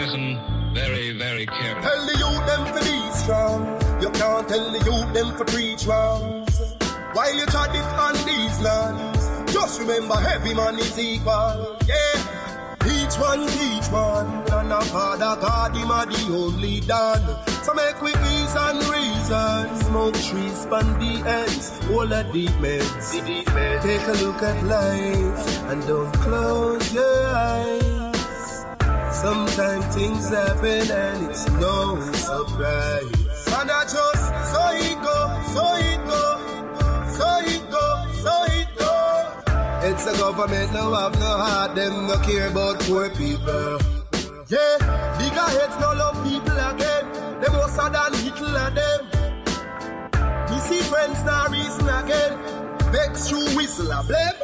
listen very, very carefully. Tell the youth them to be strong. You can't tell the youth them to preach wrongs. While you try it on these lands, just remember every man is equal. Yeah. Each one teach one, and our Father God, him are the only done. So make we ease and reason, smoke trees, span the ends, all the deep meds. Take a look at life, and don't close your eyes. Sometimes things happen, and it's no surprise. And I just, so it go, so it go, so it go, so it go. It's the government, no have no heart, them no care about poor people. Yeah, bigger heads no love people again. Them most than little of them. Me see friends now reason again. Vex through whistle a blame.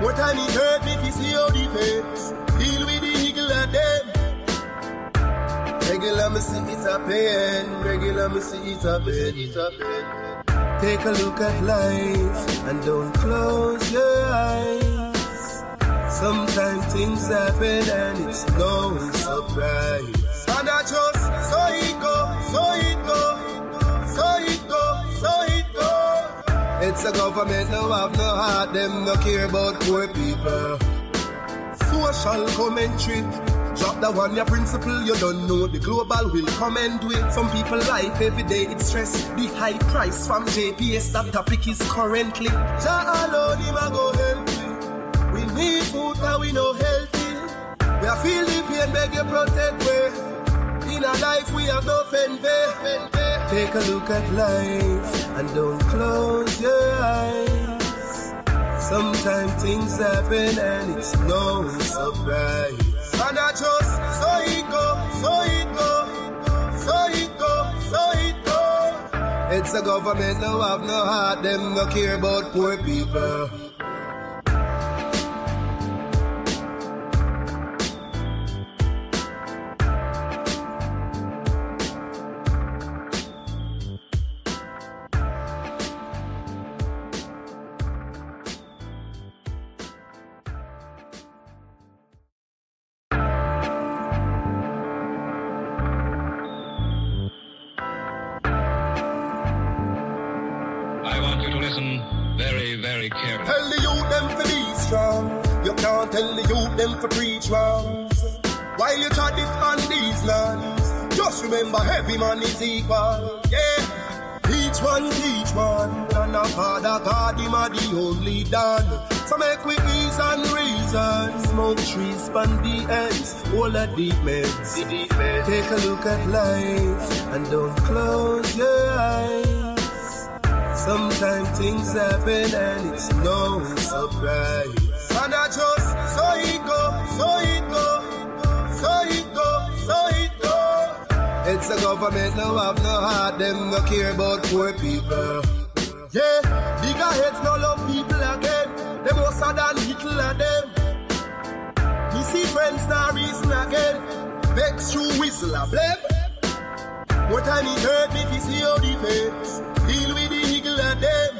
What time it hurt me to see how the face deal with the eagle of them. Regular me see it a pain. Regular me see it a pain. It a pain. Take a look at life and don't close your eyes. Sometimes things happen and it's no surprise. And I just, so it go, so it go, so it go, so it go. It's the government, no have no heart, them no care about poor people. Social commentary. Drop the one, your principle, you don't know. The global will come and do it. Some people life every day, it's stress. The high price from JPS, that topic is currently. Jah alone, him a go help me. We need food, and we no healthy. We are feel the pain, beg you protect we. In our life, we have no fenve. Take a look at life, and don't close your eyes. Sometimes things happen, and it's no surprise. And I just, so it go, so it go, so it go, so it go. It's the government, no have no heart, them no care about poor people. Tell the youth them to be strong. You can't tell the youth them to preach wrongs. While you try it on these lands, just remember every man is equal. Yeah. Each one teach one, and our Father God, him are the only done. So make we ease and reason, smoke trees, span the ends, all the deep meds. Take a look at life, and don't close your eyes. Sometimes things happen and it's no surprise. And I just, so it go, so it go, so it go, so it go. It's the government, no have no heart, them no care about poor people. Yeah, bigger heads no love people again. Them most than little of them. Me see friends now reason again. Vex through whistle a blame. What time it hurt me to see how the face deal with the eagle of them.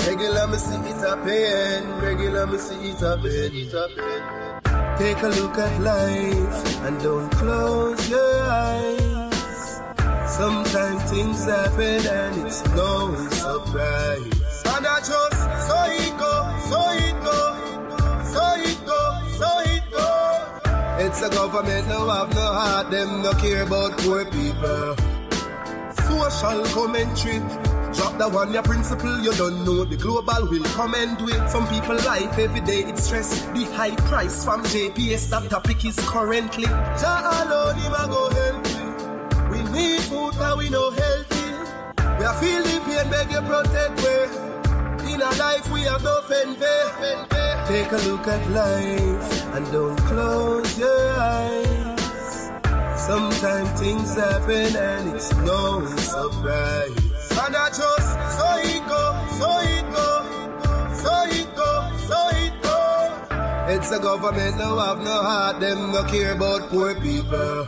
Regular me see it a pain. Regular me see it a pain. It a pain. Take a look at life and don't close your eyes. Sometimes things happen and it's no surprise. And I just, so it go, so it go, so it go, so it go. It's the government, no have no heart, them no care about poor people. Social commentary. Drop the one, your principle, you don't know. The global will come and do it. Some people life every day, it's stress. The high price from JPS, that topic is currently. Jah alone, him a go help me. We need food, and we no healthy. We are feel the pain, beg you protect we. In our life, we have no fenve. Take a look at life, and don't close your eyes. Sometimes things happen and it's no surprise. And I just, so it go, so it go, so it go, so it go. It's the government, no have no heart, them no care about poor people.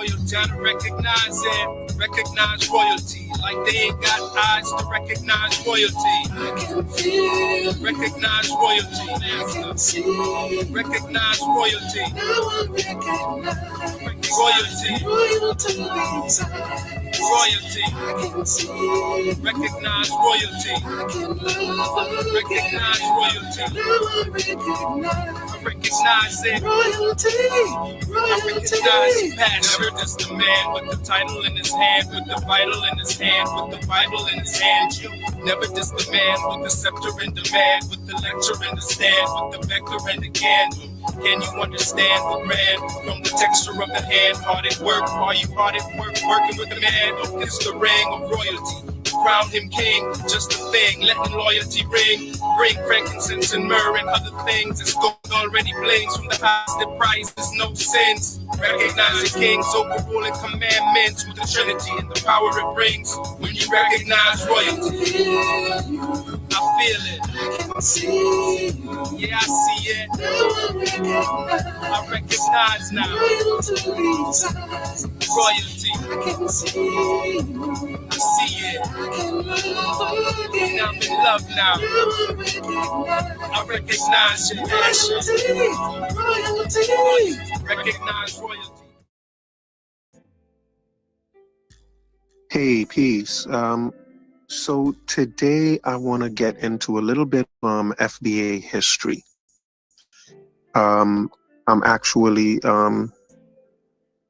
royalty. Gotta recognize it, recognize royalty. Like they ain't got eyes to recognize royalty. I can feel, recognize royalty. I can see, recognize royalty. Now I recognize royalty. Royalty inside. Royalty. I can see, recognize royalty. I can love, recognize royalty. Now I recognize it. Royalty. I recognize passion. Never just the man with the title in his hand, with the vital in his hand, with the Bible in his hand. Never just the man with the scepter in demand, with the lecture in the stand, with the vector and the candle. Can you understand the brand from the texture of the hand? Hard at work, are you hard at work, working with the man? Or kiss the ring of royalty? Crown him king, just a thing, letting loyalty ring. Bring frankincense and myrrh and other things. It's gold already blings from the highest that prices, no sins. Recognize the king's overruling commandments with the Trinity and the power it brings. When you recognize royalty, I feel it. I can see. Yeah, I see it. I recognize now. Royalty. I can see. I see it. And I'm in love now. I recognize your passion. Royalty. Recognize royalty. Hey, peace. So today I want to get into a little bit FBA history. I'm actually, I'm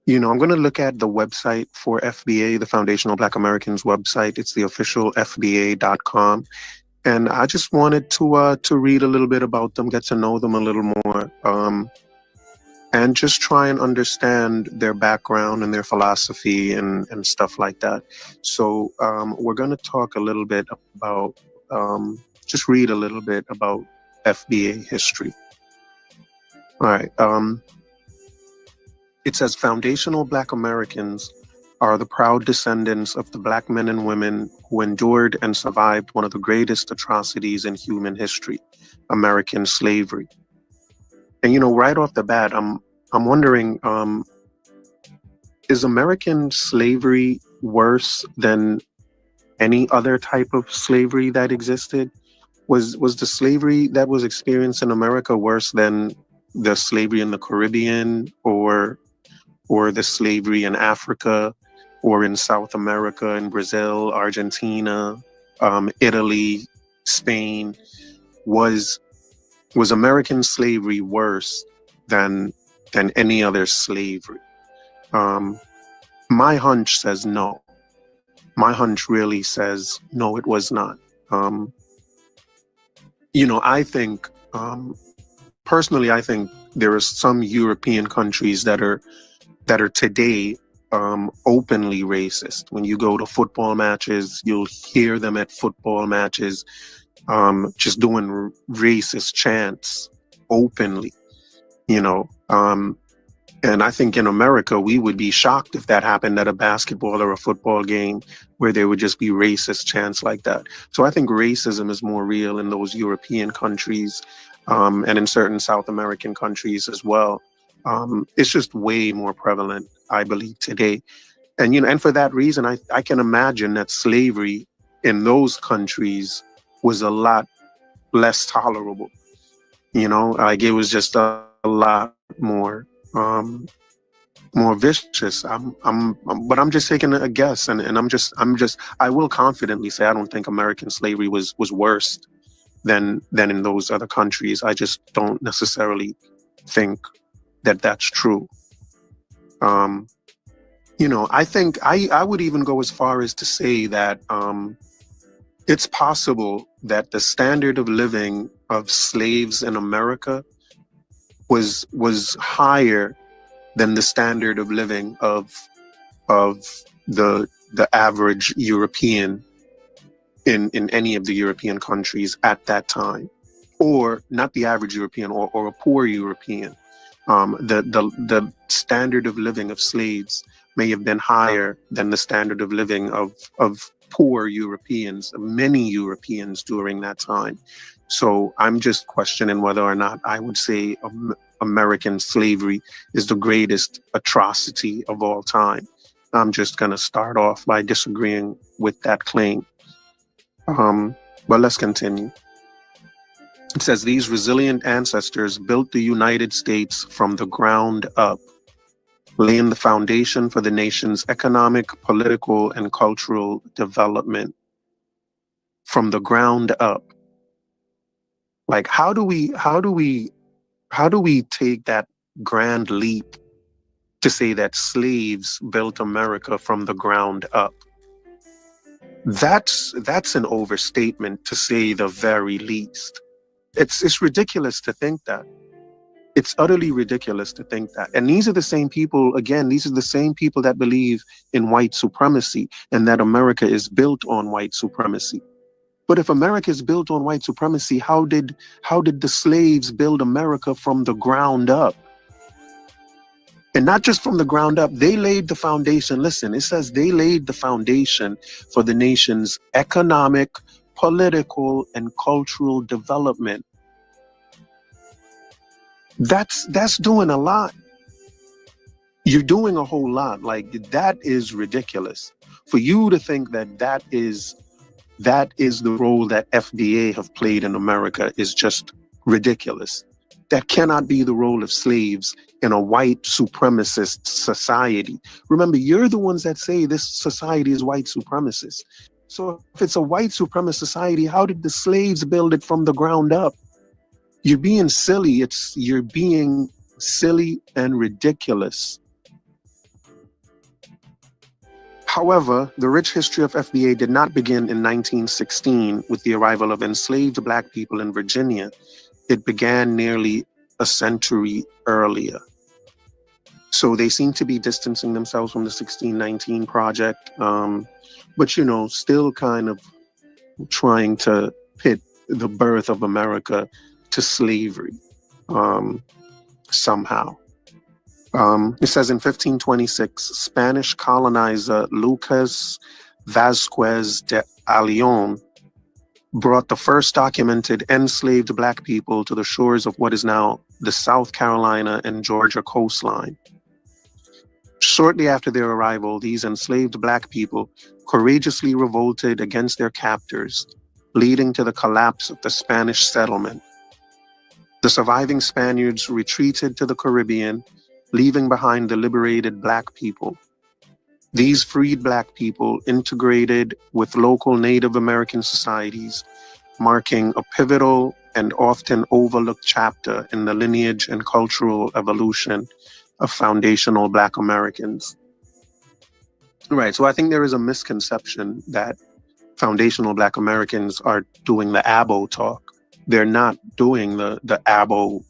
going to look at the website for FBA, the Foundational Black Americans website. It's the official FBA.com. And I just wanted to read a little bit about them, get to know them a little more, and just try and understand their background and their philosophy and stuff like that. So we're going to talk a little bit about, just read a little bit about FBA history. All right. It says foundational Black Americans are the proud descendants of the Black men and women who endured and survived one of the greatest atrocities in human history, American slavery. And, right off the bat, I'm wondering, is American slavery worse than any other type of slavery that existed? Was the slavery that was experienced in America worse than the slavery in the Caribbean or the slavery in Africa or in South America, in Brazil, Argentina, Italy, Spain? Was American slavery worse than any other slavery? My hunch says no. My hunch really says no, it was not. I think, personally, I think there are some European countries that are today openly racist. When you go to football matches, you'll hear them at football matches just doing racist chants openly, and I think in America, we would be shocked if that happened at a basketball or a football game where there would just be racist chants like that. So I think racism is more real in those European countries and in certain South American countries as well. It's just way more prevalent, I believe, today. And for that reason, I can imagine that slavery in those countries was a lot less tolerable. Like it was just a lot more vicious. But I'm just taking a guess, and I will confidently say I don't think American slavery was worse than in those other countries. I just don't necessarily think that that's true. I think I would even go as far as to say that it's possible that the standard of living of slaves in America was higher than the standard of living of the average European in any of the European countries at that time, or not the average European or a poor European. The standard of living of slaves may have been higher than the standard of living of poor Europeans, many Europeans during that time. So I'm just questioning whether or not I would say American slavery is the greatest atrocity of all time. I'm just going to start off by disagreeing with that claim. But let's continue. It says these resilient ancestors built the United States from the ground up, laying the foundation for the nation's economic, political, and cultural development from the ground up. Like, how do we take that grand leap to say that slaves built America from the ground up? That's an overstatement, to say the very least. It's ridiculous to think that. It's utterly ridiculous to think that. And these are the same people, again, these are the same people that believe in white supremacy and that America is built on white supremacy. But if America is built on white supremacy, how did the slaves build America from the ground up? And not just from the ground up, they laid the foundation. Listen, it says they laid the foundation for the nation's economic, political, and cultural development. That's doing a lot. You're doing a whole lot. Like, that is ridiculous. For you to think that is the role that FBA have played in America is just ridiculous. That cannot be the role of slaves in a white supremacist society. Remember, you're the ones that say this society is white supremacist. So if it's a white supremacist society, how did the slaves build it from the ground up? You're being silly. You're being silly and ridiculous. However, the rich history of FBA did not begin in 1916 with the arrival of enslaved Black people in Virginia. It began nearly a century earlier. So they seem to be distancing themselves from the 1619 project, but, still kind of trying to pit the birth of America to slavery somehow. It says in 1526, Spanish colonizer Lucas Vasquez de Ayllón brought the first documented enslaved Black people to the shores of what is now the South Carolina and Georgia coastline. Shortly after their arrival, these enslaved Black people courageously revolted against their captors, leading to the collapse of the Spanish settlement. The surviving Spaniards retreated to the Caribbean, leaving behind the liberated Black people. These freed Black people integrated with local Native American societies, marking a pivotal and often overlooked chapter in the lineage and cultural evolution of foundational Black Americans. Right, so I think there is a misconception that foundational Black Americans are doing the ABO talk. They're not doing the ABO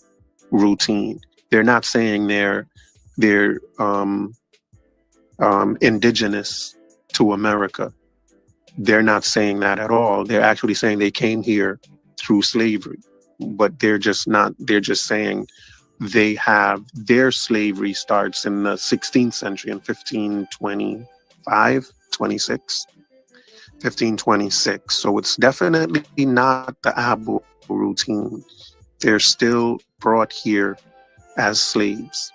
routine. They're not saying they're indigenous to America. They're not saying that at all. They're actually saying they came here through slavery, but they're just saying they have their slavery starts in the 16th century in 1526. So it's definitely not the Abo routine. They're still brought here as slaves.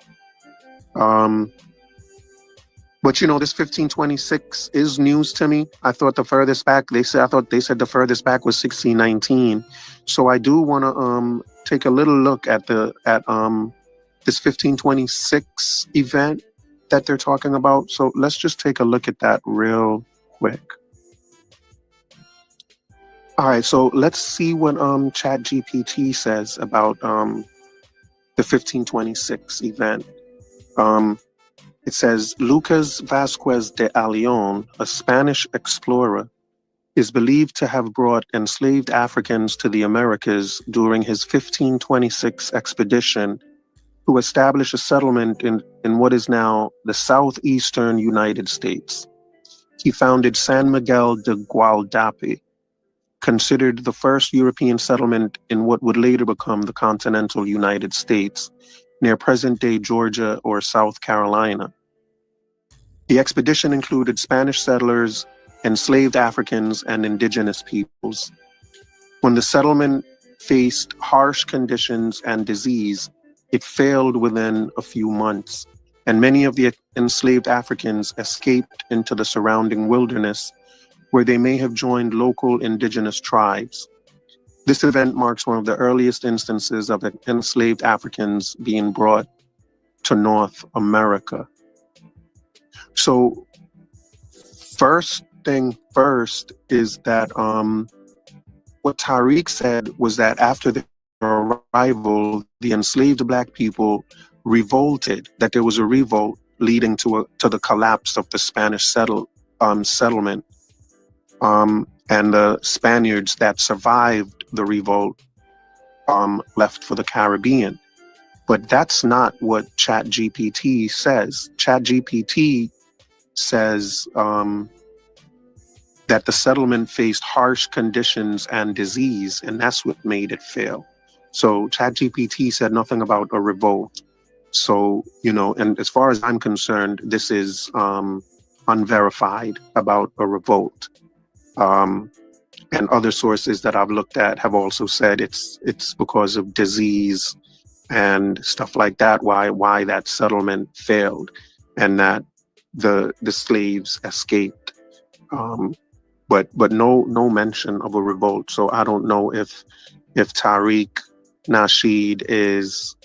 But this 1526 is news to me. I thought the furthest back they said the furthest back was 1619. So I do want to take a little look at this 1526 event that they're talking about. So let's just take a look at that real quick. All right, so let's see what ChatGPT says about the 1526 event. It says Lucas Vasquez de Ayllón, a Spanish explorer, is believed to have brought enslaved Africans to the Americas during his 1526 expedition to establish a settlement in what is now the southeastern United States. He founded San Miguel de Gualdape, considered the first European settlement in what would later become the continental United States, near present-day Georgia or South Carolina. The expedition included Spanish settlers, enslaved Africans, and indigenous peoples. When the settlement faced harsh conditions and disease, it failed within a few months, and many of the enslaved Africans escaped into the surrounding wilderness, where they may have joined local indigenous tribes. This event marks one of the earliest instances of enslaved Africans being brought to North America. So first thing first is that what Tariq said was that after their arrival, the enslaved Black people revolted, that there was a revolt leading to the collapse of the Spanish settlement. And the Spaniards that survived the revolt left for the Caribbean. But that's not what ChatGPT says. ChatGPT says that the settlement faced harsh conditions and disease, and that's what made it fail. So ChatGPT said nothing about a revolt. So, and as far as I'm concerned, this is unverified about a revolt. And other sources that I've looked at have also said it's because of disease and stuff like that, why that settlement failed and that the slaves escaped. But no mention of a revolt. So I don't know if Tariq Nasheed is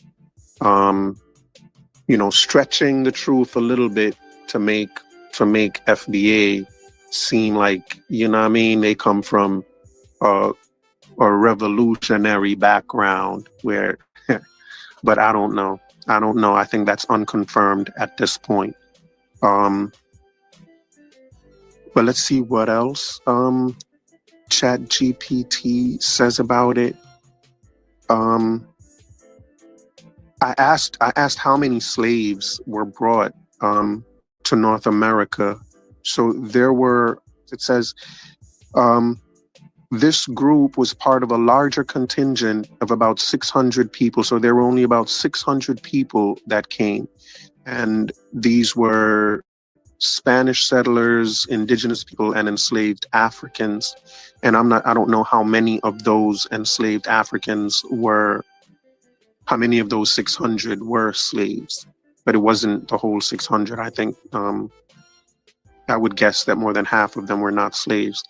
stretching the truth a little bit to make FBA seem like, they come from a revolutionary background where, but I don't know. I think that's unconfirmed at this point. But let's see what else ChatGPT says about it. I asked how many slaves were brought to North America. So it says, this group was part of a larger contingent of about 600 people. So there were only about 600 people that came. And these were Spanish settlers, indigenous people, and enslaved Africans. And I don't know how many of those enslaved Africans how many of those 600 were slaves, but it wasn't the whole 600. I think, I would guess that more than half of them were not slaves.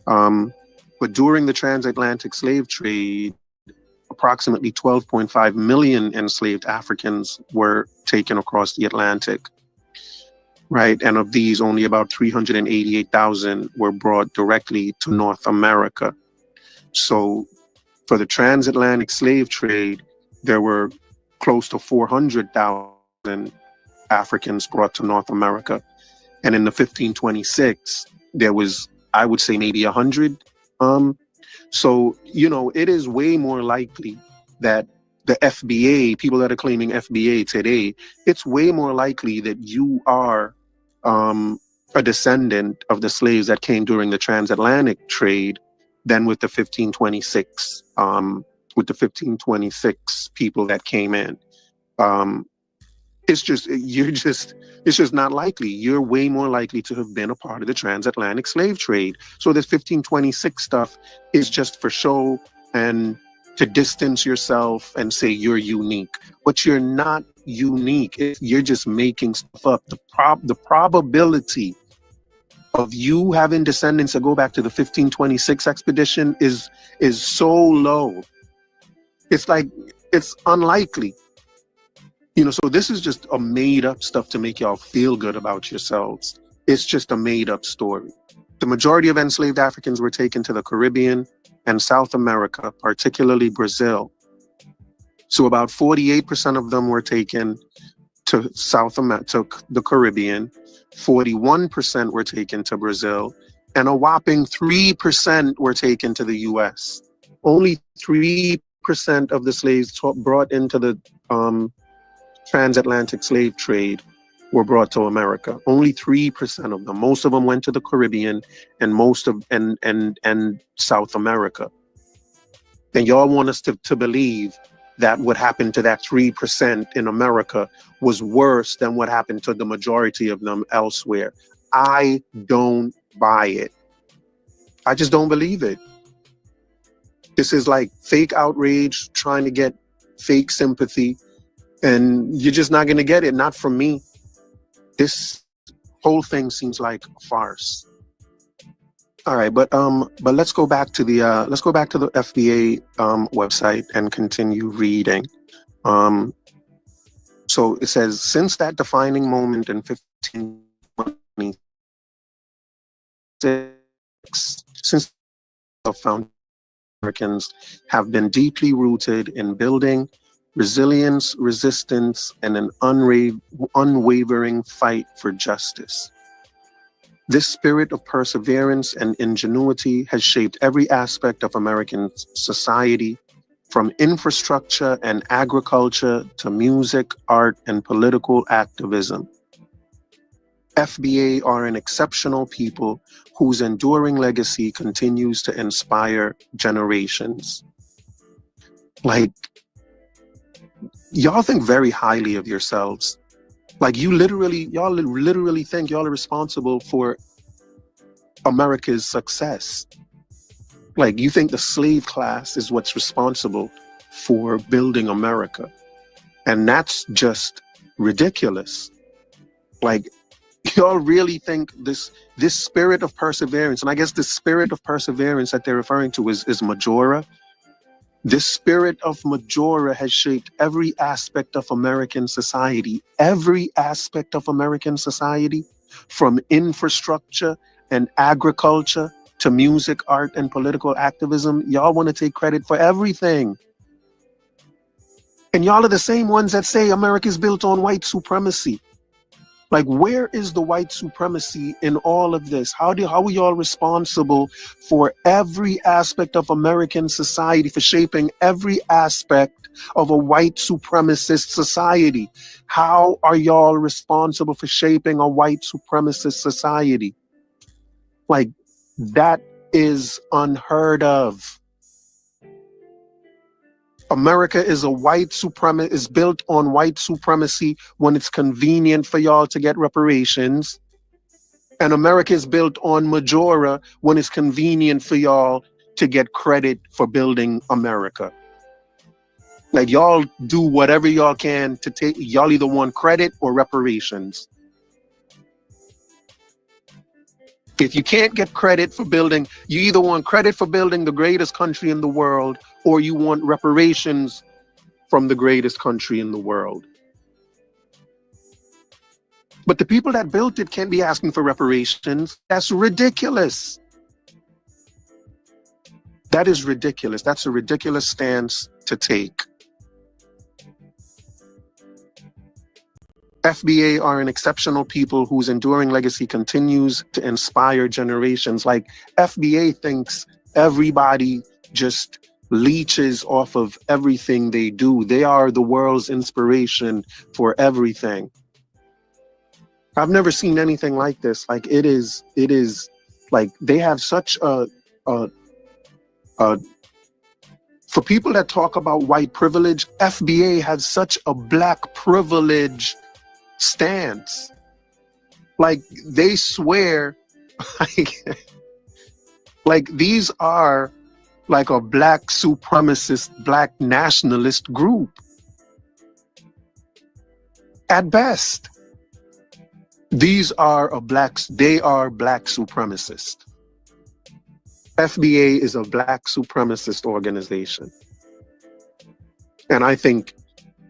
But during the transatlantic slave trade, approximately 12.5 million enslaved Africans were taken across the Atlantic, right? And of these, only about 388,000 were brought directly to North America. So for the transatlantic slave trade, there were close to 400,000 Africans brought to North America. And in the 1526, there was, I would say, maybe 100. So, it is way more likely that the FBA, people that are claiming FBA today, it's way more likely that you are a descendant of the slaves that came during the transatlantic trade than with the 1526, people that came in. It's just not likely. You're way more likely to have been a part of the transatlantic slave trade. So this 1526 stuff is just for show and to distance yourself and say you're unique. But you're not unique. You're just making stuff up. The probability of you having descendants that go back to the 1526 expedition is so low. It's unlikely. So this is just a made up stuff to make y'all feel good about yourselves. It's just a made up story. The majority of enslaved Africans were taken to the Caribbean and South America, particularly Brazil. So about 48% of them were taken to to the Caribbean, 41% were taken to Brazil, and a whopping 3% were taken to the US. Only 3% of the slaves brought into the transatlantic slave trade were brought to America. Only 3% of them. Most of them went to the Caribbean and South America. And y'all want us to believe that what happened to that 3% in America was worse than what happened to the majority of them elsewhere. I don't buy it. I just don't believe it. This is like fake outrage, trying to get fake sympathy. And you're just not going to get it. Not from me. This whole thing seems like a farce. All right, but let's go back to the FBA website and continue reading. So it says, since that defining moment in 1526, since the found Americans have been deeply rooted in building resilience, resistance, and an unwavering fight for justice. This spirit of perseverance and ingenuity has shaped every aspect of American society, from infrastructure and agriculture to music, art, and political activism. FBA are an exceptional people whose enduring legacy continues to inspire generations. Like, y'all think very highly of yourselves. Like, y'all literally think y'all are responsible for America's success. Like, you think the slave class is what's responsible for building America. And that's just ridiculous. Like, y'all really think this spirit of perseverance, and I guess the spirit of perseverance that they're referring to is Majora. This spirit of Majora has shaped every aspect of American society. Every aspect of American society, from infrastructure and agriculture to music, art, and political activism. Y'all want to take credit for everything. And y'all are the same ones that say America's built on white supremacy. Like, where is the white supremacy in all of this? How are y'all responsible for every aspect of American society, for shaping every aspect of a white supremacist society? How are y'all responsible for shaping a white supremacist society? Like, that is unheard of. America is built on white supremacy when it's convenient for y'all to get reparations. And America is built on Majora when it's convenient for y'all to get credit for building America. Like, y'all do whatever y'all can to take, y'all either want credit or reparations. If you can't get credit for building, you either want credit for building the greatest country in the world, or you want reparations from the greatest country in the world. But the people that built it can't be asking for reparations. That's ridiculous. That is ridiculous. That's a ridiculous stance to take. FBA are an exceptional people whose enduring legacy continues to inspire generations. Like, FBA thinks everybody just leeches off of everything they do. They are the world's inspiration for everything. I've never seen anything like this. Like, it is like, they have such a for people that talk about white privilege, FBA has such a black privilege stance. Like, they swear like these are like a black supremacist, black nationalist group at best. They are black supremacists. FBA is a black supremacist organization. And I think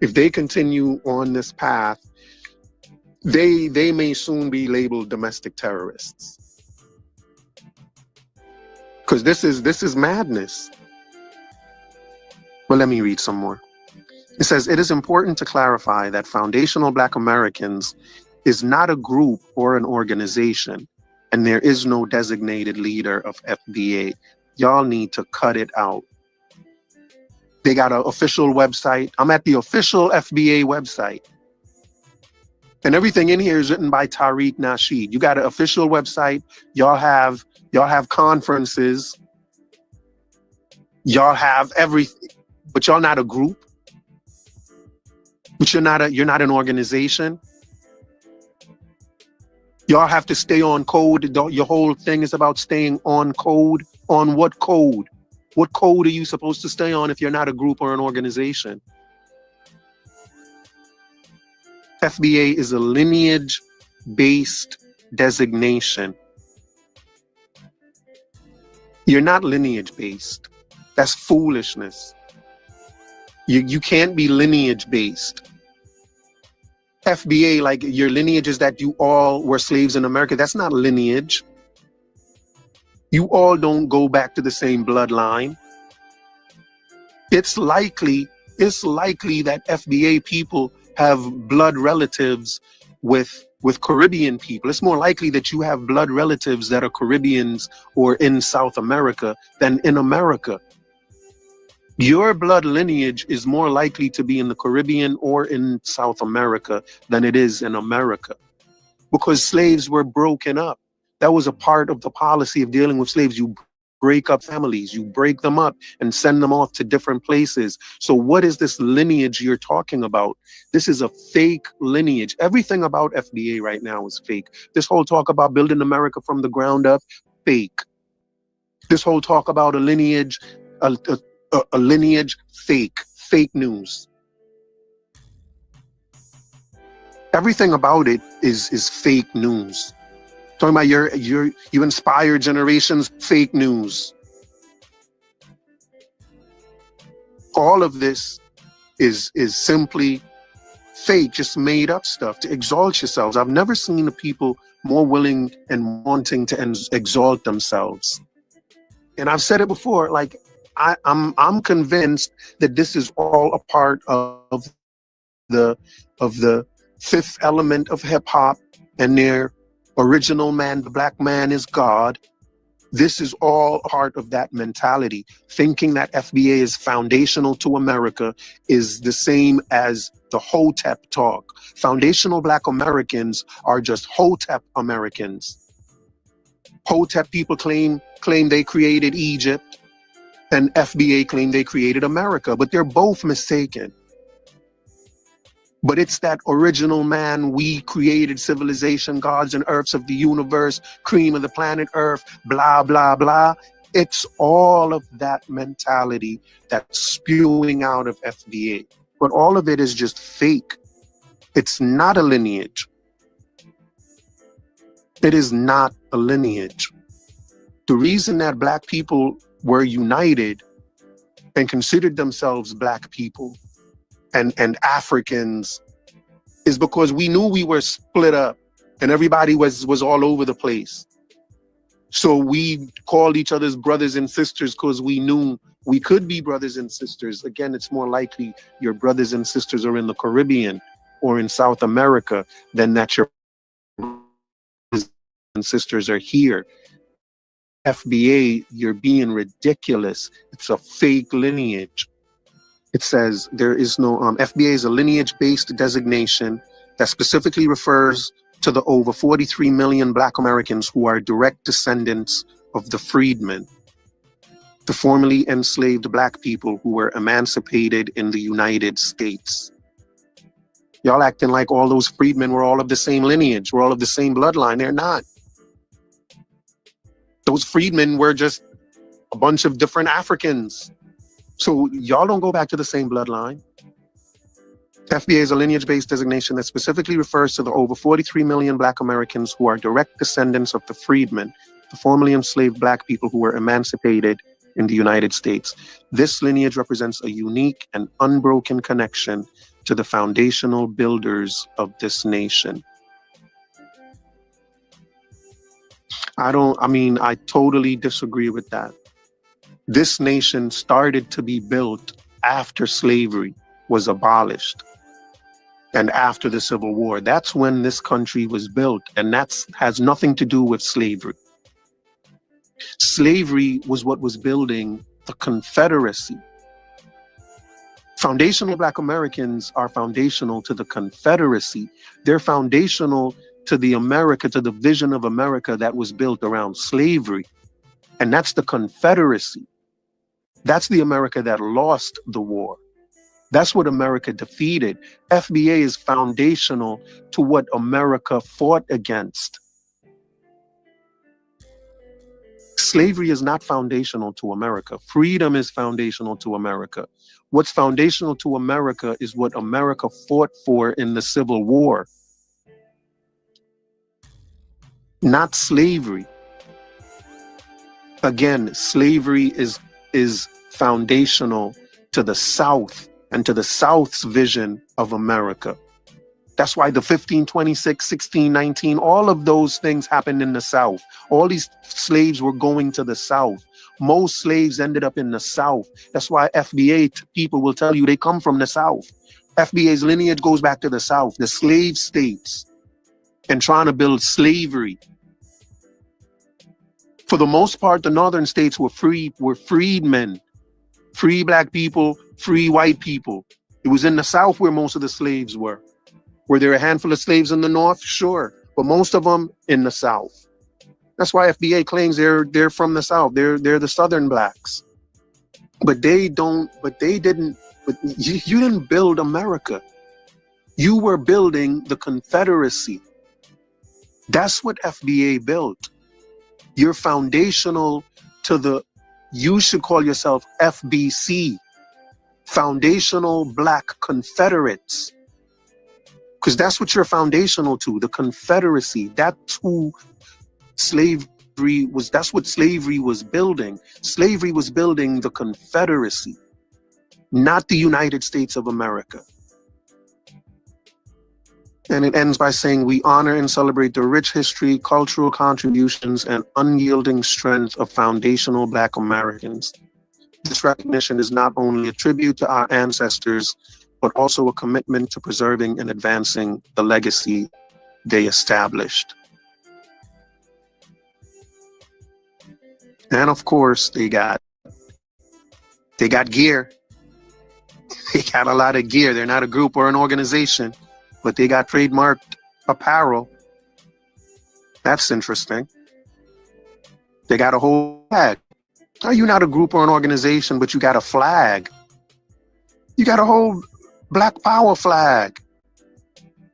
if they continue on this path, they may soon be labeled domestic terrorists. Because this is madness. Well, let me read some more. It says, it is important to clarify that Foundational Black Americans is not a group or an organization, and there is no designated leader of FBA. Y'all need to cut it out. They got an official website. I'm at the official FBA website. And everything in here is written by Tariq Nasheed. You got an official website. Y'all have conferences. Y'all have everything, but y'all not a group. But you're not an organization. Y'all have to stay on code. Your whole thing is about staying on code. On what code? What code are you supposed to stay on if you're not a group or an organization? FBA is a lineage-based designation. You're not lineage-based. That's foolishness. You can't be lineage-based. FBA, like your lineage is that you all were slaves in America. That's not lineage. You all don't go back to the same bloodline. It's likely that FBA people have blood relatives with Caribbean people. It's more likely that you have blood relatives that are Caribbeans or in South America than in America. Your blood lineage is more likely to be in the Caribbean or in South America than it is in America, because slaves were broken up. That was a part of the policy of dealing with slaves. You break up families, you break them up and send them off to different places. So what is this lineage you're talking about? This is a fake lineage. Everything about FBA right now is fake. This whole talk about building America from the ground up, fake. This whole talk about a lineage, fake news. Everything about it is fake news. Talking about you inspire generations, fake news. All of this is simply fake, just made up stuff to exalt yourselves. I've never seen the people more willing and wanting to exalt themselves. And I've said it before, like I'm convinced that this is all a part of the fifth element of hip hop and their original man, the black man is God. This is all part of that mentality. Thinking that FBA is foundational to America is the same as the Hotep talk. Foundational black Americans are just Hotep Americans. Hotep people claim they created Egypt, and FBA claim they created America, but they're both mistaken. But it's that original man, we created civilization, gods and earths of the universe, cream of the planet Earth, blah, blah, blah. It's all of that mentality that's spewing out of FBA. But all of it is just fake. It's not a lineage. It is not a lineage. The reason that black people were united and considered themselves black people and Africans is because we knew we were split up and everybody was all over the place. So we called each other's brothers and sisters because we knew we could be brothers and sisters. Again, it's more likely your brothers and sisters are in the Caribbean or in South America than that your brothers and sisters are here. FBA, you're being ridiculous. It's a fake lineage. It says there is no, FBA is a lineage-based designation that specifically refers to the over 43 million black Americans who are direct descendants of the freedmen, the formerly enslaved black people who were emancipated in the United States. Y'all acting like all those freedmen were all of the same lineage, were all of the same bloodline. They're not. Those freedmen were just a bunch of different Africans. So y'all don't go back to the same bloodline. FBA is a lineage-based designation that specifically refers to the over 43 million black Americans who are direct descendants of the freedmen, the formerly enslaved black people who were emancipated in the United States. This lineage represents a unique and unbroken connection to the foundational builders of this nation. I totally disagree with that. This nation started to be built after slavery was abolished and after the Civil War. That's when this country was built, and that has nothing to do with slavery. Slavery was what was building the Confederacy. Foundational black Americans are foundational to the Confederacy. They're foundational to the America, to the vision of America that was built around slavery. And that's the Confederacy. That's the America that lost the war. That's what America defeated. FBA is foundational to what America fought against. Slavery is not foundational to America. Freedom is foundational to America. What's foundational to America is what America fought for in the Civil War, not slavery. Again, slavery is foundational to the South and to the South's vision of America. That's why the 1526, 1619, all of those things happened in the South. All these slaves were going to the South. Most slaves ended up in the South. That's why FBA people will tell you they come from the South. FBA's lineage goes back to the South, the slave states, and trying to build slavery. For the most part, the northern states were freedmen, free black people, free white people. It was in the South where most of the slaves were. Were there a handful of slaves in the North? Sure, but most of them in the South. That's why FBA claims they're from the South. They're the Southern blacks. But you didn't build America. You were building the Confederacy. That's what FBA built. You're foundational to you should call yourself FBC, Foundational Black Confederates. Because that's what you're foundational to, the Confederacy. That's who slavery was. That's what slavery was building. Slavery was building the Confederacy, not the United States of America. And it ends by saying, we honor and celebrate the rich history, cultural contributions, and unyielding strength of foundational Black Americans. This recognition is not only a tribute to our ancestors, but also a commitment to preserving and advancing the legacy they established. And of course, they got gear. They got a lot of gear. They're not a group or an organization, but they got trademarked apparel. That's interesting. They got a whole flag. Are you not a group or an organization, but you got a flag? You got a whole Black Power flag.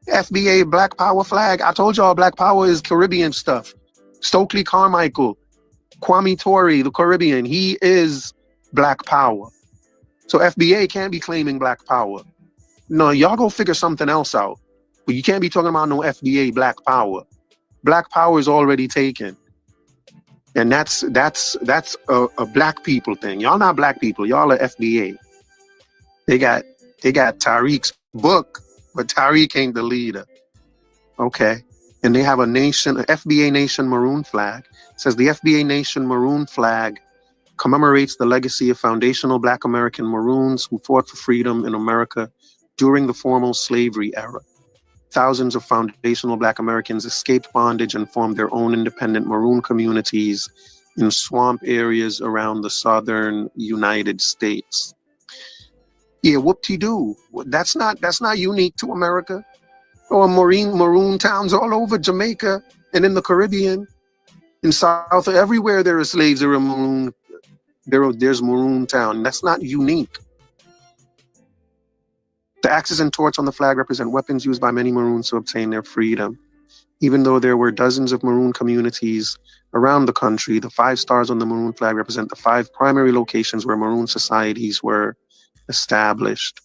FBA Black Power flag. I told y'all Black Power is Caribbean stuff. Stokely Carmichael, Kwame Ture, the Caribbean, he is Black Power. So FBA can't be claiming Black Power. No, y'all go figure something else out. But you can't be talking about no FBA Black Power. Black Power is already taken. And that's a black people thing. Y'all not black people, y'all are FBA. They got Tariq's book, but Tariq ain't the leader. Okay. And they have an FBA Nation maroon flag. It says the FBA Nation maroon flag commemorates the legacy of foundational Black American Maroons who fought for freedom in America during the formal slavery era. Thousands of foundational Black Americans escaped bondage and formed their own independent Maroon communities in swamp areas around the southern United States. Yeah, whoop-de-doo. That's not unique to America. Or Maroon towns all over Jamaica and in the Caribbean. In South, everywhere there are slaves, there's Maroon town. That's not unique. The axes and torch on the flag represent weapons used by many Maroons to obtain their freedom. Even though there were dozens of Maroon communities around the country, the 5 stars on the Maroon flag represent the 5 primary locations where Maroon societies were established: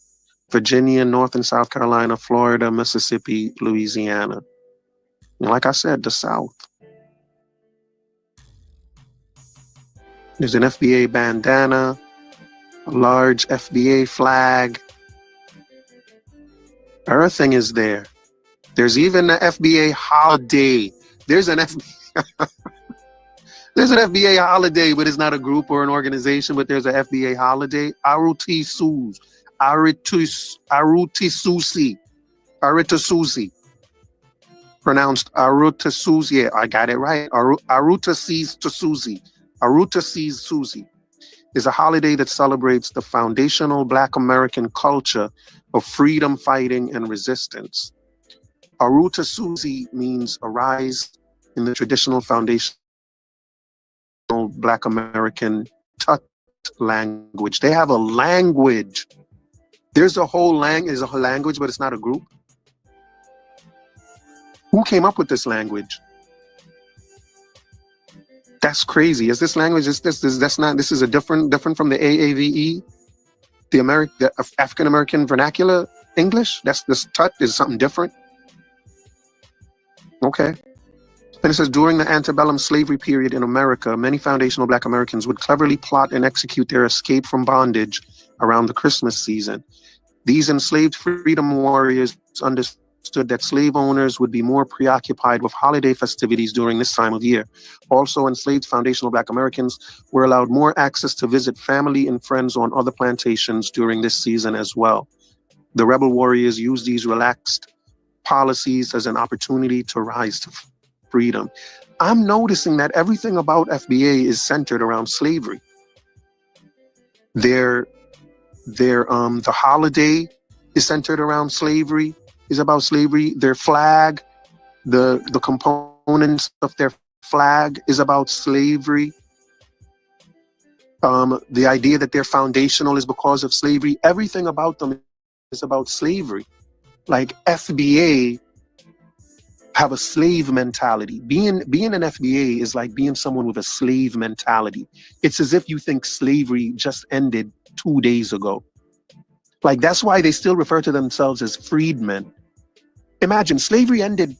Virginia, North and South Carolina, Florida, Mississippi, Louisiana. And like I said, the South. There's an FBA bandana, a large FBA flag. Everything is there. There's even an FBA holiday. There's an FBA holiday, but it's not a group or an organization, but there's an FBA holiday. Arutasusi. Pronounced Arutasusi. Yeah, I got it right. Arutasusi is a holiday that celebrates the foundational Black American culture of freedom fighting and resistance. Arutasusi means arise in the traditional foundational Black American Tut language. They have a language. There's a whole language, but it's not a group. Who came up with this language? That's crazy. Is this language? That's not. This is a different from the AAVE, the African American Vernacular English. That's this tut is something different. Okay. And it says, during the antebellum slavery period in America, many foundational Black Americans would cleverly plot and execute their escape from bondage around the Christmas season. These enslaved freedom warriors understood that slave owners would be more preoccupied with holiday festivities during this time of year. Also, enslaved foundational Black Americans were allowed more access to visit family and friends on other plantations during this season as well. The rebel warriors used these relaxed policies as an opportunity to rise to freedom. I'm noticing that everything about FBA is centered around slavery. The holiday is centered around slavery, is about slavery. Their flag, the components of their flag is about slavery. The idea that they're foundational is because of slavery. Everything about them is about slavery. Like FBA have a slave mentality. Being an FBA is like being someone with a slave mentality. It's as if you think slavery just ended 2 days ago. Like, that's why they still refer to themselves as freedmen. Imagine, slavery ended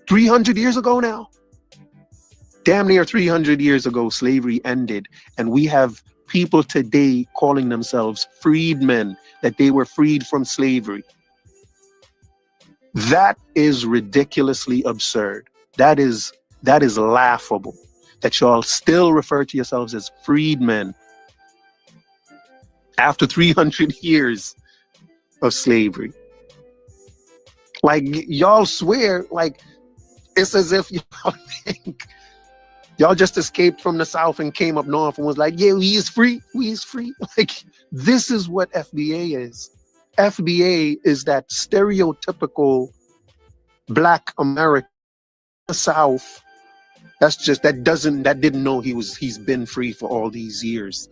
300 years ago now. Damn near 300 years ago, slavery ended. And we have people today calling themselves freedmen, that they were freed from slavery. That is ridiculously absurd. That is laughable, that y'all still refer to yourselves as freedmen after 300 years of slavery. Like, y'all swear, like, it's as if y'all think y'all just escaped from the South and came up north and was like, yeah, we is free. Like, this is what FBA is. FBA is that stereotypical Black American South that didn't know he's been free for all these years.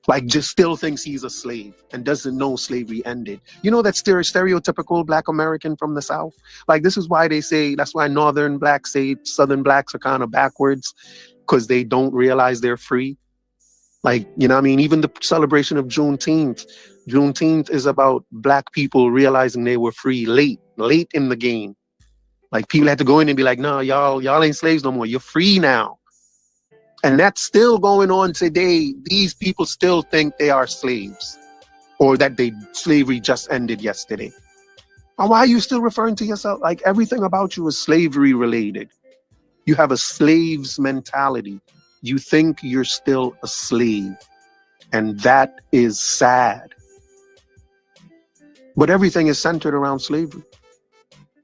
Like, just still thinks he's a slave and doesn't know slavery ended. You know, that stereotypical Black American from the South? Like, this is why that's why Northern Blacks say Southern Blacks are kind of backwards, because they don't realize they're free. Like, you know what I mean? Even the celebration of Juneteenth is about Black people realizing they were free late in the game. Like, people had to go in and be like, no, y'all ain't slaves no more. You're free now. And that's still going on today. These people still think they are slaves, or that slavery just ended yesterday. And why are you still referring to yourself? Like, everything about you is slavery related. You have a slave's mentality. You think you're still a slave. And that is sad. But everything is centered around slavery.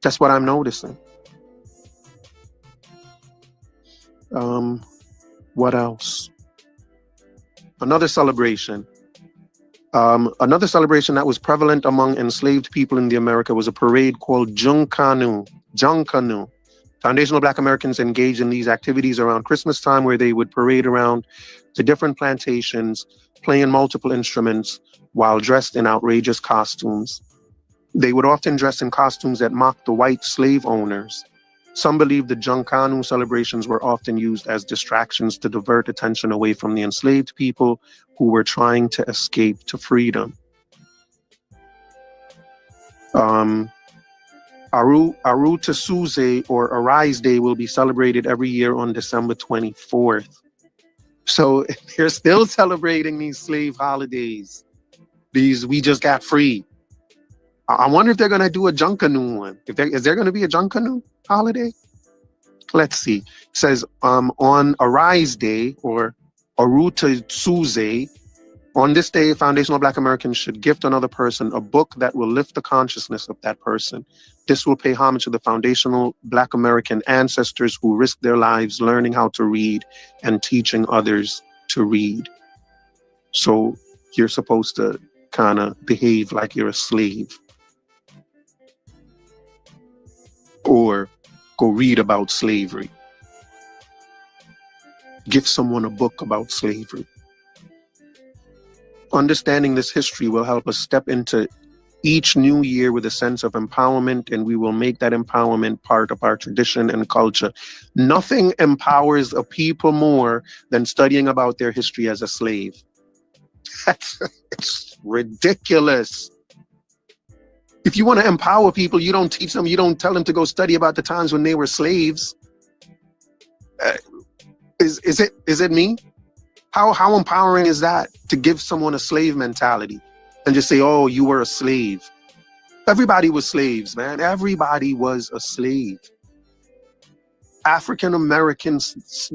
That's what I'm noticing. What else? Another celebration that was prevalent among enslaved people in the America was a parade called Junkanu. Foundational Black Americans engaged in these activities around Christmas time, where they would parade around to different plantations, playing multiple instruments while dressed in outrageous costumes. They would often dress in costumes that mocked the white slave owners. Some believe the Junkanu celebrations were often used as distractions to divert attention away from the enslaved people who were trying to escape to freedom. Aru Tsuze, or Arise Day, will be celebrated every year on December 24th. So they're still celebrating these slave holidays. We just got free. I wonder if they're going to do a Junkanu one. Is there going to be a Junkanu holiday? Let's see. It says on Arise Day, or Aruta Tsuze, on this day, foundational Black Americans should gift another person a book that will lift the consciousness of that person. This will pay homage to the foundational Black American ancestors who risked their lives learning how to read and teaching others to read. So you're supposed to kind of behave like you're a slave. Or go read about slavery. Give someone a book about slavery. Understanding this history will help us step into each new year with a sense of empowerment, and we will make that empowerment part of our tradition and culture. Nothing empowers a people more than studying about their history as a slave. It's ridiculous. If you want to empower people, you don't teach them, you don't tell them to go study about the times when they were slaves. Is it me? How empowering is that, to give someone a slave mentality and just say, oh, you were a slave? Everybody was slaves, man. Everybody was a slave. African Americans,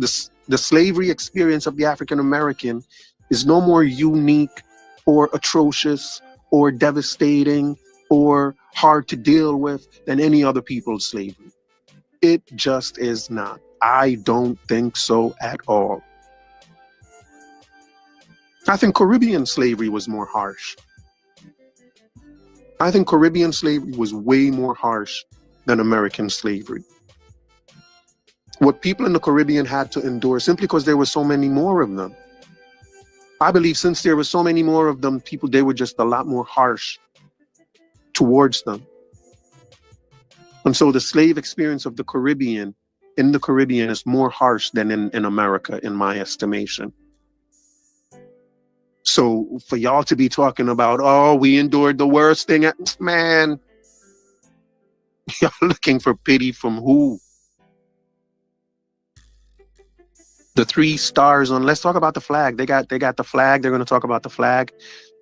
the slavery experience of the African American is no more unique or atrocious or devastating or hard to deal with than any other people's slavery. It just is not. I don't think so at all. I think Caribbean slavery was more harsh. I think Caribbean slavery was way more harsh than American slavery. What people in the Caribbean had to endure, simply because there were so many more of them. I believe since there were so many more of them, they were just a lot more harsh towards them. And so the slave experience of the Caribbean, in the Caribbean, is more harsh than in America, in my estimation. So for y'all to be talking about, oh, we endured the worst thing, man, y'all looking for pity from who? The 3 stars on, let's talk about the flag. They got the flag. They're going to talk about the flag.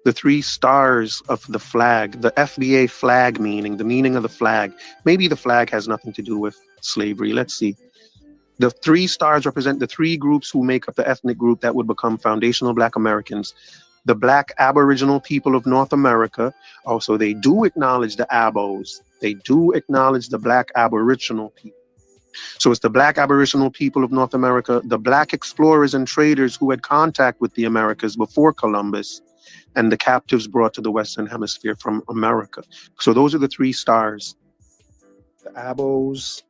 The 3 stars of the flag, the FBA flag meaning, the meaning of the flag. Maybe the flag has nothing to do with slavery. Let's see. The 3 stars represent the 3 groups who make up the ethnic group that would become foundational Black Americans. The Black Aboriginal people of North America. Also, they do acknowledge the Abos. They do acknowledge the Black Aboriginal people. So it's the Black Aboriginal people of North America, the Black explorers and traders who had contact with the Americas before Columbus, and the captives brought to the Western Hemisphere from America. So those are the 3 stars. The Abos,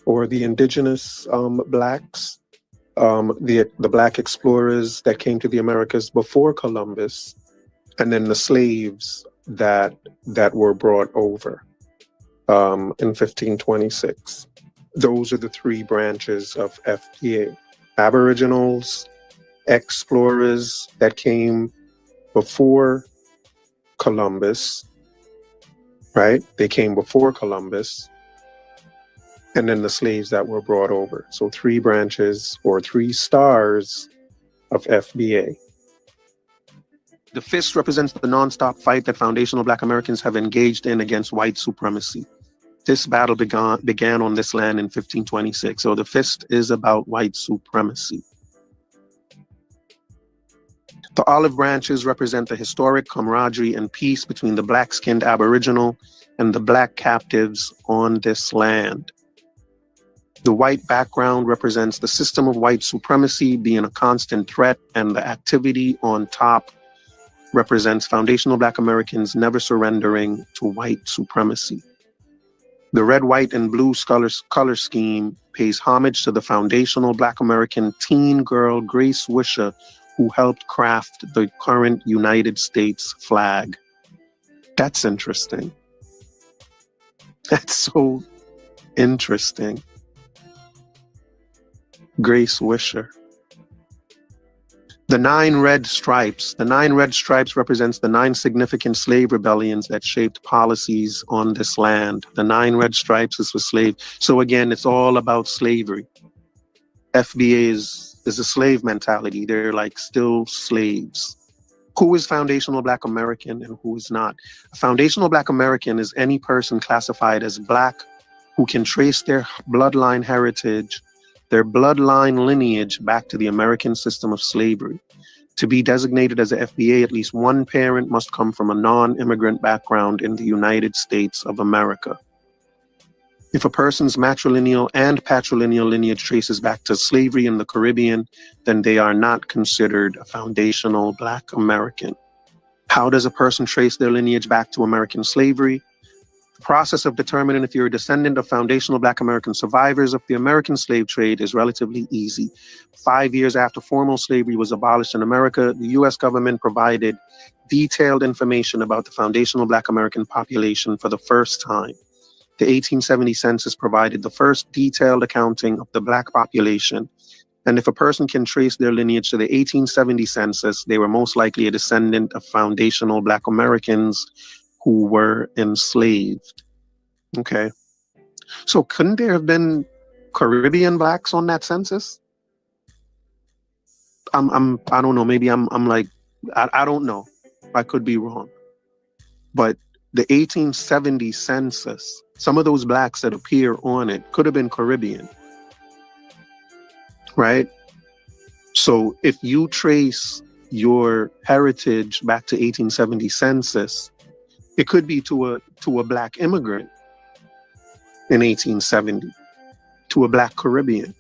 or the indigenous Blacks, the Black explorers that came to the Americas before Columbus, and then the slaves that were brought over in 1526. Those are the 3 branches of FBA. Aboriginals, explorers that came before Columbus, right? They came before Columbus. And then the slaves that were brought over. So 3 branches or 3 stars of FBA. The fist represents the nonstop fight that foundational Black Americans have engaged in against white supremacy. This battle began on this land in 1526. So the fist is about white supremacy. The olive branches represent the historic camaraderie and peace between the black-skinned Aboriginal and the Black captives on this land. The white background represents the system of white supremacy being a constant threat, and the activity on top represents foundational Black Americans never surrendering to white supremacy. The red, white, and blue color scheme pays homage to the foundational Black American teen girl, Grace Wisher, who helped craft the current United States flag. That's interesting. That's so interesting. Grace Wisher. The 9 red stripes. The 9 red stripes represents the 9 significant slave rebellions that shaped policies on this land. The 9 red stripes is for slave. So again, it's all about slavery. FBA is a slave mentality. They're like still slaves. Who is foundational Black American and who is not? A foundational Black American is any person classified as Black who can trace their bloodline heritage, their bloodline lineage back to the American system of slavery. To be designated as a FBA, at least one parent must come from a non-immigrant background in the United States of America. If a person's matrilineal and patrilineal lineage traces back to slavery in the Caribbean, then they are not considered a foundational Black American. How does a person trace their lineage back to American slavery? The process of determining if you're a descendant of foundational Black American survivors of the American slave trade is relatively easy. 5 years after formal slavery was abolished in America, the U.S. government provided detailed information about the foundational Black American population for the first time. The 1870 census provided the first detailed accounting of the Black population. And if a person can trace their lineage to the 1870 census, they were most likely a descendant of foundational Black Americans who were enslaved. Okay. So couldn't there have been Caribbean Blacks on that census? I don't know. Maybe I'm like, I don't know. I could be wrong. But the 1870 census, some of those Blacks that appear on it could have been Caribbean. Right? So if you trace your heritage back to 1870 census, it could be to a Black immigrant in 1870, to a Black Caribbean.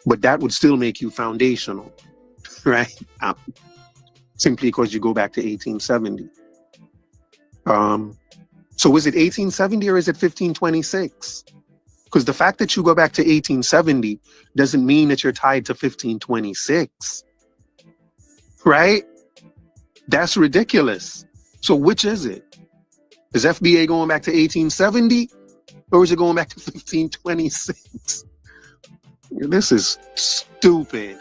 But that would still make you foundational, right? Simply because you go back to 1870. So is it 1870 or is it 1526? Because the fact that you go back to 1870 doesn't mean that you're tied to 1526, right? That's ridiculous. So which is it? Is FBA going back to 1870 or is it going back to 1526? This is stupid.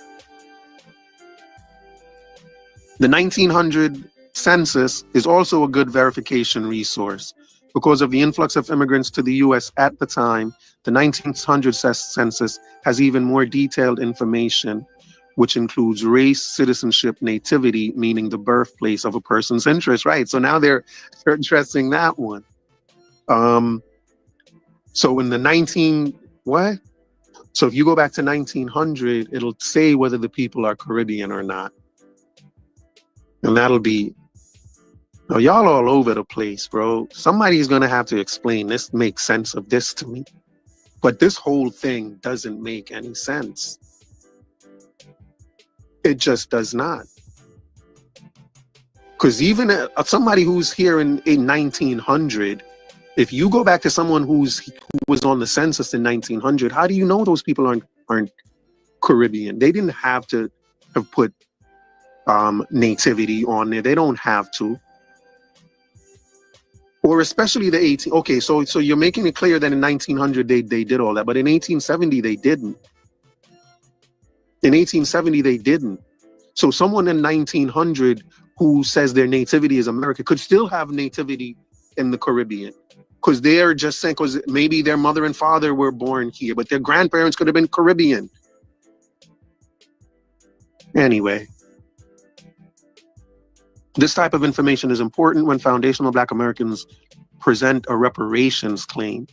The 1900 census is also a good verification resource. Because of the influx of immigrants to the U.S. at the time, the 1900 census has even more detailed information, which includes race, citizenship, nativity, meaning the birthplace of a person's interest, right? So now they're addressing that one. So in the So if you go back to 1900, it'll say whether the people are Caribbean or not. And that'll be, oh, y'all all over the place, bro. Somebody's going to have to explain this, make sense of this to me. But this whole thing doesn't make any sense. It just does not. Because even somebody who's here in 1900, if you go back to someone who was on the census in 1900, how do you know those people aren't Caribbean? They didn't have to have put nativity on there. They don't have to. Or especially the 18. Okay, so you're making it clear that in 1900 they did all that, but in 1870 they didn't. In 1870 they didn't. So someone in 1900 who says their nativity is America could still have nativity in the Caribbean, because they're just saying because maybe their mother and father were born here, but their grandparents could have been Caribbean. Anyway. This type of information is important when foundational Black Americans present a reparations claim,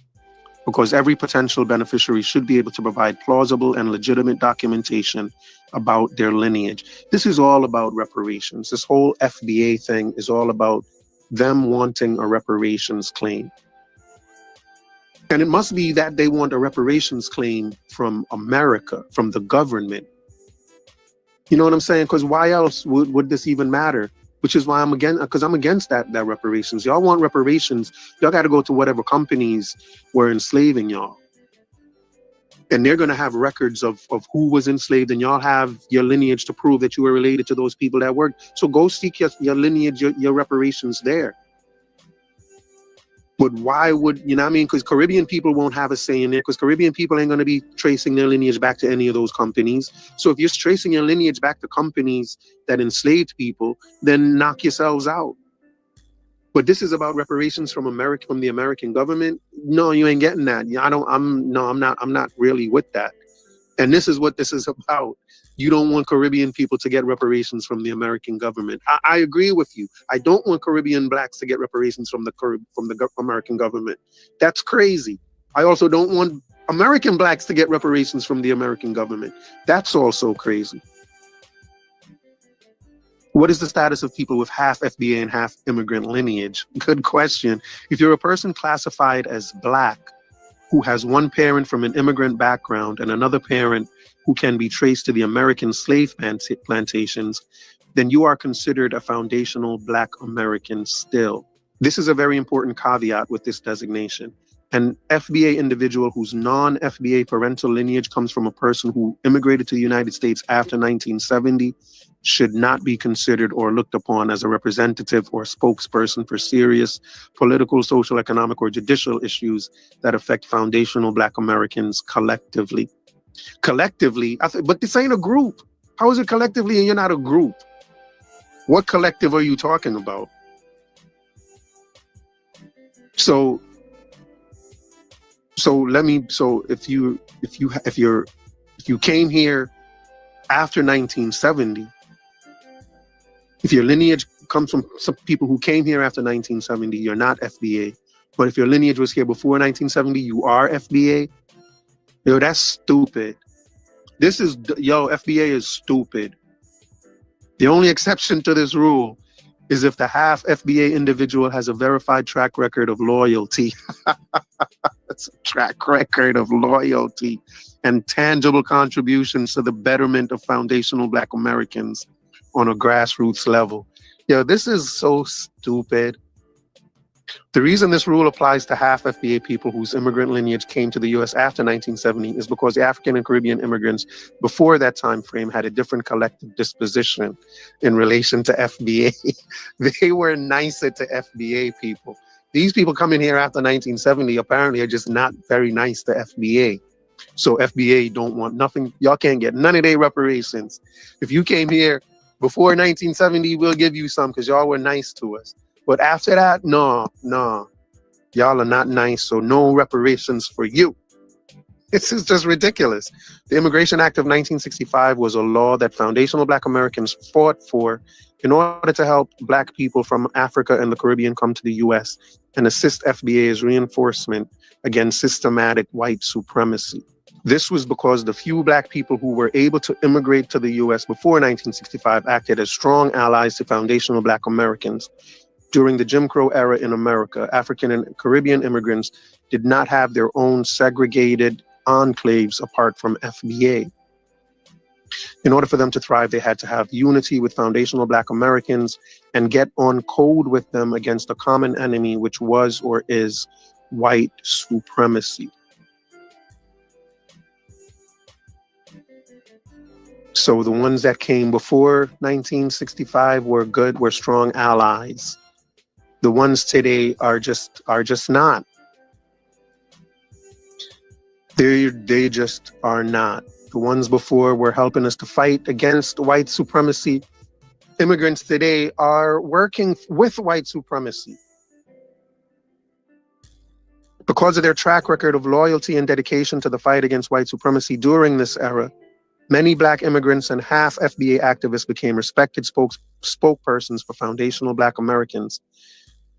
because every potential beneficiary should be able to provide plausible and legitimate documentation about their lineage. This is all about reparations. This whole FBA thing is all about them wanting a reparations claim. And it must be that they want a reparations claim from America, from the government. You know what I'm saying? Because why else would this even matter? Which is why I'm against that reparations. Y'all want reparations, y'all got to go to whatever companies were enslaving y'all. And they're going to have records of who was enslaved, and y'all have your lineage to prove that you were related to those people that worked. So go seek your lineage, your reparations there. But why would, you know what I mean? Because Caribbean people won't have a say in there, because Caribbean people ain't going to be tracing their lineage back to any of those companies. So if you're tracing your lineage back to companies that enslaved people, then knock yourselves out. But this is about reparations from the American government. No, you ain't getting that. I'm not really with that. And this is what this is about. You don't want Caribbean people to get reparations from the American government. I agree with you. I don't want Caribbean Blacks to get reparations from the American government. That's crazy. I also don't want American Blacks to get reparations from the American government. That's also crazy. What is the status of people with half FBA and half immigrant lineage? Good question. If you're a person classified as Black who has one parent from an immigrant background and another parent who can be traced to the American slave plantations, then you are considered a foundational Black American still. This is a very important caveat with this designation. An FBA individual whose non-FBA parental lineage comes from a person who immigrated to the United States after 1970 should not be considered or looked upon as a representative or spokesperson for serious political, social, economic, or judicial issues that affect foundational Black Americans collectively. Collectively, but this ain't a group. How is it collectively and you're not a group? What collective are you talking about? So if you came here after 1970, if your lineage comes from some people who came here after 1970, you're not FBA. But if your lineage was here before 1970, you are FBA. Yo, that's stupid. FBA is stupid. The only exception to this rule is if the half FBA individual has a verified track record of loyalty. That's a track record of loyalty and tangible contributions to the betterment of foundational Black Americans on a grassroots level. Yo, this is so stupid. The reason this rule applies to half FBA people whose immigrant lineage came to the U.S. after 1970 is because the African and Caribbean immigrants before that time frame had a different collective disposition in relation to FBA. They were nicer to FBA people. These people coming here after 1970 apparently are just not very nice to FBA. So FBA don't want nothing. Y'all can't get none of their reparations. If you came here before 1970, we'll give you some because y'all were nice to us. But after that, no. Y'all are not nice, so no reparations for you. This is just ridiculous. The Immigration Act of 1965 was a law that foundational Black Americans fought for in order to help Black people from Africa and the Caribbean come to the U.S. and assist FBA's reinforcement against systematic white supremacy. This was because the few Black people who were able to immigrate to the U.S. before 1965 acted as strong allies to foundational Black Americans. During the Jim Crow era in America, African and Caribbean immigrants did not have their own segregated enclaves apart from FBA. In order for them to thrive, they had to have unity with foundational Black Americans and get on code with them against a common enemy, which was or is white supremacy. So the ones that came before 1965 were strong allies. The ones today are just not. They just are not. The ones before were helping us to fight against white supremacy. Immigrants today are working with white supremacy. Because of their track record of loyalty and dedication to the fight against white supremacy during this era, many Black immigrants and half FBA activists became respected spokespersons for foundational Black Americans.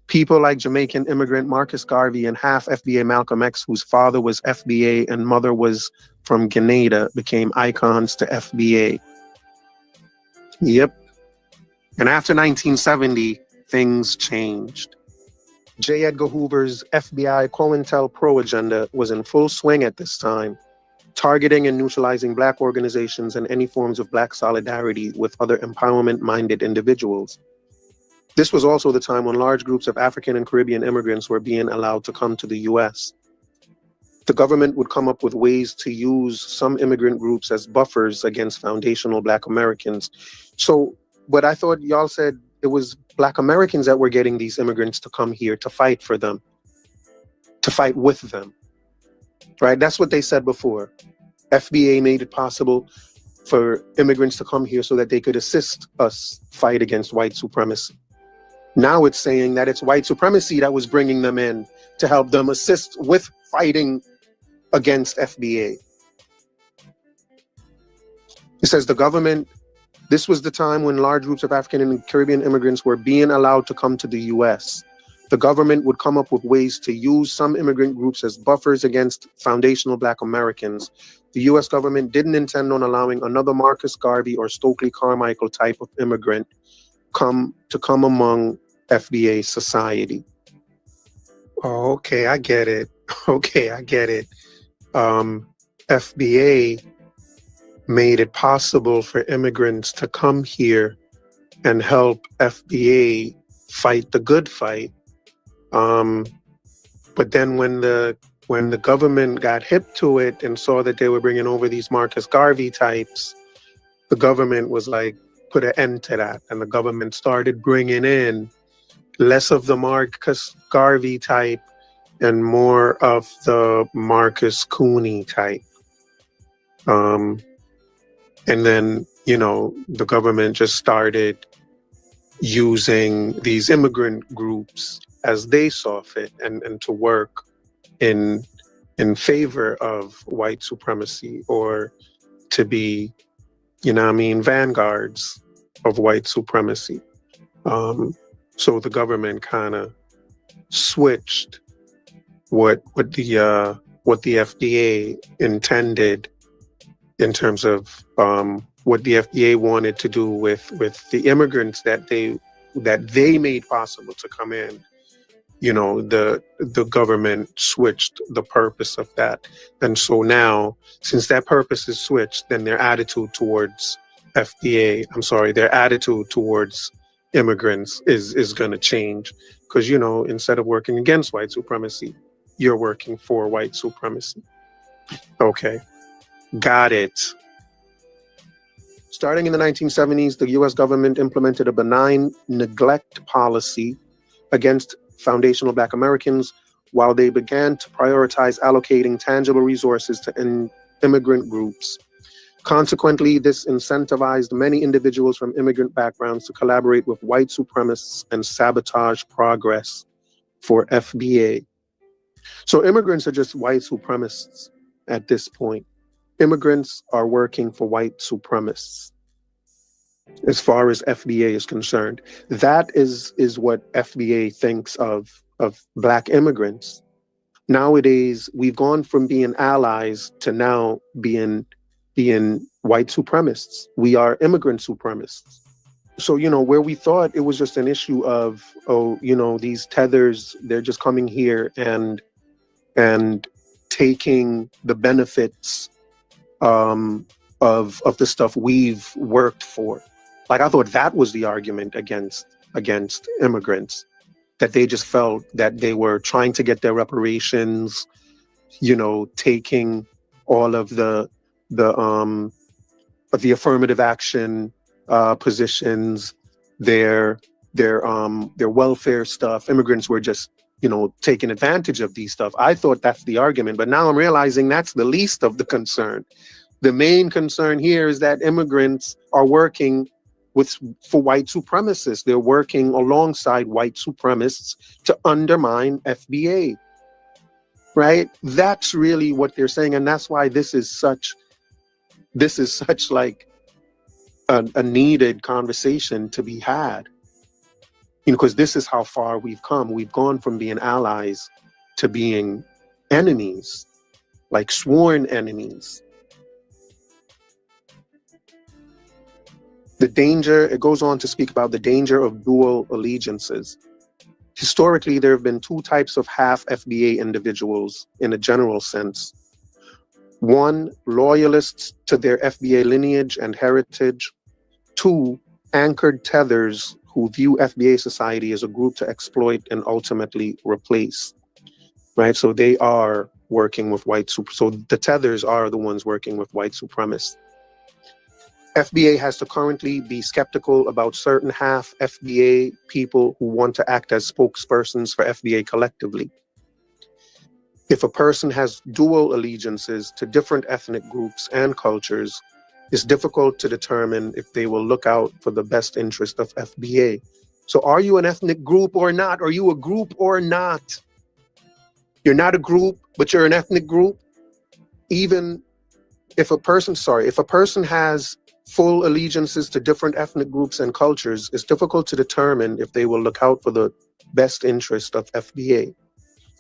People like Jamaican immigrant Marcus Garvey and half FBA Malcolm X, whose father was FBA and mother was from Grenada, became icons to FBA. Yep. And after 1970, things changed. J. Edgar Hoover's FBI COINTELPRO agenda was in full swing at this time, targeting and neutralizing Black organizations and any forms of Black solidarity with other empowerment-minded individuals. This was also the time when large groups of African and Caribbean immigrants were being allowed to come to the U.S. The government would come up with ways to use some immigrant groups as buffers against foundational Black Americans. So, but I thought y'all said it was Black Americans that were getting these immigrants to come here to fight for them, to fight with them, right? That's what they said before. FBA made it possible for immigrants to come here so that they could assist us fight against white supremacy. Now it's saying that it's white supremacy that was bringing them in to help them assist with fighting against FBA. It says the government, this was the time when large groups of African and Caribbean immigrants were being allowed to come to the US. The government would come up with ways to use some immigrant groups as buffers against foundational Black Americans. The US government didn't intend on allowing another Marcus Garvey or Stokely Carmichael type of immigrant come among FBA society. Oh, okay, I get it. FBA made it possible for immigrants to come here and help FBA fight the good fight. But then when the government got hip to it and saw that they were bringing over these Marcus Garvey types, the government was like, put an end to that. And the government started bringing in less of the Marcus Garvey type and more of the Marcus Cooney type. And then, you know, the government just started using these immigrant groups as they saw fit and to work in favor of white supremacy, or to be, you know what I mean, vanguards of white supremacy. So the government kind of switched what the FBA intended in terms of what the FBA wanted to do with the immigrants that they made possible to come in. You know, the government switched the purpose of that. And so now, since that purpose is switched, then their attitude towards their attitude towards immigrants is going to change. Because, you know, instead of working against white supremacy, you're working for white supremacy. Okay, got it. Starting in the 1970s, the US government implemented a benign neglect policy against foundational Black Americans, while they began to prioritize allocating tangible resources to immigrant groups. Consequently, this incentivized many individuals from immigrant backgrounds to collaborate with white supremacists and sabotage progress for FBA. So immigrants are just white supremacists at this point. Immigrants are working for white supremacists as far as FBA is concerned. That is what FBA thinks of Black immigrants. Nowadays, we've gone from being allies to now being white supremacists. We are immigrant supremacists. So, you know, where we thought it was just an issue of, oh, you know, these tethers, they're just coming here and taking the benefits of the stuff we've worked for. Like, I thought that was the argument against immigrants, that they just felt that they were trying to get their reparations, you know, taking all of the affirmative action positions, their welfare stuff. Immigrants were just, you know, taking advantage of these stuff. I thought that's the argument, but now I'm realizing that's the least of the concern. The main concern here is that immigrants are working for white supremacists. They're working alongside white supremacists to undermine FBA, right? That's really what they're saying, and that's why this is such like a needed conversation to be had. You know, because this is how far we've come. We've gone from being allies to being enemies, like sworn enemies. The danger, it goes on to speak about the danger of dual allegiances. Historically, there have been two types of half FBA individuals in a general sense. One, loyalists to their FBA lineage and heritage. Two, anchored tethers who view FBA society as a group to exploit and ultimately replace, right? So they are working with so the tethers are the ones working with white supremacists. FBA has to currently be skeptical about certain half FBA people who want to act as spokespersons for FBA collectively. If a person has dual allegiances to different ethnic groups and cultures, it's difficult to determine if they will look out for the best interest of FBA. So are you an ethnic group or not? Are you a group or not? You're not a group, but you're an ethnic group. Even if a person has full allegiances to different ethnic groups and cultures, it's difficult to determine if they will look out for the best interest of FBA.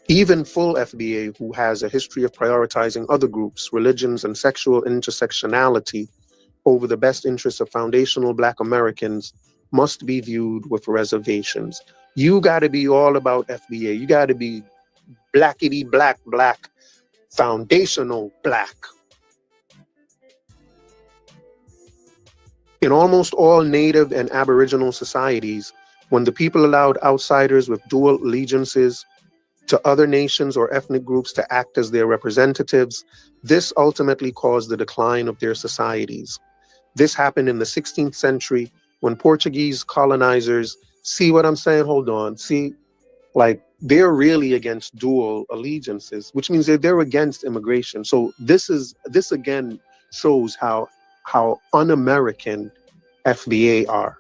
Even full FBA, who has a history of prioritizing other groups, religions, and sexual intersectionality over the best interests of foundational Black Americans, must be viewed with reservations. You got to be all about FBA. You got to be blackity black, foundational Black. In almost all Native and Aboriginal societies, when the people allowed outsiders with dual allegiances to other nations or ethnic groups to act as their representatives. This ultimately caused the decline of their societies. This happened in the 16th century when Portuguese colonizers, see what I'm saying? Hold on. See, like, they're really against dual allegiances, which means that they're against immigration. So this again shows how un-American FBA are,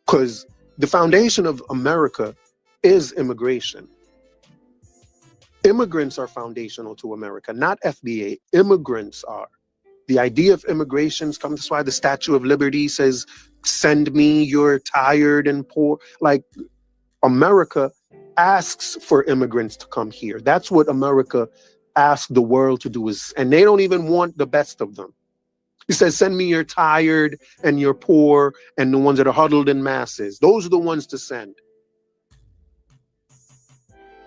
because the foundation of America is immigration. Immigrants are foundational to America, not FBA. Immigrants are. The idea of immigrations comes, that's why the Statue of Liberty says, send me your tired and poor. Like, America asks for immigrants to come here. That's what America asks the world to do, and they don't even want the best of them. He says, send me your tired and your poor and the ones that are huddled in masses. Those are the ones to send.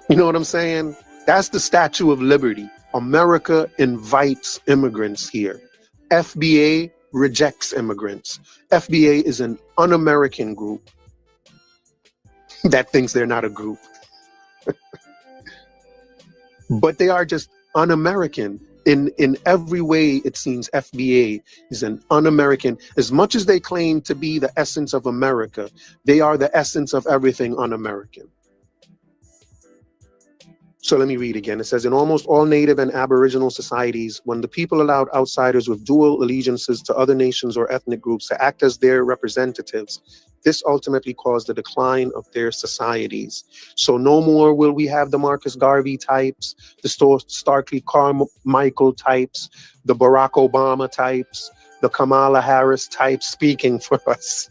You know what I'm saying? That's the Statue of Liberty. America invites immigrants here. FBA rejects immigrants. FBA is an un-American group that thinks they're not a group. But they are just un-American. In every way, it seems FBA is an un-American. As much as they claim to be the essence of America, they are the essence of everything un-American. So let me read again. It says, in almost all native and aboriginal societies, when the people allowed outsiders with dual allegiances to other nations or ethnic groups to act as their representatives, this ultimately caused the decline of their societies. So no more will we have the Marcus Garvey types, the Stokely Carmichael types, the Barack Obama types, the Kamala Harris types speaking for us.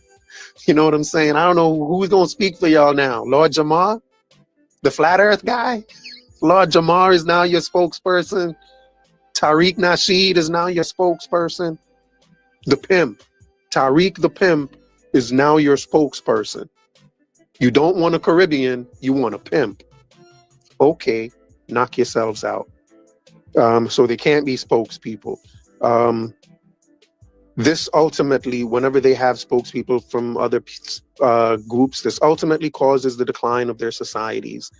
You know what I'm saying? I don't know who's going to speak for y'all now. Lord Jamar? The flat earth guy? Lord Jamar is now your spokesperson. Tariq Nasheed is now your spokesperson. The pimp, Tariq the pimp, is now your spokesperson. You don't want a Caribbean, you want a pimp. Okay, knock yourselves out. So they can't be spokespeople. This ultimately, whenever they have spokespeople from other groups, this ultimately causes the decline of their societies.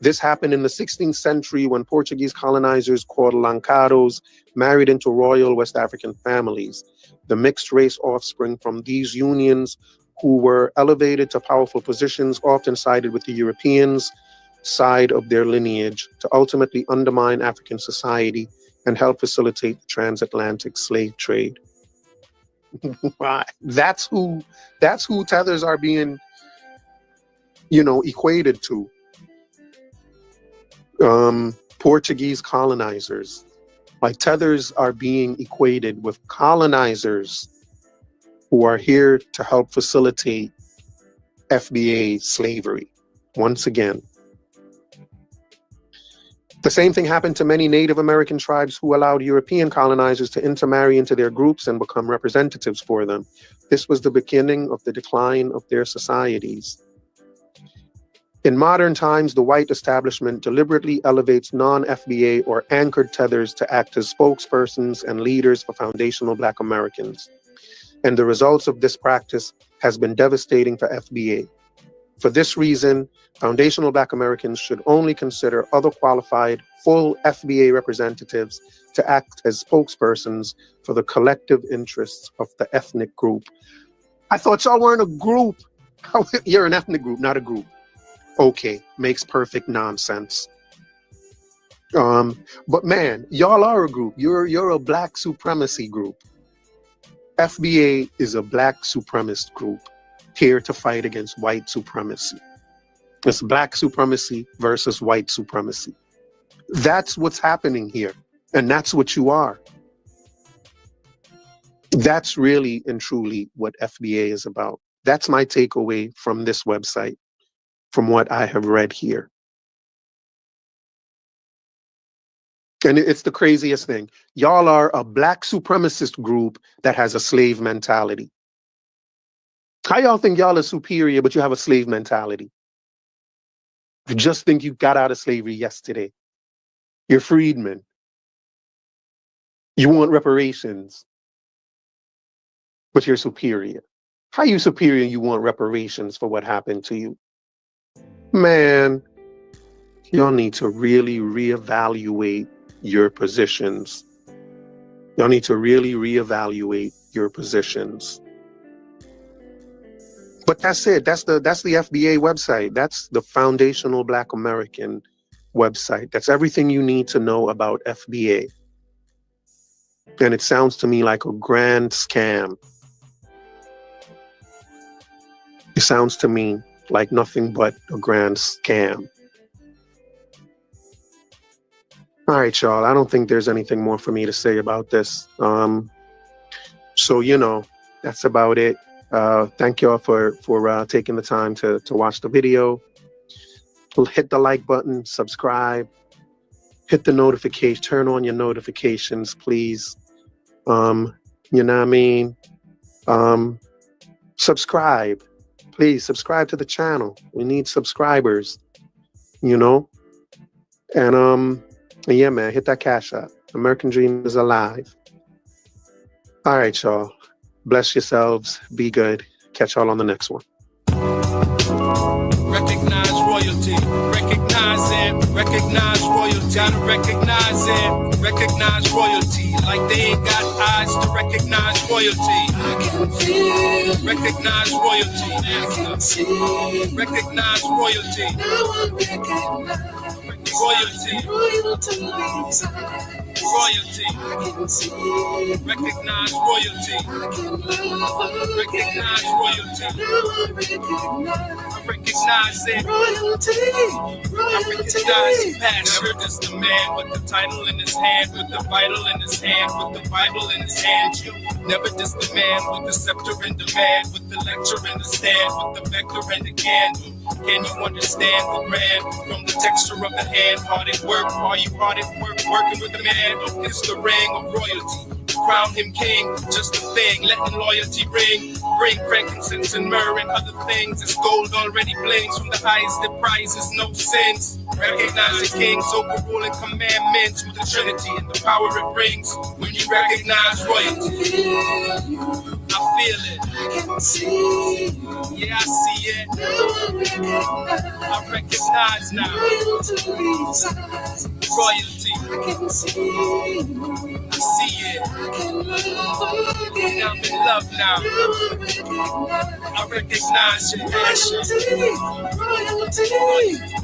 This happened in the 16th century when Portuguese colonizers called Lancados married into royal West African families. The mixed race offspring from these unions, who were elevated to powerful positions, often sided with the Europeans' side of their lineage to ultimately undermine African society and help facilitate the transatlantic slave trade. That's who tethers are being, equated to. Portuguese colonizers. Like, tethers are being equated with colonizers who are here to help facilitate FBA slavery. Once again, the same thing happened to many Native American tribes who allowed European colonizers to intermarry into their groups and become representatives for them. This was the beginning of the decline of their societies. In modern times, the white establishment deliberately elevates non-FBA or anchored tethers to act as spokespersons and leaders for foundational Black Americans. And the results of this practice has been devastating for FBA. For this reason, foundational Black Americans should only consider other qualified, full FBA representatives to act as spokespersons for the collective interests of the ethnic group. I thought y'all weren't a group. You're an ethnic group, not a group. Okay, makes perfect nonsense. But man, y'all are a group. You're a Black supremacy group. FBA is a Black supremacist group here to fight against white supremacy. It's Black supremacy versus white supremacy. That's what's happening here. And that's what you are. That's really and truly what FBA is about. That's my takeaway from this website, from what I have read here. And it's the craziest thing. Y'all are a Black supremacist group that has a slave mentality. How y'all think y'all are superior, but you have a slave mentality? You just think you got out of slavery yesterday. You're freedmen. You want reparations, but you're superior. How you superior and you want reparations for what happened to you? Man, y'all need to really reevaluate your positions. Y'all need to really reevaluate your positions. But that's it. That's the FBA website. That's the Foundational Black American website. That's everything you need to know about FBA. And it sounds to me like a grand scam. It sounds to me like nothing but a grand scam. All right, y'all. I don't think there's anything more for me to say about this. So, that's about it. Thank y'all for taking the time to watch the video. Hit the like button, subscribe, hit the notification, turn on your notifications, please. You know what I mean? Subscribe. Please subscribe to the channel. We need subscribers, And yeah, man, hit that cash app. American Dream is alive. All right, y'all. Bless yourselves. Be good. Catch y'all on the next one. Recognize royalty. Recognize it. Recognize royalty. Gotta recognize it. Recognize royalty. Like they ain't got eyes to recognize royalty. I can feel. Recognize royalty. I can see. Recognize royalty. Now I recognize royalty. Royalty. I can see. Recognize royalty. I can love. Recognize royalty. Now I recognize it. Royalty. I recognize passion. Never just the man with the title in his hand, with the vital in his hand, with the Bible in his hand. You never just the man with the scepter in demand, with the lecture in the stand, with the vector and the candle. Can you understand the brand from the texture of the hand? Hard at work, are you hard at work? Working with the man, it's the ring of royalty. Crown him king, just a thing, letting loyalty ring. Bring frankincense and myrrh and other things. It's gold already blings from the highest of prizes, no sins. Recognize the king's overruling commandments with the Trinity and the power it brings. When you recognize royalty, I feel it. I can see. Yeah, I see it. I recognize now. Royalty. I can see. I see it. I'm in love now. I recognize your passion.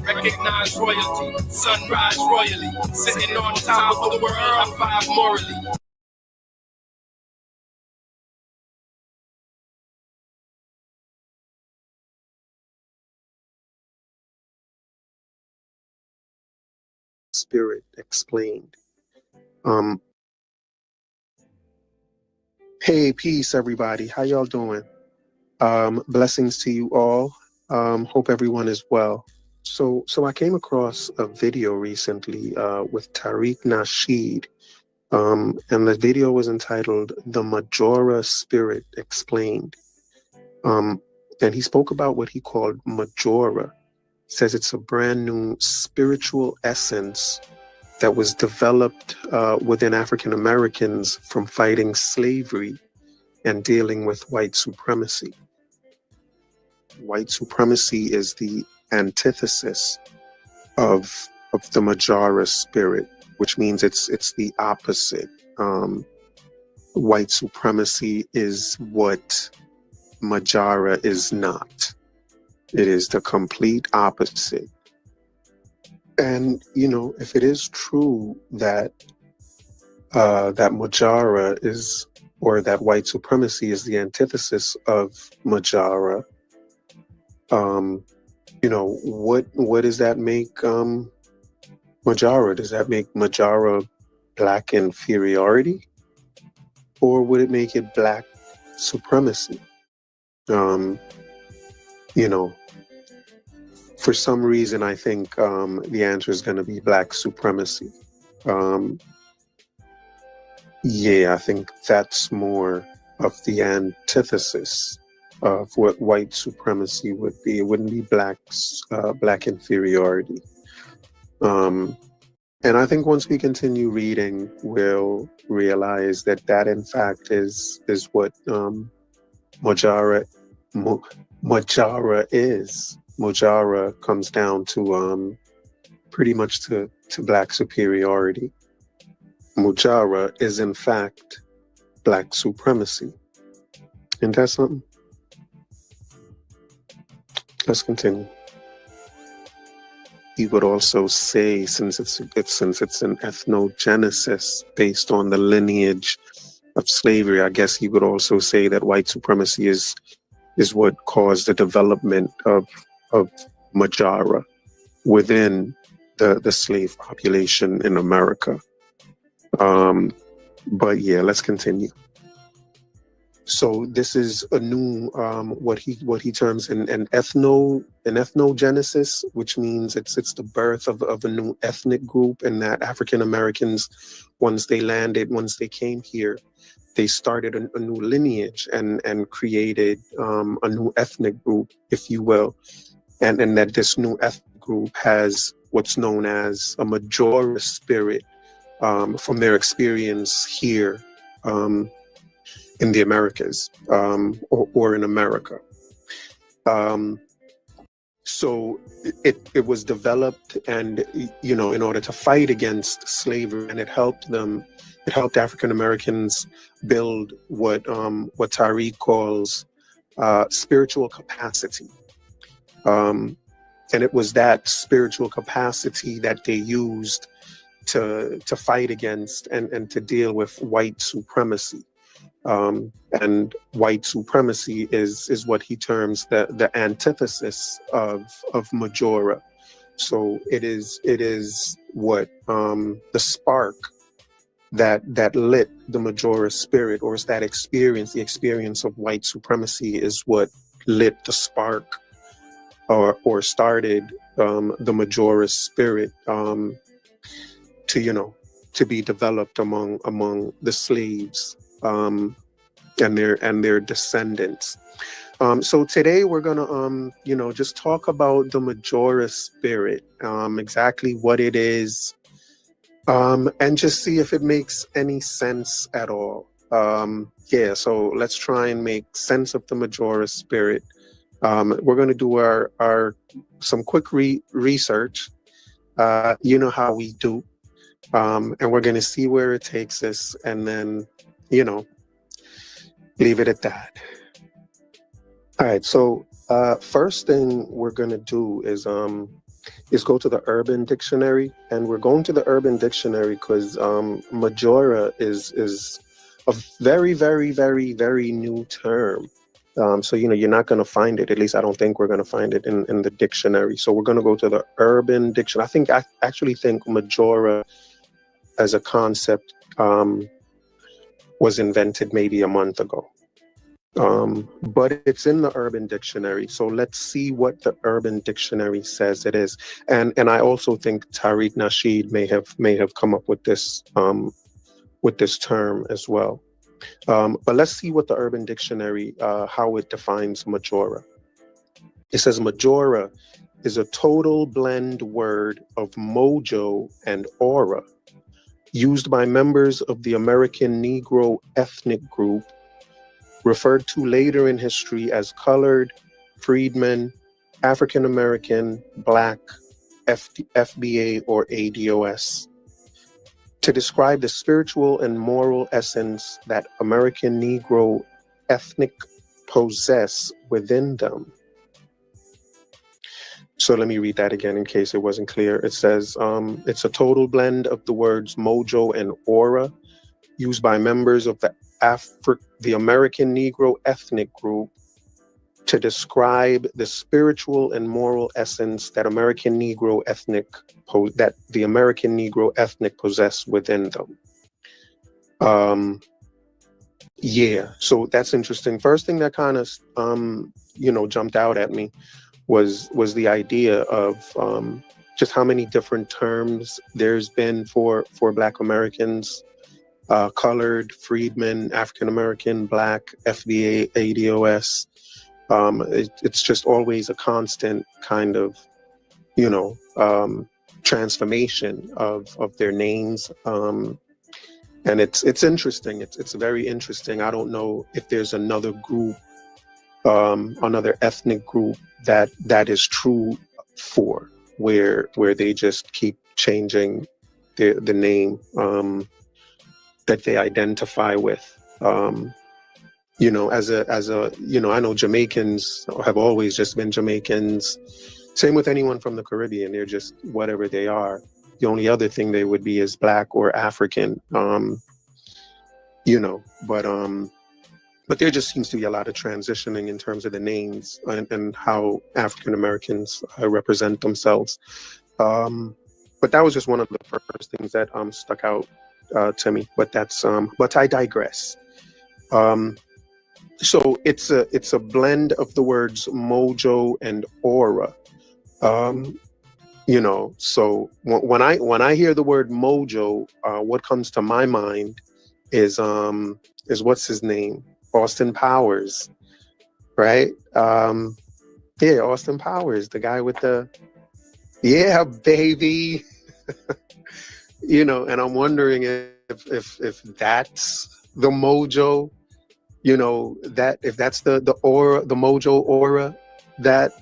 Recognize royalty. Sunrise royally. Sitting on top of the world. I'm five morally. Spirit explained. Hey, peace, everybody. How y'all doing? Blessings to you all. Hope everyone is well. So I came across a video recently with Tariq Nasheed, and the video was entitled "The Majora Spirit Explained." And he spoke about what he called Majora. He says it's a brand new spiritual essence that was developed within African Americans from fighting slavery and dealing with white supremacy. White supremacy is the antithesis of the Majara spirit, which means it's the opposite. White supremacy is what Majara is not. It is the complete opposite. And, if it is true that that Majara is, or that white supremacy is the antithesis of Majara, what does that make Majara? Does that make Majara black inferiority? Or would it make it black supremacy? For some reason, I think the answer is going to be black supremacy. I think that's more of the antithesis of what white supremacy would be. It wouldn't be black inferiority. And I think once we continue reading, we'll realize that in fact is what Majara is. Majara comes down to pretty much to Black superiority. Mujara is in fact Black supremacy. Isn't that something? Let's continue. He would also say, since it's an ethnogenesis based on the lineage of slavery, I guess he would also say that white supremacy is what caused the development of Mujara within the slave population in America. But yeah, let's continue. So this is a new what he terms an ethnogenesis, which means it's the birth of a new ethnic group, and that African Americans, once they came here, they started a new lineage and created a new ethnic group, if you will, and that this new ethnic group has what's known as a Majora spirit from their experience here. In the Americas, or in America. So it was developed, and in order to fight against slavery, and it helped African Americans build what Tariq calls spiritual capacity. And it was that spiritual capacity that they used to fight against and to deal with white supremacy. And white supremacy is what he terms the antithesis of Majora. So it is what the spark that lit the Majora spirit, or is that experience, the experience of white supremacy, is what lit the spark or started the Majora spirit to be developed among the slaves. And their descendants. So today we're gonna just talk about the Majora spirit, exactly what it is, and just see if it makes any sense at all. So let's try and make sense of the Majora spirit. We're gonna do our some quick research. You know how we do, and we're gonna see where it takes us, and then leave it at that. All right, so first thing we're gonna do is go to the Urban Dictionary, and we're going to the Urban Dictionary because Majora is a very, very, very, very new term. So you're not gonna find it. At least I don't think we're gonna find it in the dictionary. So we're gonna go to the Urban Dictionary. I actually think Majora as a concept was invented maybe a month ago. But it's in the Urban Dictionary. So let's see what the Urban Dictionary says it is. And I also think Tariq Nasheed may have come up with this term as well. But let's see what the Urban Dictionary, how it defines Majora. It says Majora is a total blend word of mojo and aura, used by members of the American Negro ethnic group, referred to later in history as colored, freedmen, African American, Black, FBA, or ADOS, to describe the spiritual and moral essence that American Negro ethnic possess within them. So let me read that again in case it wasn't clear. It says, it's a total blend of the words mojo and aura, used by members of the American Negro ethnic group to describe the spiritual and moral essence that the American Negro ethnic possess within them. So that's interesting. First thing that kind of jumped out at me was the idea of just how many different terms there's been for Black Americans. Colored, freedmen, African American, Black, FBA, ADOS. It's just always a constant kind of, transformation of their names. And it's interesting. It's very interesting. I don't know if there's another group, another ethnic group that is true for. where they just keep changing the name that they identify with. I know Jamaicans have always just been Jamaicans. Same with anyone from the Caribbean. They're just whatever they are. The only other thing they would be is Black or African. But there just seems to be a lot of transitioning in terms of the names and how African Americans represent themselves. But that was just one of the first things that stuck out to me. But I digress. So it's a blend of the words mojo and aura. So when I hear the word mojo, what comes to my mind is what's his name? Austin Powers, right? Yeah, Austin Powers, the guy with the, yeah, baby. And I'm wondering if that's the mojo, that if that's the aura, the mojo aura that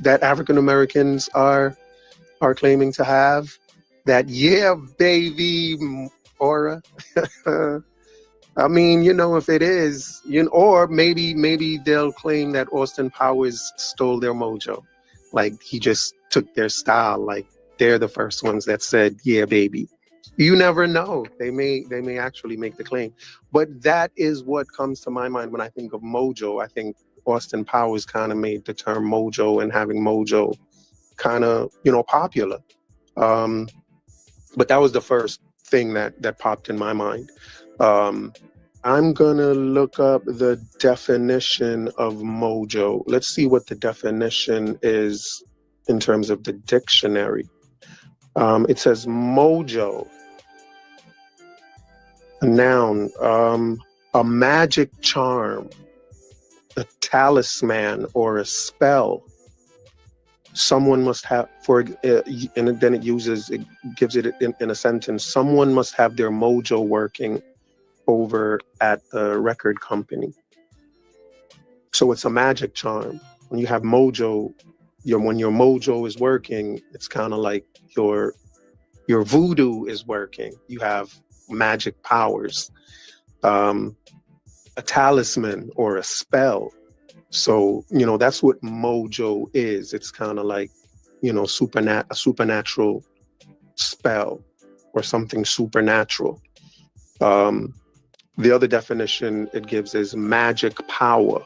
African Americans are claiming to have, that yeah, baby aura. I mean, if it is, or maybe they'll claim that Austin Powers stole their mojo, like he just took their style, like they're the first ones that said, "Yeah, baby." You never know. They may actually make the claim, but that is what comes to my mind when I think of mojo. I think Austin Powers kind of made the term mojo and having mojo kind of popular. But that was the first thing that popped in my mind. I'm gonna look up the definition of mojo. Let's see what the definition is in terms of the dictionary. It says mojo, a noun, a magic charm, a talisman, or a spell. Someone must have, and then it gives it in a sentence. Someone must have their mojo working over at a record company. So it's a magic charm. When you have mojo, when your mojo is working, it's kind of like your voodoo is working. You have magic powers, a talisman or a spell. So that's what mojo is. It's kind of like a supernatural spell or something supernatural. The other definition it gives is magic power.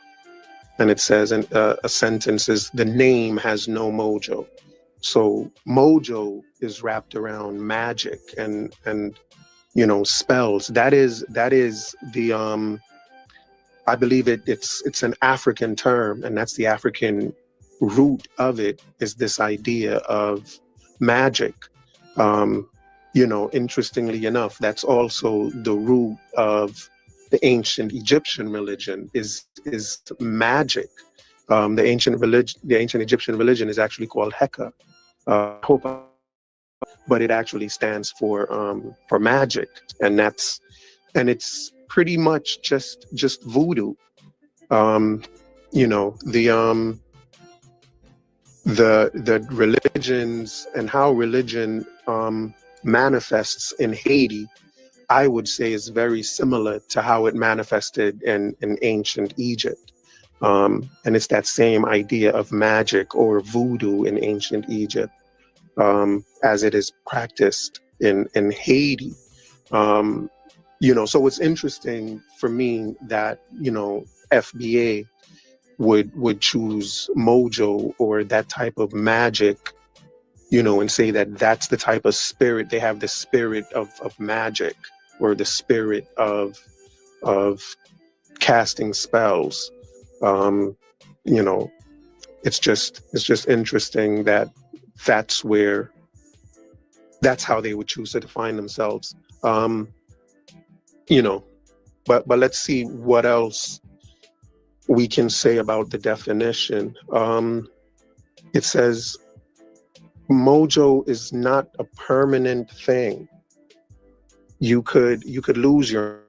And it says in a sentence is, the name has no mojo. So mojo is wrapped around magic and spells. That is the I believe it's an African term, and that's the African root of it, is this idea of magic. Interestingly enough, that's also the root of the ancient Egyptian religion is magic. The ancient Egyptian religion is actually called Heka. But it actually stands for magic, and it's pretty much just voodoo. The religions and how religion manifests in Haiti, I would say, is very similar to how it manifested in ancient Egypt. And it's that same idea of magic or voodoo in ancient Egypt, as it is practiced in Haiti. So it's interesting for me that, FBA would choose mojo or that type of magic, and say that that's the type of spirit. They have the spirit of magic, or the spirit of casting spells. It's just interesting that that's how they would choose to define themselves. But let's see what else we can say about the definition. It says mojo is not a permanent thing. You could lose your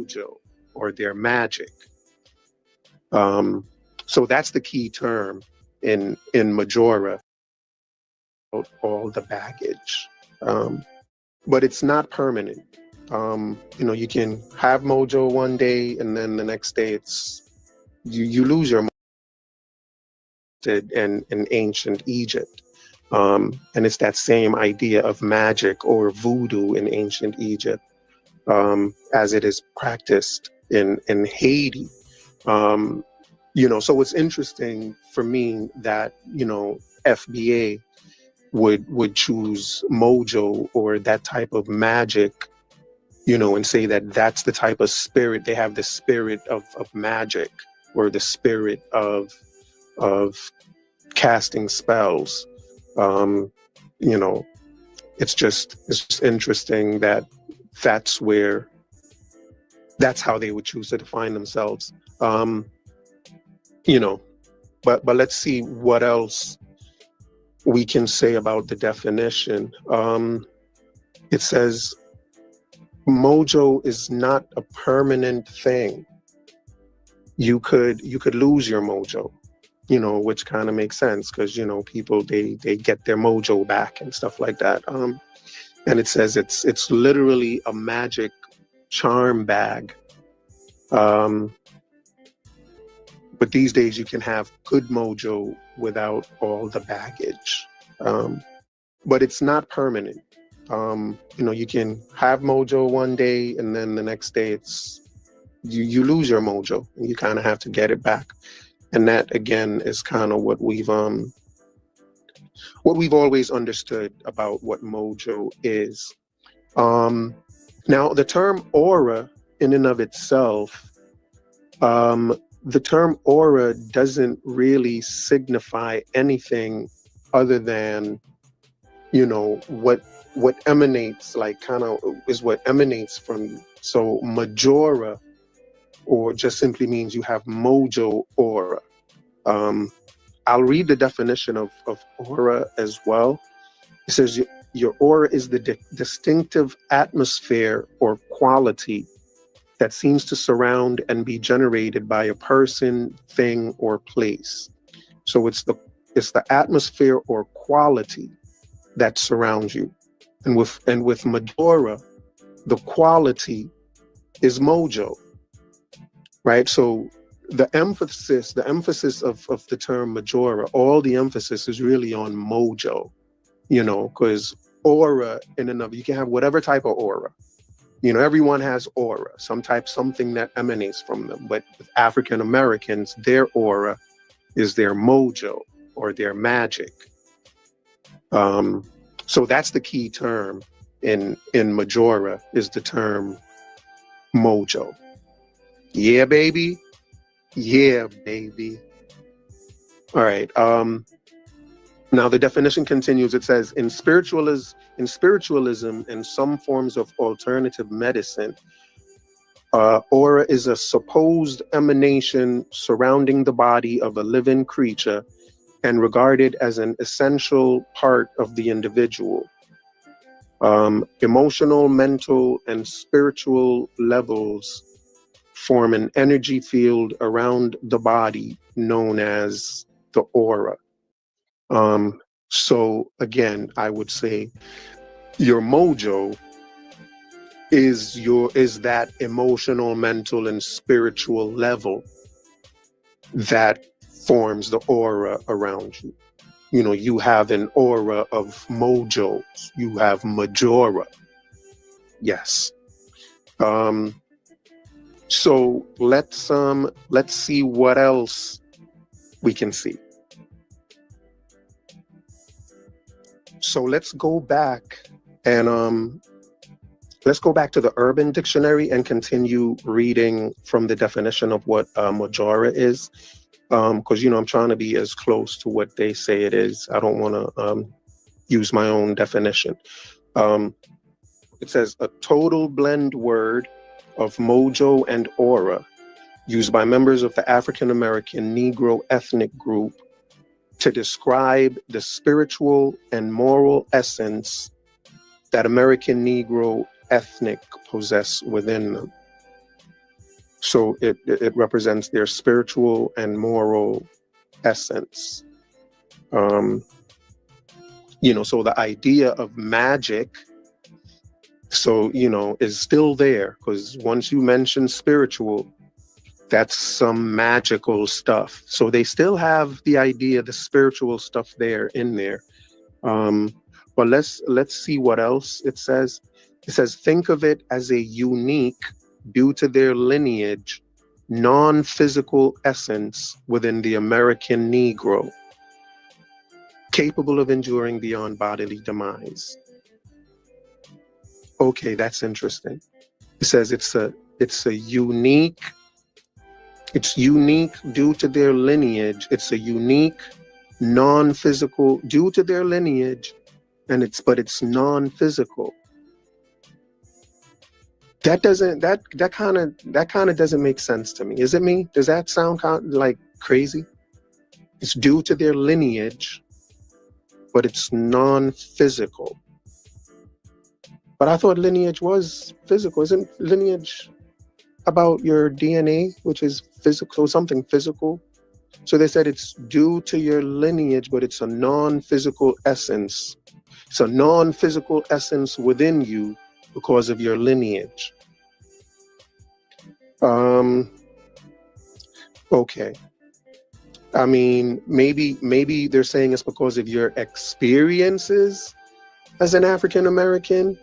mojo or their magic. So that's the key term in Majora, all the baggage. But it's not permanent. You can have mojo one day and then the next day you lose your mojo in ancient Egypt. And it's that same idea of magic or voodoo in ancient Egypt, as it is practiced in Haiti. So it's interesting for me that, FBA would choose mojo or that type of magic, and say that that's the type of spirit. They have the spirit of magic or the spirit of casting spells. It's just interesting that that's how they would choose to define themselves. But let's see what else we can say about the definition. It says mojo is not a permanent thing. You could lose your mojo, which kind of makes sense because people they get their mojo back and stuff like that. And it says it's literally a magic charm bag. But these days you can have good mojo without all the baggage. But it's not permanent. You can have mojo one day and then the next day you lose your mojo and you kind of have to get it back. And that again is kind of what we've always understood about what mojo is. Now the term aura in and of itself, the term aura doesn't really signify anything other than, what emanates, like kind of is what emanates from you. So majora, or just simply means you have mojo aura. I'll read the definition of aura as well. It says your aura is the distinctive atmosphere or quality that seems to surround and be generated by a person, thing, or place. So it's the atmosphere or quality that surrounds you. And with Majora, the quality is mojo, right? So the emphasis of the term Majora, all the emphasis is really on mojo, because aura in and of, you can have whatever type of aura. Everyone has aura, something that emanates from them. But with African Americans, their aura is their mojo or their magic. So that's the key term in Majora, is the term mojo. Yeah, baby. Yeah, baby. All right. Now the definition continues. It says, in spiritualism and some forms of alternative medicine, aura is a supposed emanation surrounding the body of a living creature and regarded as an essential part of the individual. Emotional, mental, and spiritual levels form an energy field around the body known as the aura. So again, I would say your mojo is that emotional, mental, and spiritual level that forms the aura around you. You have an aura of mojo. You have majora. Yes. So let's see what else we can see. So let's go back and let's go back to the Urban Dictionary and continue reading from the definition of what majora is. Because I'm trying to be as close to what they say it is. I don't want to use my own definition. It says a total blend word of mojo and aura used by members of the African American Negro ethnic group to describe the spiritual and moral essence that American Negro ethnic possess within them. So it represents their spiritual and moral essence. So the idea of magic, is still there, because once you mention spiritual, that's some magical stuff. So they still have the idea, the spiritual stuff in there. But let's see what else it says. It says, think of it as a unique, due to their lineage, non-physical essence within the American Negro, capable of enduring beyond bodily demise. Okay, that's interesting. It says it's unique due to their lineage. It's a unique, non-physical due to their lineage, but it's non-physical. That kind of doesn't make sense to me. Is it me? Does that sound like crazy? It's due to their lineage, but it's non-physical. But I thought lineage was physical. Isn't lineage about your DNA, which is physical, something physical? So they said it's due to your lineage, but it's a non-physical essence. It's a non-physical essence within you because of your lineage. Okay. I mean, maybe they're saying it's because of your experiences as an African American.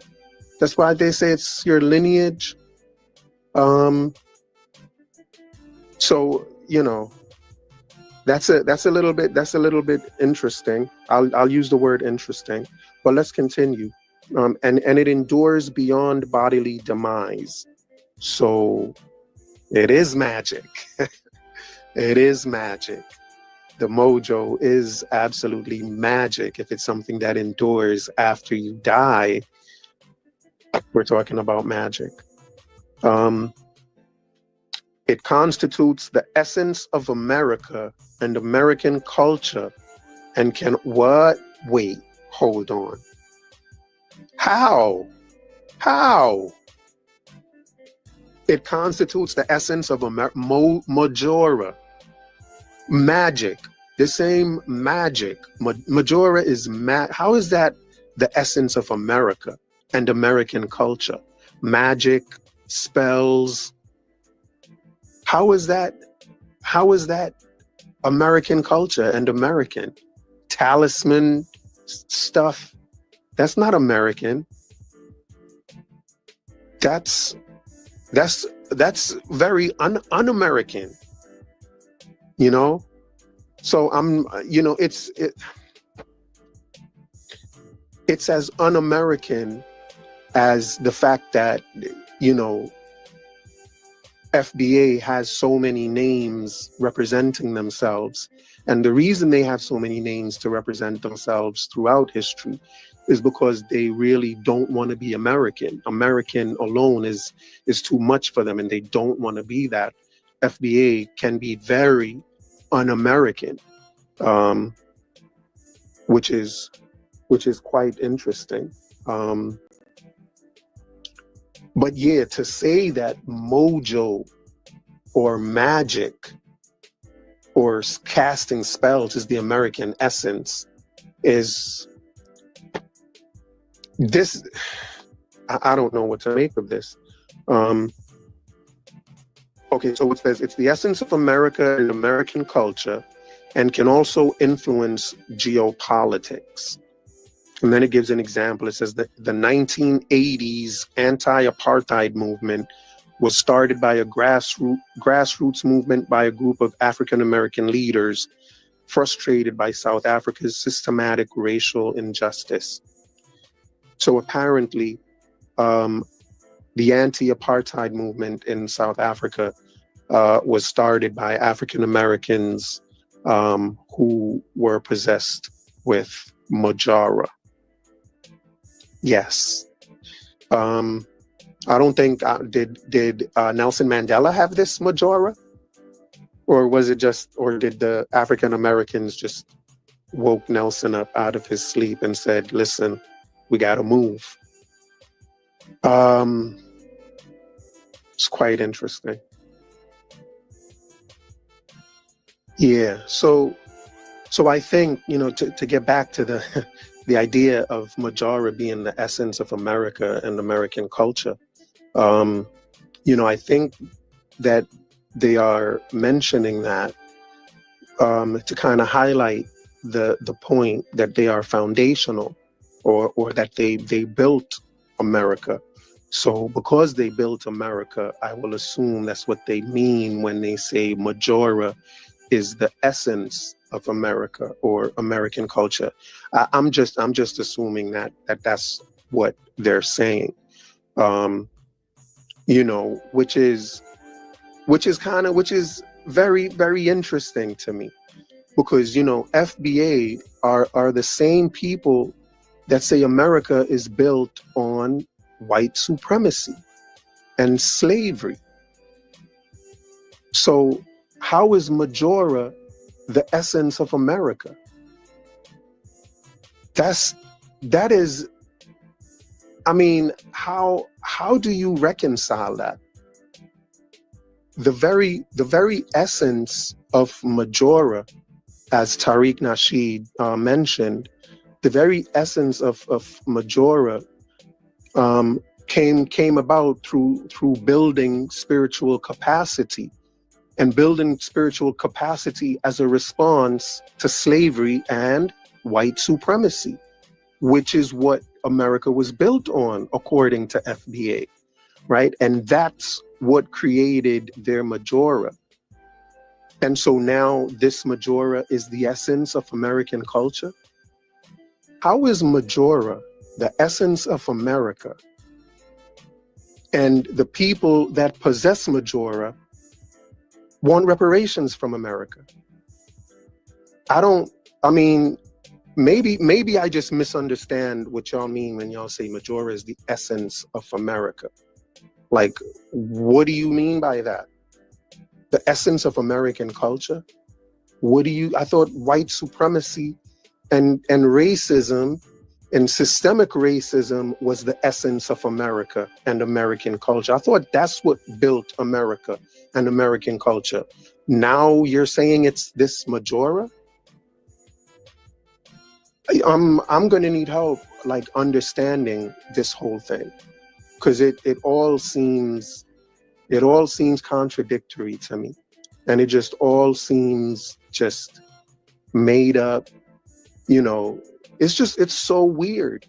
That's why they say it's your lineage. So that's a little bit interesting. I'll use the word interesting, but let's continue. And it endures beyond bodily demise. So it is magic. It is magic. The mojo is absolutely magic. If it's something that endures after you die, we're talking about magic. It constitutes the essence of America and American culture, and can what? Wait, hold on. How? It constitutes the essence of Majora. Magic. The same magic. Majora is how is that the essence of America and American culture? Magic, spells. How is that American culture and American? Talisman stuff. That's not American. That's very un-American. So it's as un-American as the fact that FBA has so many names representing themselves. And the reason they have so many names to represent themselves throughout history is because they really don't want to be American. American alone is too much for them, and they don't want to be that. FBA can be very un-American, which is quite interesting. But yeah, to say that mojo or magic or casting spells is the American essence is this. I don't know what to make of this. Okay, so it says it's the essence of America and American culture, and can also influence geopolitics. And then it gives an example. It says that the 1980s anti-apartheid movement was started by a grassroots movement by a group of African-American leaders frustrated by South Africa's systematic racial injustice. So apparently, the anti-apartheid movement in South Africa was started by African-Americans who were possessed with Majora. Yes. I don't think did Nelson Mandela have this Majora, or did the African Americans just woke Nelson up out of his sleep and said, "Listen, we got to move." It's quite interesting. Yeah. So I think, to get back to the the idea of Majora being the essence of America and American culture, I think that they are mentioning that to kind of highlight the point that they are foundational, or that they built America. So because they built America, I will assume that's what they mean when they say Majora is the essence of America or American culture. I'm just assuming that's what they're saying. Which is very, very interesting to me, because FBA are the same people that say America is built on white supremacy and slavery. So how is Majora the essence of America? That is, I mean, how do you reconcile that? The very essence of Majora, as Tariq Nasheed mentioned, the very essence of Majora came about through building spiritual capacity, and building spiritual capacity as a response to slavery and white supremacy, which is what America was built on, according to FBA, right? And that's what created their Majora. And so now this Majora is the essence of American culture. How is Majora the essence of America, and the people that possess Majora want reparations from America? Maybe I just misunderstand what y'all mean when y'all say Majora is the essence of America. Like, what do you mean by that? The essence of American culture? I thought white supremacy and racism and systemic racism was the essence of America and American culture. I thought that's what built America and American culture. Now you're saying it's this Majora? I'm gonna need help, like, understanding this whole thing, because it all seems contradictory to me, and it just all seems just made up. It's so weird.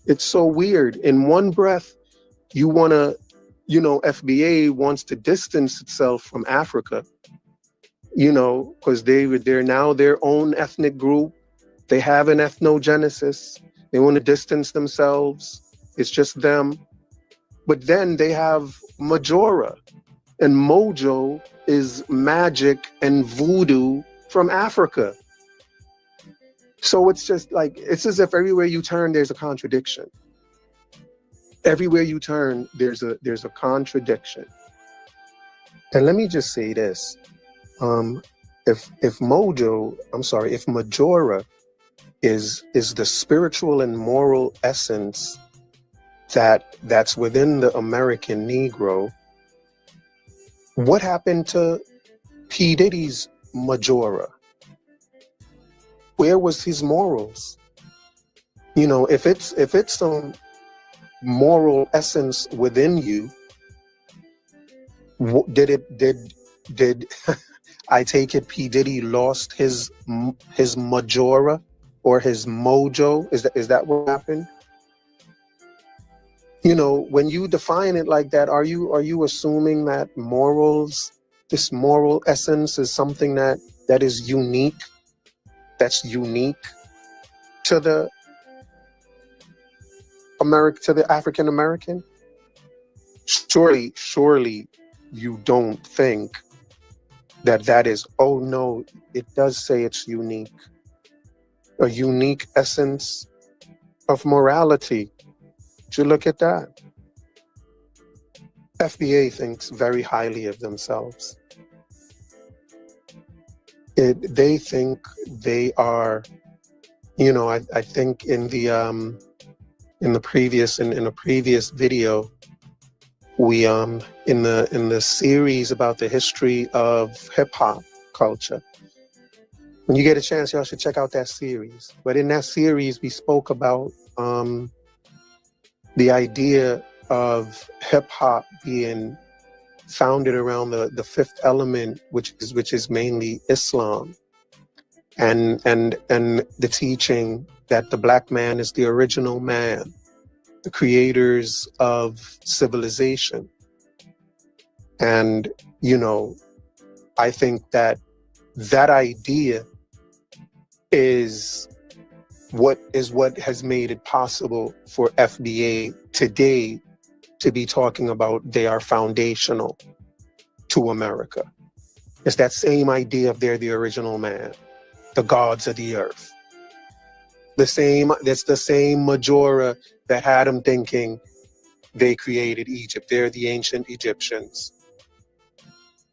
It's so weird. In one breath, you wanna, FBA wants to distance itself from Africa, because they're now their own ethnic group. They have an ethnogenesis. They want to distance themselves. It's just them. But then they have Majora, and Mojo is magic and voodoo from Africa. So it's just like, it's as if everywhere you turn, there's a contradiction. Everywhere you turn, there's a contradiction. And let me just say this. If Majora is the spiritual and moral essence that's within the American Negro, what happened to P. Diddy's Majora? Where was his morals? If it's some moral essence within you, did I take it P. Diddy lost his Majora or his mojo? Is that what happened? When you define it like that, are you assuming that morals, this moral essence, is something that is unique? That's unique to the African American? Surely you don't think that is, oh no, it does say it's unique. A unique essence of morality. Did you look at that? FBA thinks very highly of themselves. They think they are, I think in a previous video, we in the series about the history of hip hop culture, When you get a chance, y'all should check out that series. But in that series, we spoke about the idea of hip hop being founded around the fifth element, which is mainly Islam, and the teaching that the black man is the original man, the creators of civilization. And I think that idea is what has made it possible for FBA today to be talking about they are foundational to America. It's that same idea of they're the original man, the gods of the earth. It's the same Majora that had them thinking they created Egypt. They're the ancient Egyptians.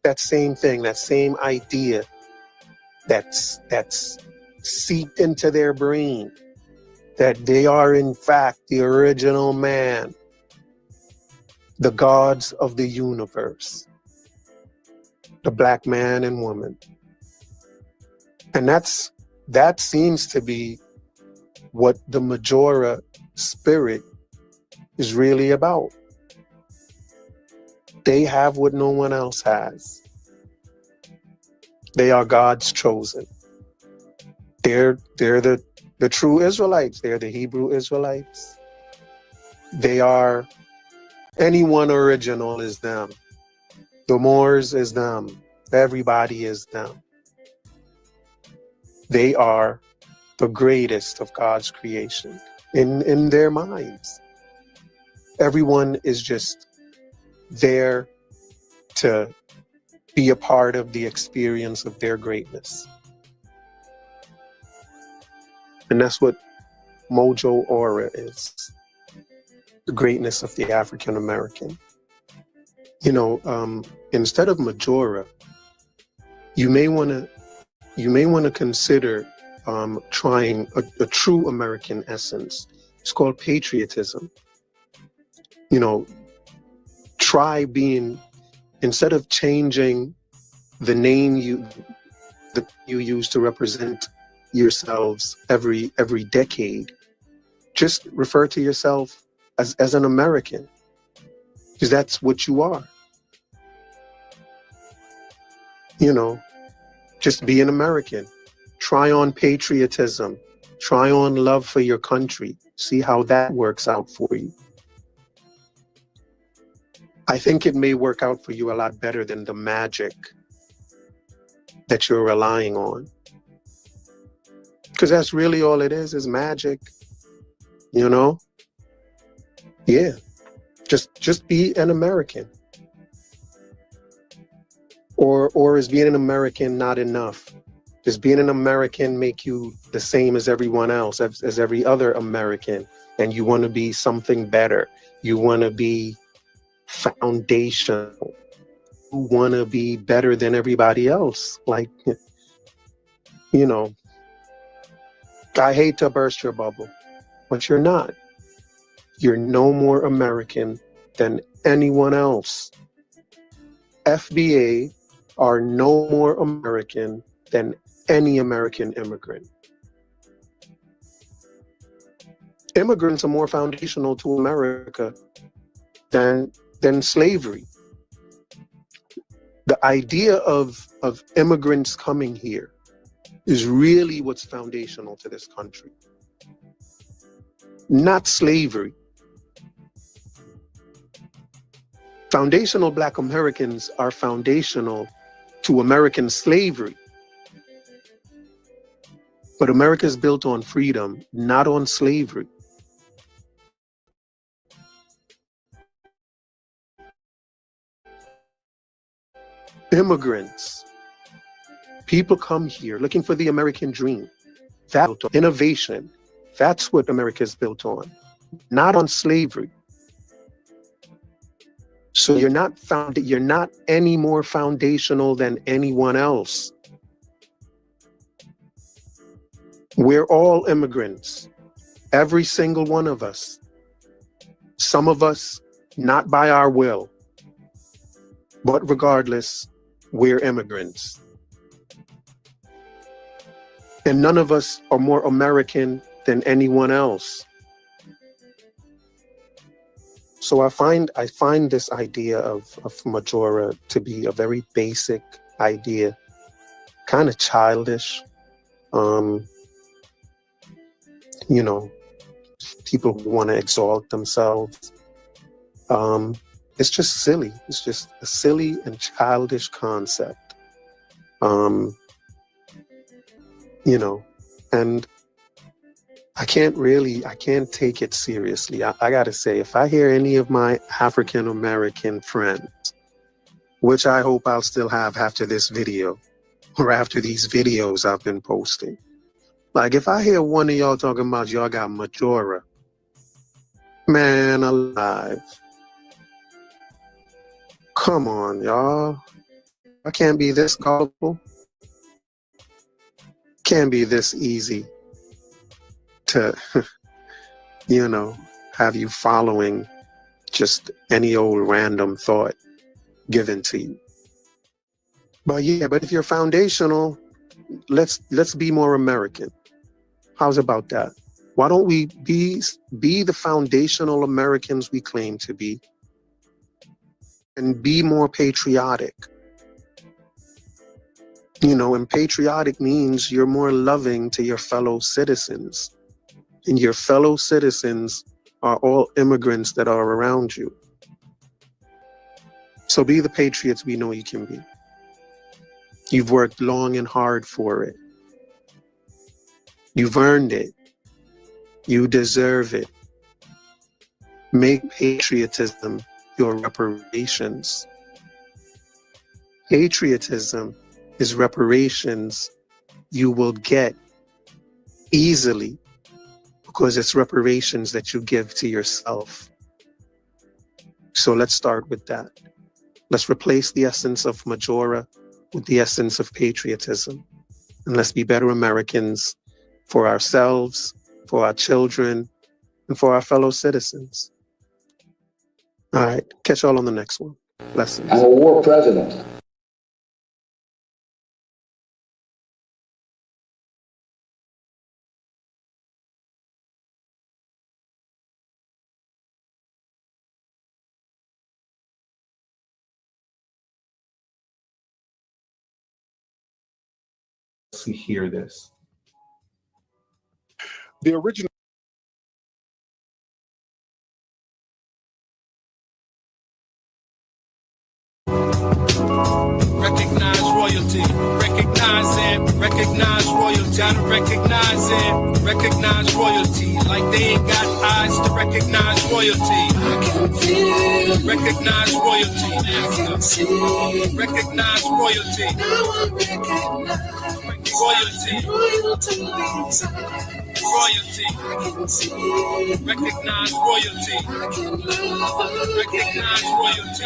That same thing, that same idea that's seeped into their brain, that they are in fact the original man, the gods of the universe, the black man and woman. And that seems to be what the Majora spirit is really about. They have what no one else has. They are God's chosen. They're the true Israelites. They're the Hebrew Israelites. They are anyone original is them. The Moors is them. Everybody is them. They are the greatest of God's creation in their minds. Everyone is just there to be a part of the experience of their greatness. And that's what Mojo Aura is, the greatness of the African American. Instead of Majora, you may want to consider trying a true American essence. It's called patriotism. Try being, instead of changing the name you use to represent yourselves every decade, just refer to yourself as an American, because that's what you are. Just be an American. Try on patriotism. Try on love for your country. See how that works out for you. I think it may work out for you a lot better than the magic that you're relying on. Because that's really all it is magic. Yeah. Just be an American. Or is being an American not enough? Does being an American make you the same as everyone else, as every other American? And you want to be something better. You want to be foundational. You want to be better than everybody else. I hate to burst your bubble, but you're not. You're no more American than anyone else. FBA are no more American than any American immigrant. Immigrants are more foundational to America than slavery. The idea of immigrants coming here is really what's foundational to this country, not slavery. Foundational Black Americans are foundational to American slavery. But America is built on freedom, not on slavery. Immigrants, people come here looking for the American dream. That innovation, that's what America is built on, not on slavery. So you're not any more foundational than anyone else. We're all immigrants, every single one of us. Some of us not by our will, but regardless, we're immigrants. And none of us are more American than anyone else. So I find this idea of Majora to be a very basic idea, kind of childish. You know, people who want to exalt themselves. It's just silly. It's just a silly and childish concept. You know, and I can't take it seriously. I gotta say, if I hear any of my African American friends, which I hope I'll still have after this video, or after these videos I've been posting, like if I hear one of y'all talking about y'all got Majora, man alive. Come on, y'all. I can't be this gullible. Can't be this easy to, you know, have you following just any old random thought given to you. But yeah, but if you're foundational, let's be more American. How's about that? Why don't we be the foundational Americans we claim to be, and be more patriotic? You know, and patriotic means you're more loving to your fellow citizens. And your fellow citizens are all immigrants that are around you. So be the patriots we know you can be. You've worked long and hard for it. You've earned it. You deserve it. Make patriotism your reparations. Patriotism is reparations you will get easily, because it's reparations that you give to yourself. So let's start with that. Let's replace the essence of Majora with the essence of patriotism. And let's be better Americans for ourselves, for our children, and for our fellow citizens. All right. Catch y'all on the next one. Blessings. I'm a war president. To hear this. The original Recognize royalty. Recognize royalty. Gotta recognize royalty. Like they ain't got eyes to recognize royalty. I can feel. Recognize royalty. I can see. Recognize royalty. Now I recognize royalty. Royalty inside. Royalty. I can see. Recognize royalty. I can love. Recognize royalty.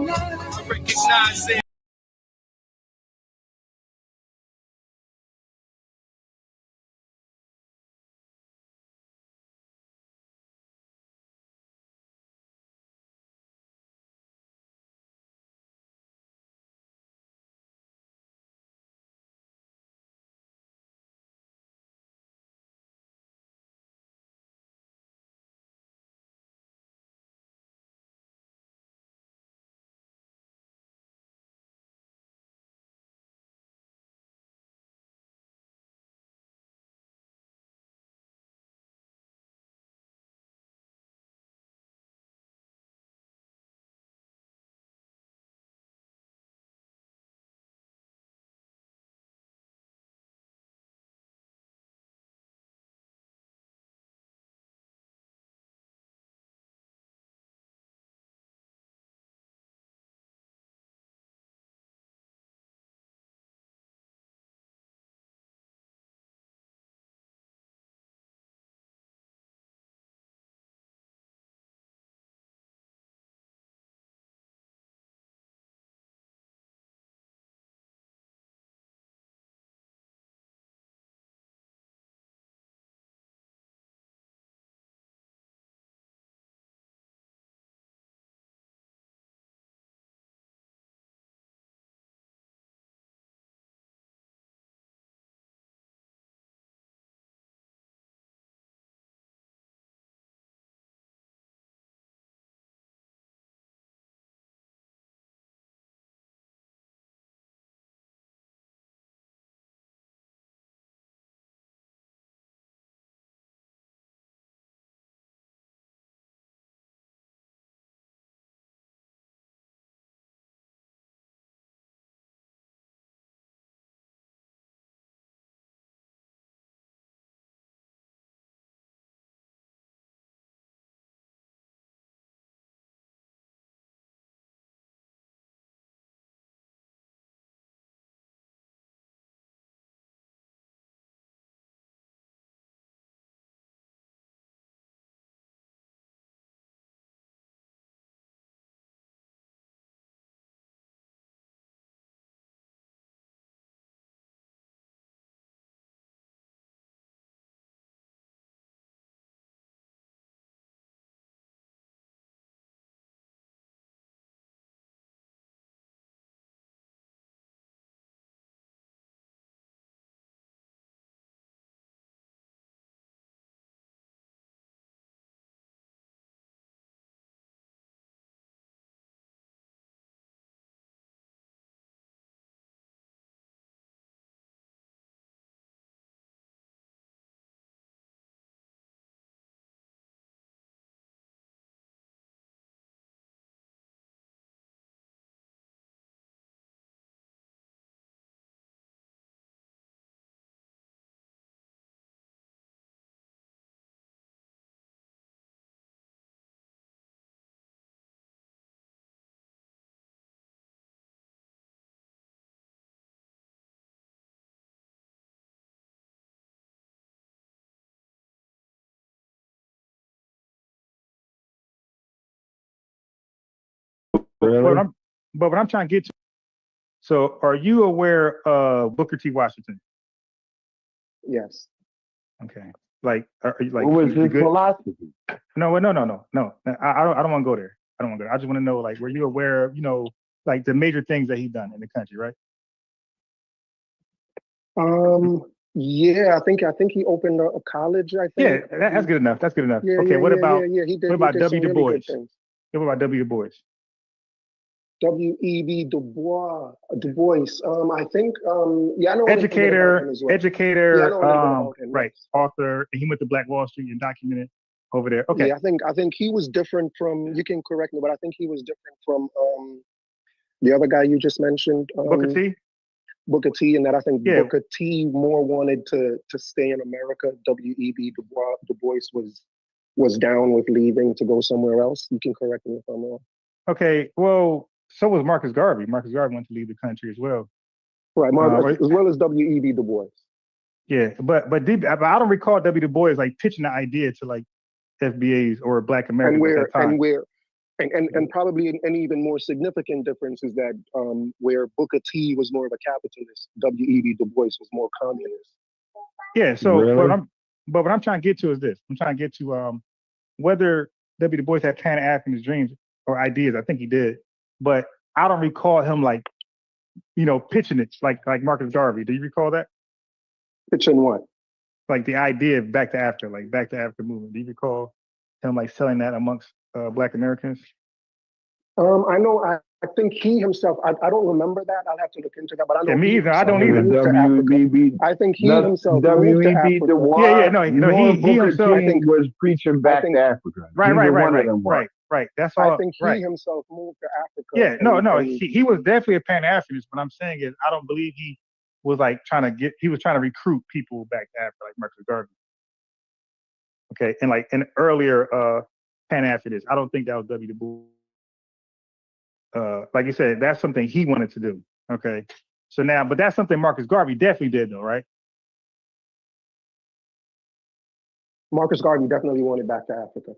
Now I recognize it. But what I'm trying to get to. So, are you aware of Booker T. Washington? Yes. Okay. Like, what was his philosophy? No. I don't want to go there. I just want to know, like, were you aware of, like the major things that he done in the country, right? Yeah, I think he opened a college. I think. Yeah, that's good enough. That's good enough. Yeah, okay, yeah, what yeah, about yeah, he did, what about W. Du really Bois? What about W. Du Bois? W.E.B. Du Bois. I think. Yeah, I know educator, about him as well. educator, Yeah, I know a little bit about him, right? yes. Author. And he went to Black Wall Street and documented over there. Okay. Yeah, I think he was different from. You can correct me, but I think he was different from the other guy you just mentioned. Booker T. Booker T, and that I think Booker T more wanted to stay in America. W.E.B. Du Bois was down with leaving to go somewhere else. You can correct me if I'm wrong. Okay, well, so was Marcus Garvey. Marcus Garvey wanted to leave the country as well. Right, as well as W.E.B. Du Bois. Yeah, but I don't recall W. Du Bois like pitching the idea to like FBAs or Black Americans at that time. And probably an even more significant difference is that where Booker T was more of a capitalist, W.E.B. Du Bois was more communist. Yeah. So, really? but what I'm trying to get to is this. I'm trying to get to whether W. Du Bois had Pan-Africanist dreams or ideas. I think he did, but I don't recall him like, pitching it like Marcus Garvey. Do you recall that? Pitching what? Like the idea of Back to Africa, like Back to Africa movement. Do you recall him like selling that amongst Black Americans? I know. I think he himself. I don't remember that. I'll have to look into that. But I know. Yeah, me either. I don't either. W.E.B. I think he himself moved to Africa. Du Bois. He himself. I think was preaching back to Africa. Right. That's all. I think he himself moved to Africa. Yeah. No. He was definitely a Pan-Africanist. What I'm saying is, I don't believe he was like he was trying to recruit people back to Africa like Marcus Garvey. Okay, and like an earlier Pan-Africanist. I don't think that was W. Du Bois. Like you said, that's something he wanted to do. Okay, so now, but that's something Marcus Garvey definitely did, though, right? Marcus Garvey definitely wanted back to Africa.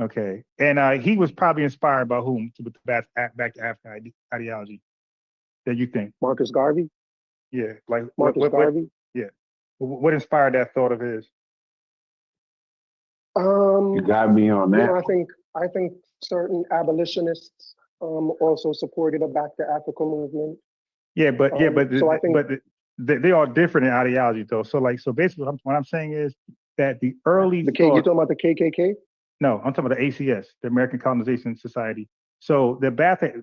Okay, and he was probably inspired by whom with the back to Africa ideology that you think? Marcus Garvey. Yeah, like Marcus Garvey. What inspired that thought of his? You got me on that. I think certain abolitionists also supported a Back to Africa movement. Yeah, but so I think, they are different in ideology, though. So basically, what I'm saying is that the early you talking about the KKK? No, I'm talking about the ACS, the American Colonization Society. So the Back to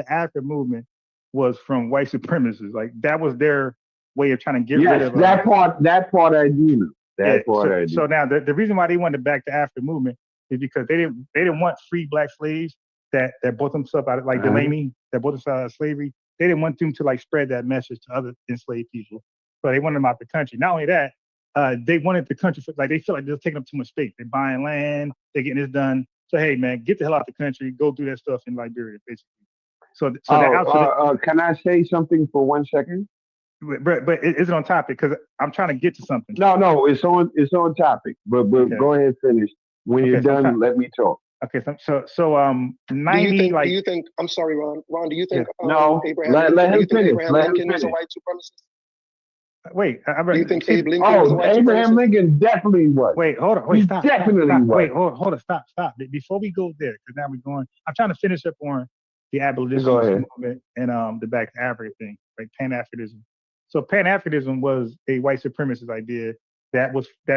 Africa movement was from white supremacists. Like that was their way of trying to get rid of that part I do know. So now the reason why they wanted the Back to Africa movement is because they didn't want free Black slaves that brought themselves out of like Delaney, that brought themselves out of slavery. They didn't want them to like spread that message to other enslaved people. So they wanted them out the country. Not only that, they wanted the country, like they feel like they're taking up too much space. They're buying land, they're getting this done. So hey man, get the hell out the country, go do that stuff in Liberia, basically. Can I say something for 1 second? But is it on topic? Because I'm trying to get to something. No, it's on topic. But okay. Go ahead, finish. When you're done, let me talk. Okay, so 90. Do you think? I'm sorry, Ron. Ron, do you think? No, Abraham Lincoln was a white supremacist? Wait, do you think Abe Lincoln was a white Abraham Lincoln definitely was. Wait, hold on. Wait, stop. Definitely stop. was. Wait, hold on. Stop. Before we go there, because now we're going. I'm trying to finish up on the abolitionist movement and the Back to Africa thing, right? Pan-Africanism. So Pan-Africanism was a white supremacist idea that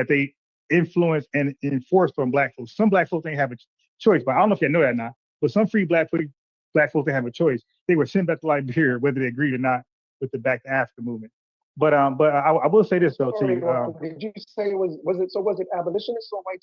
they influenced and enforced on Black folks. Some Black folks didn't have a choice, but I don't know if you know that or not. But some free Black folks didn't have a choice. They were sent back to Liberia, whether they agreed or not with the Back to Africa movement. But I will say this though to you. Did you say was it abolitionists or white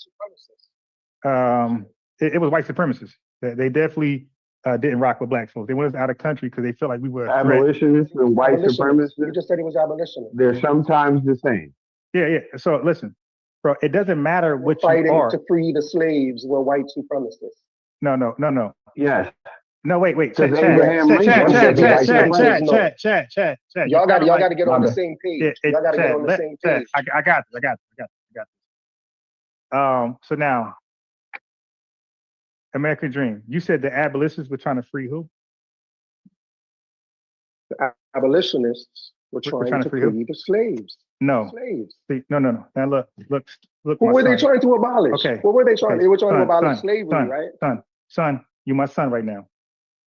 supremacists? It was white supremacists. They definitely didn't rock with Black folks. They wanted us out of the country because they felt like we were abolitionists and white supremacists. You just said it was abolitionists. They're sometimes the same. Yeah. So listen, bro, it doesn't matter what you are. Fighting to free the slaves were white supremacists. No. Yes. No, wait. Chat. Y'all got to get on the same page. Y'all got to get on the same page. I got this. So now, American Dream. You said the abolitionists were trying to free who? The abolitionists were trying to free the slaves. No. Slaves. No. Now look. What were they trying to abolish? Okay. What were they trying? They were trying to abolish slavery, right? Son, you my son right now.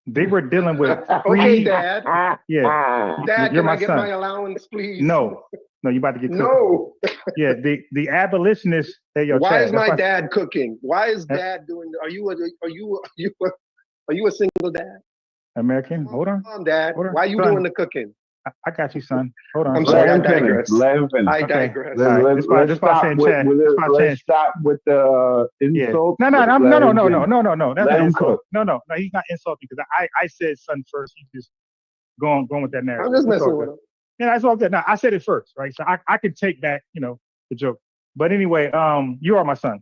They were dealing with free. Okay, Dad. Yeah. Dad, you're can my I get son. my allowance, please? No, you about to get cooked. No. Yeah, the abolitionists. Hey, yo, why Chad, is my dad cooking? Why is Dad doing? Are you a single dad? American, hold on. Come on, Dad. Hold on. Why are you doing the cooking? I got you, son. Hold on. I'm sorry, I digress. I digress. Let's stop with the insult. No. That's an insult. No. He's not insulting because I said son first. He's just going with that narrative. I'm just messing with him. Yeah, that's all good. No, I said it first, right? So I can take back, the joke. But anyway, you are my son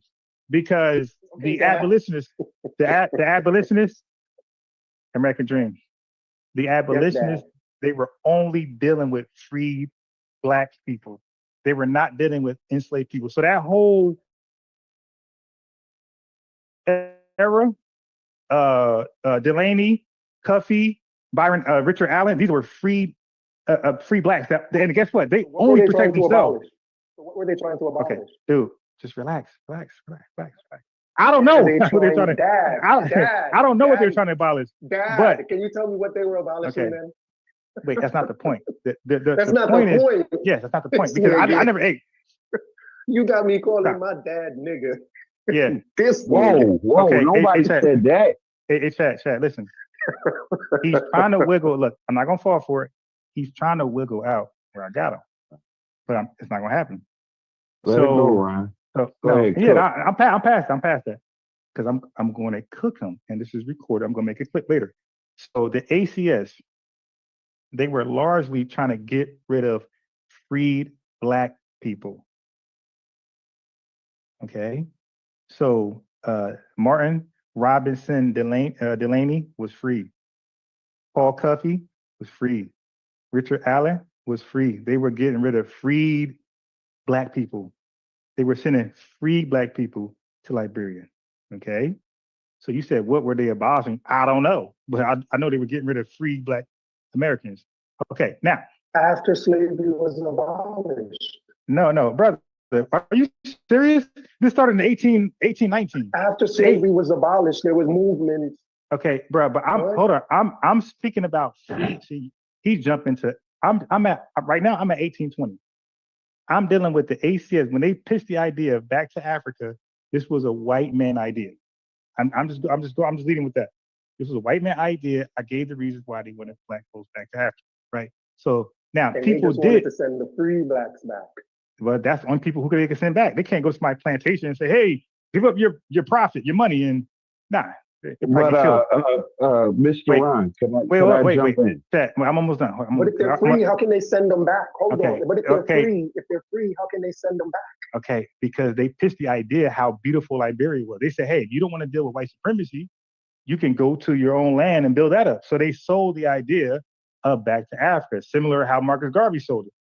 because the abolitionists, American Dream, the abolitionists. They were only dealing with freed Black people. They were not dealing with enslaved people. So that whole era, Delaney, Cuffy, Byron, Richard Allen, these were free Blacks. And guess what? They only protect themselves. So what were they trying to abolish? Okay, dude, just relax. I don't know what they're trying to. Dad, I don't know what they're trying to abolish. Dad, but can you tell me what they were abolishing then? Wait, that's not the point. That's not the point. Yes, that's not the point because I never ate. You got me calling my dad nigga. Yeah. Whoa, okay, nobody said that. Hey, Chad, listen. He's trying to wiggle. Look, I'm not gonna fall for it. He's trying to wiggle out where I got him, but it's not gonna happen. Let it go, Ryan. Go ahead, I'm past that because I'm going to cook him, and this is recorded. I'm gonna make a clip later. So the ACS. They were largely trying to get rid of freed Black people. Okay, so Martin Robinson Delaney was freed. Paul Cuffey was freed. Richard Allen was freed. They were getting rid of freed Black people. They were sending freed Black people to Liberia. Okay, so you said what were they abolishing? I don't know, but I know they were getting rid of freed Black Americans. Okay, now. After slavery was abolished. No, brother. Are you serious? This started in 1819. After slavery was abolished, there was movements. Okay, bro, but hold on. I'm speaking about free. See, he's jumping to. I'm at 1820. I'm dealing with the ACS when they pitched the idea of back to Africa. This was a white man idea. I'm just leading with that. This was a white man idea. I gave the reasons why they wanted Black folks back to Africa, right? So now people wanted to send the free Blacks back. Well, that's the only people they can send back. They can't go to my plantation and say, "Hey, give up your profit, your money," and nah. Mr. Ron, can I jump in? I'm almost done. But if they're free, how can they send them back? Hold on. But if they're free, how can they send them back? Okay, because they pitched the idea how beautiful Liberia was. They said, "Hey, if you don't want to deal with white supremacy, you can go to your own land and build that up." So they sold the idea of back to Africa, similar to how Marcus Garvey sold it.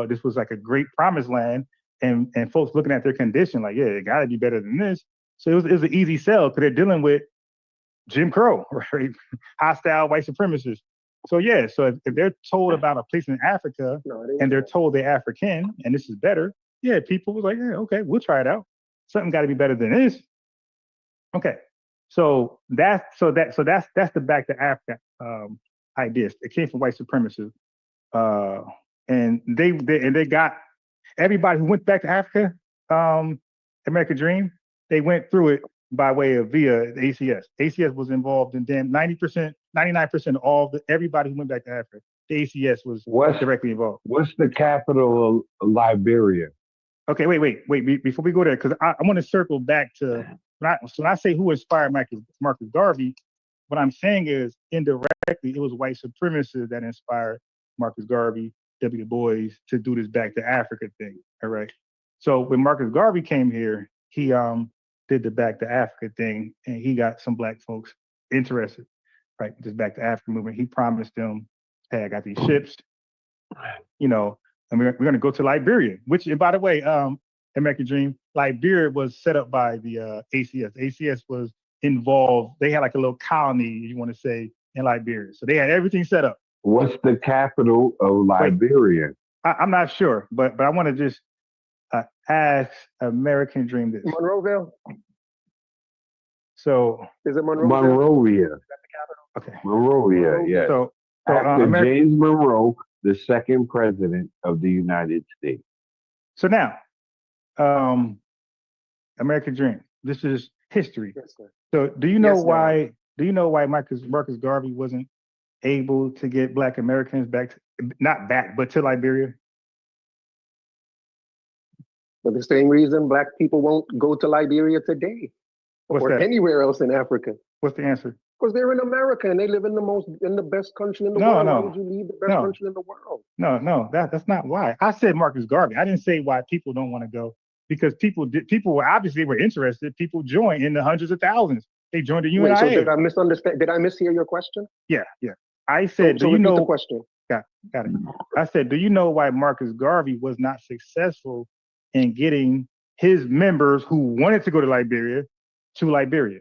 This was like a great promised land, and folks looking at their condition like, yeah, it got to be better than this. So it was an easy sell because they're dealing with Jim Crow, right? Hostile white supremacists. So yeah, so if they're told about a place in Africa and they're told they're African and this is better, yeah, people was like, yeah, okay, we'll try it out. Something got to be better than this. Okay. So that's the back to Africa ideas. It came from white supremacists, and they got everybody who went back to Africa, American Dream. They went through it by way of via the ACS. ACS was involved in 90%, 99% of everybody who went back to Africa. The ACS was directly involved. What's the capital of Liberia? Okay, wait. Before we go there, because I want to circle back to when I say who inspired Marcus Garvey, what I'm saying is indirectly it was white supremacists that inspired Marcus Garvey, W. Du Bois to do this back to Africa thing. All right. So when Marcus Garvey came here, he did the back to Africa thing, and he got some Black folks interested, right? This back to Africa movement. He promised them, hey, I got these ships, and we're going to go to Liberia, which, and by the way, American Dream, Liberia was set up by the ACS. ACS was involved. They had like a little colony, you want to say, in Liberia. So they had everything set up. What's the capital of Liberia? I'm not sure, but I want to just ask American Dream this. Monrovia. So is it Monrovia? Monrovia. Is that the capital? Okay. Monrovia, yes. So after James Monroe, the second president of the United States. So now, American Dream. This is history. Yes, sir. So do you know Yes, why? Sir. Do you know why Marcus Garvey wasn't able to get Black Americans back, not back, but to Liberia? For the same reason Black people won't go to Liberia today. Or anywhere else in Africa. What's the answer? Because they're in America and they live in the best country in the world. Why would you leave the best country in the world? No, that's not why. I said Marcus Garvey. I didn't say why people don't want to go, because people were obviously interested. People joined in the hundreds of thousands. They joined the UNIA. So did I misunderstand? Did I mishear your question? Yeah. I said, do you know the question? Got it. I said, do you know why Marcus Garvey was not successful in getting his members who wanted to go to Liberia to Liberia?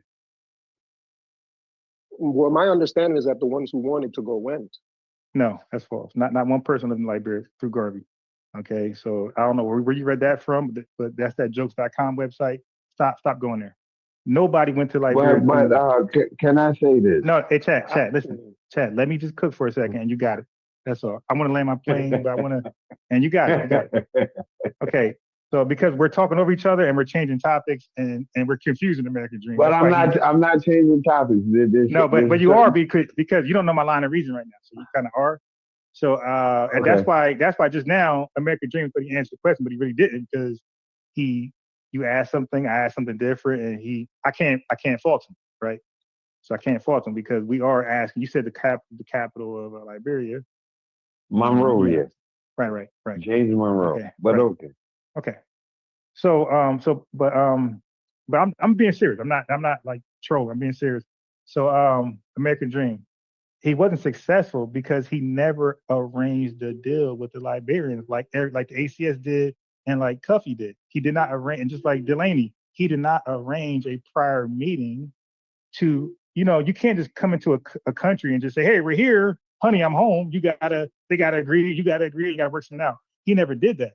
Well, my understanding is that the ones who wanted to go went. No, that's false. Not one person lived in Liberia through Garvey. Okay, so I don't know where you read that from, but that's that jokes.com website. Stop going there. Nobody went to Liberia. But can I say this? No, hey, Chad, listen. Chad, let me just cook for a second and you got it. That's all. I want to land my plane, but I want to, and you got it. Okay. So because we're talking over each other and we're changing topics and we're confusing the American Dream. But I'm not changing topics. But you are because you don't know my line of reason right now. So you kind of are. So and that's why just now American Dream thought he answered the question, but he really didn't, because you asked something, I asked something different, and I can't fault him, right? So I can't fault him because we are asking. You said the capital of Liberia. Monrovia. Right. James Monroe. Okay. But right. Okay. So but I'm being serious. I'm not like trolling. I'm being serious. So American Dream, he wasn't successful because he never arranged a deal with the Liberians like the ACS did and like Cuffy did. He did not arrange, and just like Delaney, he did not arrange a prior meeting to, you can't just come into a country and just say, hey, we're here, honey, I'm home. They gotta agree, you gotta work something out. He never did that.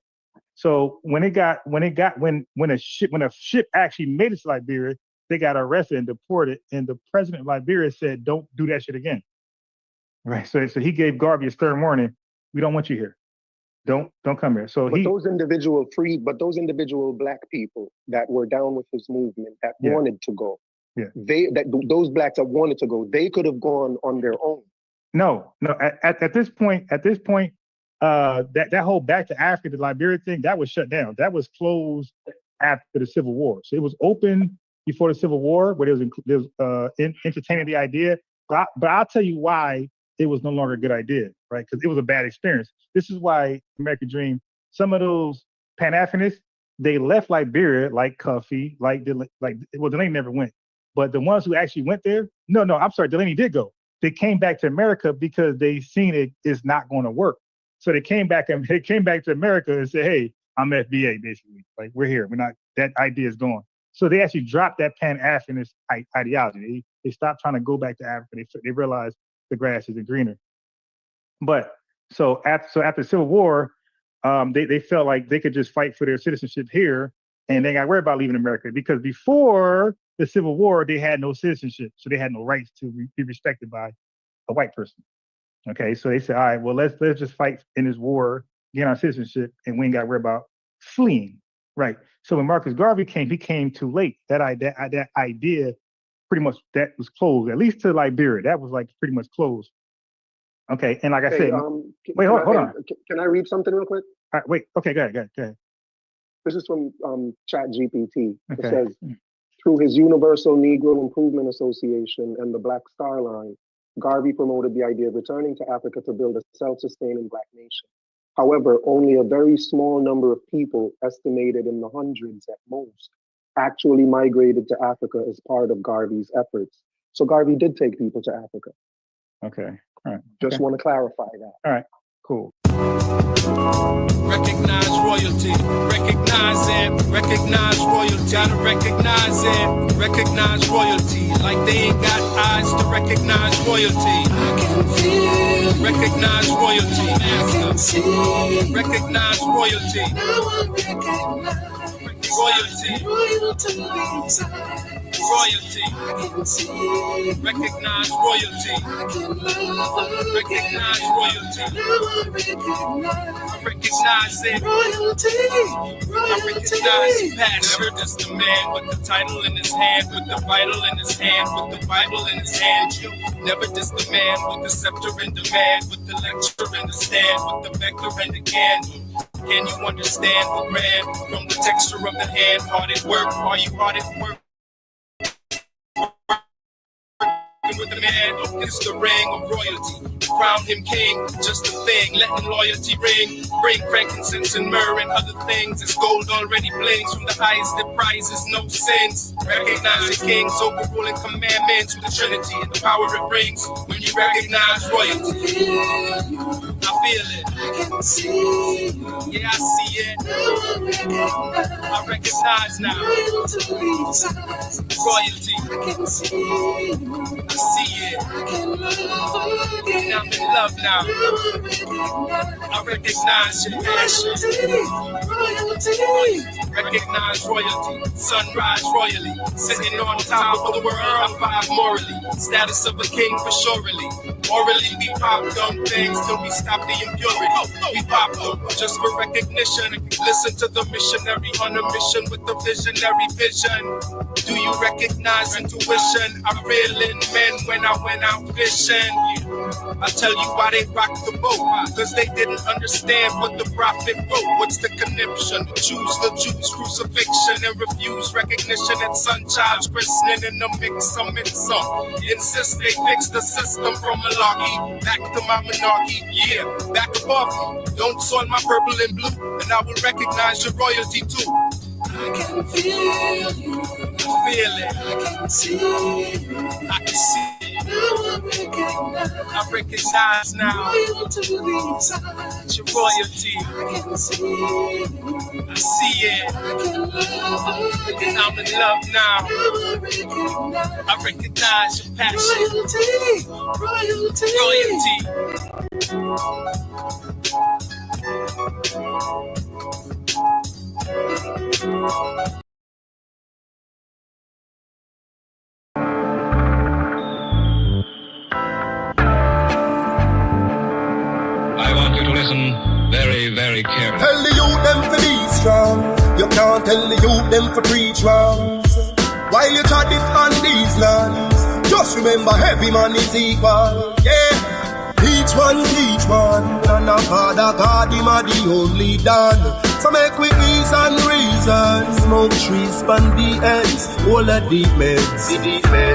So when a ship actually made it to Liberia, they got arrested and deported, and the president of Liberia said, don't do that shit again. Right. So he gave Garvey a stern warning. We don't want you here. Don't come here. So those individual Black people that were down with his movement that wanted to go, those Blacks that wanted to go, they could have gone on their own. No. At this point, that whole Back to Africa, the Liberia thing, that was shut down. That was closed after the Civil War. So it was open before the Civil War, where there was entertaining the idea. But I'll tell you why it was no longer a good idea, right? Because it was a bad experience. This is why American Dream, some of those Pan-Africanists, they left Liberia, like Cuffy, Delaney never went. But the ones who actually went there, I'm sorry, Delaney did go. They came back to America because they seen it's not going to work. So they came back to America and said, hey, I'm FBA, basically. Like, we're here. That idea is gone. So they actually dropped that Pan-Africanist ideology. They stopped trying to go back to Africa. They realized the grass isn't greener. But so after the Civil War, they felt like they could just fight for their citizenship here, and they got worried about leaving America, because before the Civil War, they had no citizenship, so they had no rights to be respected by a white person. Okay, so they said, all right, well, let's just fight in this war, get our citizenship, and we ain't got to worry about fleeing, right? So when Marcus Garvey came, he came too late. That idea pretty much, that was closed, at least to Liberia. That was like pretty much closed. Okay, and like I said, wait, hold on. Can I read something real quick? All right, wait, okay, go ahead. This is from ChatGPT. It says, through his Universal Negro Improvement Association and the Black Star Line, Garvey promoted the idea of returning to Africa to build a self-sustaining Black nation. However, only a very small number of people, estimated in the hundreds at most, actually migrated to Africa as part of Garvey's efforts. So Garvey did take people to Africa. Okay, all right. Just want to clarify that. All right, cool. Recognize royalty. Recognize it. Recognize royalty. Gotta recognize it. Recognize royalty. Like they ain't got eyes to recognize royalty. I can feel. Recognize royalty. I can see. Recognize royalty. Now I recognize Royalty. royalty inside. Royalty. I can see. Recognize royalty. I can love Recognize royalty. Now I recognize Recognize it. royalty. I recognize passion. Never just the man with the title in his hand, with the vital in his hand, with the Bible in his hand. Never just the man with the scepter in demand, with the lecture in the stand, with the vector and the can. Can you understand the grand from the texture of the hand? Hard at work, are you hard at work? With the man, it's the ring of royalty. Crown him king, just a thing, letting loyalty ring. Bring frankincense and myrrh and other things. It's gold already blings from the highest of prizes, no sins. Recognize the king's overruling commandments with the Trinity and the power it brings. When you recognize royalty, I feel it. I can see. Yeah, I see it. I recognize now. Royalty. I can see. I see it. I can love again. And I'm in love now. I recognize your passion. Royalty. Recognize royalty. Sunrise royally. Sitting on top of the world. I vibe morally. Status of a king for surely. Morally, we pop dumb things till we stop the impurity. We pop them just for recognition. Listen to the missionary on a mission with the visionary vision. Do you recognize intuition? I reel in men when I went out fishing. I tell you why they rocked the boat, cause they didn't understand what the prophet wrote. What's the conniption? Choose the Jews' crucifixion and refuse recognition at sunchild's christening in the mix. I'm in some. Insist they fix the system from malarkey back to my monarchy. Yeah, back above me. Don't soil my purple and blue, and I will recognize your royalty too. I can feel you. I feel it. I can see you. I can see it. I recognize now. Royalty inside. Your royalty. I can see. I see it. I can love again. And I'm in love now. I recognize your passion. Royalty. I want you to listen very, very carefully. Tell the youth them to be strong. You can't tell the youth them to preach wrongs. While you try it on these lands, just remember every man is equal. Yeah. Each one teach one, and a Father God, him a the only done. So make we ease and reason. Smoke trees, span the ends, all the deep meds.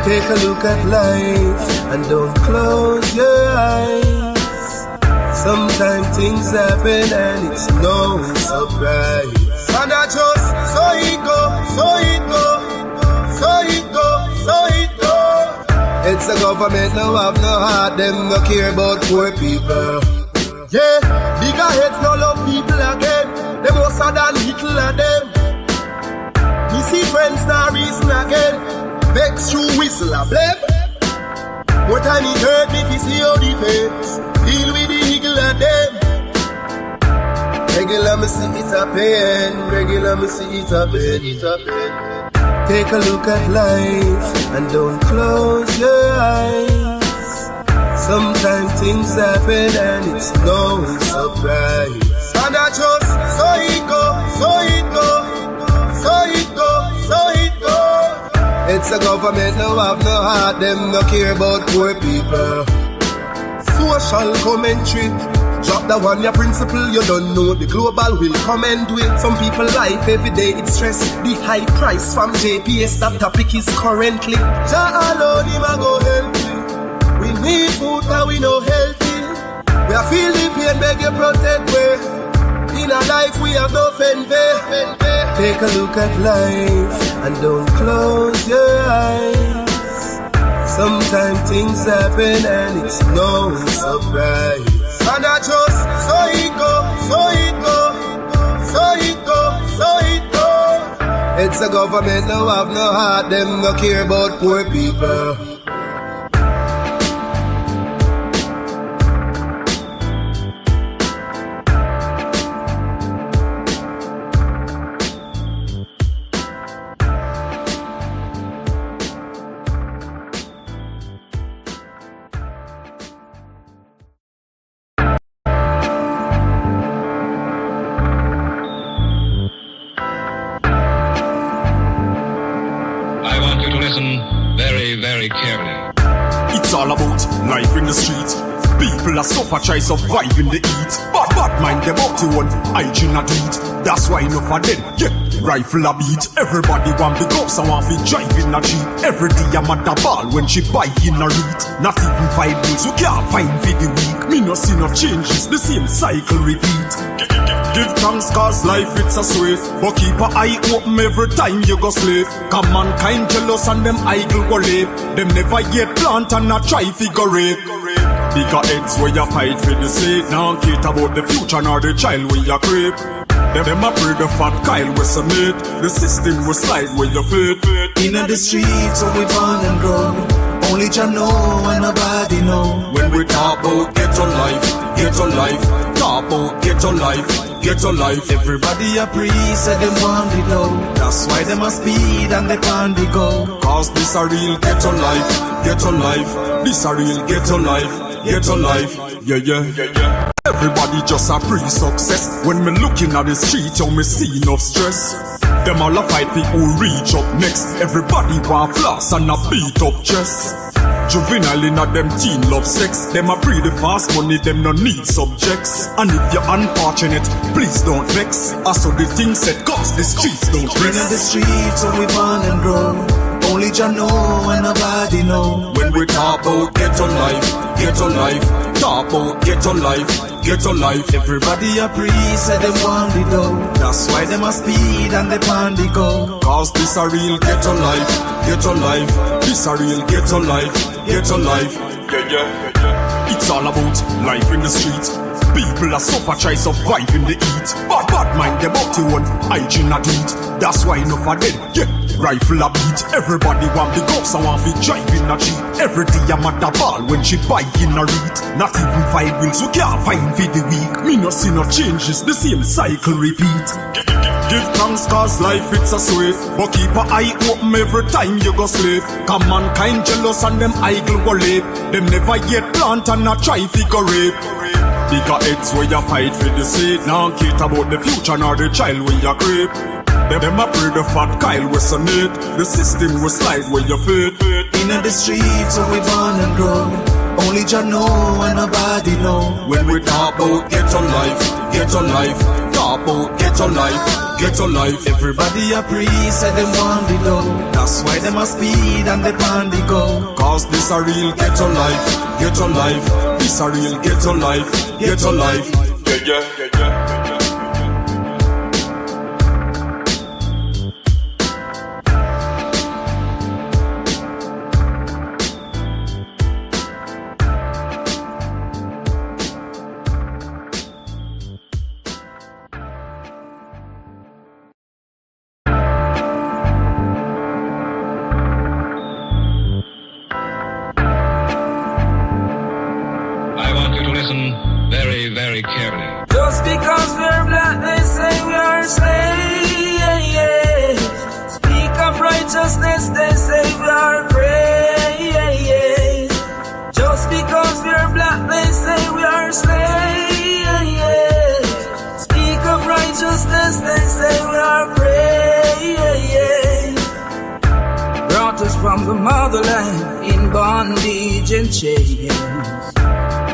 Take a look at life, and don't close your eyes. Sometimes things happen, and it's no surprise. And I just, so it go, so it go, so it go, so it go. It's the government, no have no heart, them no care about poor people. Yeah, bigger heads no love people again. Them more than little of them. Me see friends now reason again. Vex through whistle a blame. What time it hurt me to see how the face deal with the eagle of them. Regular me see it a pain. Regular me see it a pain. Take a look at life and don't close your eyes. Sometimes things happen and it's no surprise. And I just, so it go, so it go, so it go, so it go. It's the government, no have no heart, them no care about poor people. Social commentary. Drop the one, your principle, you don't know. The global will come and do it. Some people life every day, it's stress. The high price from JPS, that topic is currently. Jah alone, him a go help you. We need food, and we no healthy. We are feel the pain, beg you protect me. In a life, we have no envy. Take a look at life, and don't close your eyes. Sometimes things happen, and it's no surprise. And I just, so it It's the government no have no heart, them no care about poor people. Very carefully. It's all about life in the street. People are suffer, try survive in the heat. Bad mind them up to one hygiene a do it. That's why enough of them get rifle a beat. Everybody want big ups and want to drive in a Jeep. Every day I'm at the ball when she buy in a read. Not even 5 days, you can't find for the week. Me no see no changes, the same cycle repeat. Give thanks cause life it's a sweet. But keep an eye open every time you go sleep. Cause mankind jealous and them idle go live. Them never yet plant and not try figure rape. Bigger heads where you fight for the sake. Now care about the future nor the child where you creep. Them a pray the fat Kyle was submit. The system will slide where you fit. In the streets where we born and grow. Only Jah know and nobody know. When we talk about ghetto life, talk about ghetto life. Everybody a priest and them want the dough. That's why them a speed and they on the go. Cause this a real ghetto life. This a real ghetto life. Yeah. Everybody just a pre-success. When me looking at the street, you me see enough stress. Them all a fight for who reach up next. Everybody want floss and a beat up chest. Juvenile in a them teen love sex. Them a breed the fast money, them no need subjects. And if you're unfortunate, please don't vex. Also the things said cause the streets don't rest. In the streets where we born and grow. Only Jah know and nobody know. When we talk about ghetto life, talk about ghetto life. Everybody a priest and them want the dough. That's why them a speed and they on the go. Cause this a real ghetto life. This a real ghetto life. Yeah. It's all about life in the street. People are suffer, try survive in the heat. Bad mind them up to one hygiene a do it. That's why enough of them get rifle a beat. Everybody want big ups and want to drive in a Jeep. Every day I'm at the ball when she buy in a read. Not even 5 wheels, you can't find for the week. Me no see no changes, the same cycle repeat. Give thanks cause life it's a sweet. But keep an eye open every time you go sleep. Cause mankind jealous and them idle go live. Them never yet plant and not try figure rape. Bigger heads where you fight for the seed. Now care about the future nor the child where you creep. Them a pray the fat Kyle will submit. The system will slide where you fit. In the streets where we born and grow. Only Jah know and nobody know. When we talk about ghetto life, talk about ghetto life. Everybody a priest and them want the dough. That's why them a speed and they on the go. Cause this a real ghetto life. This a real ghetto life. Yeah. Very carefully. Just because we're black, they say we are slaves. Speak of righteousness, they say we are praise. Just because we're black, they say we are slaves. Speak of righteousness, they say we are praise. Brought us from the motherland in bondage and chains.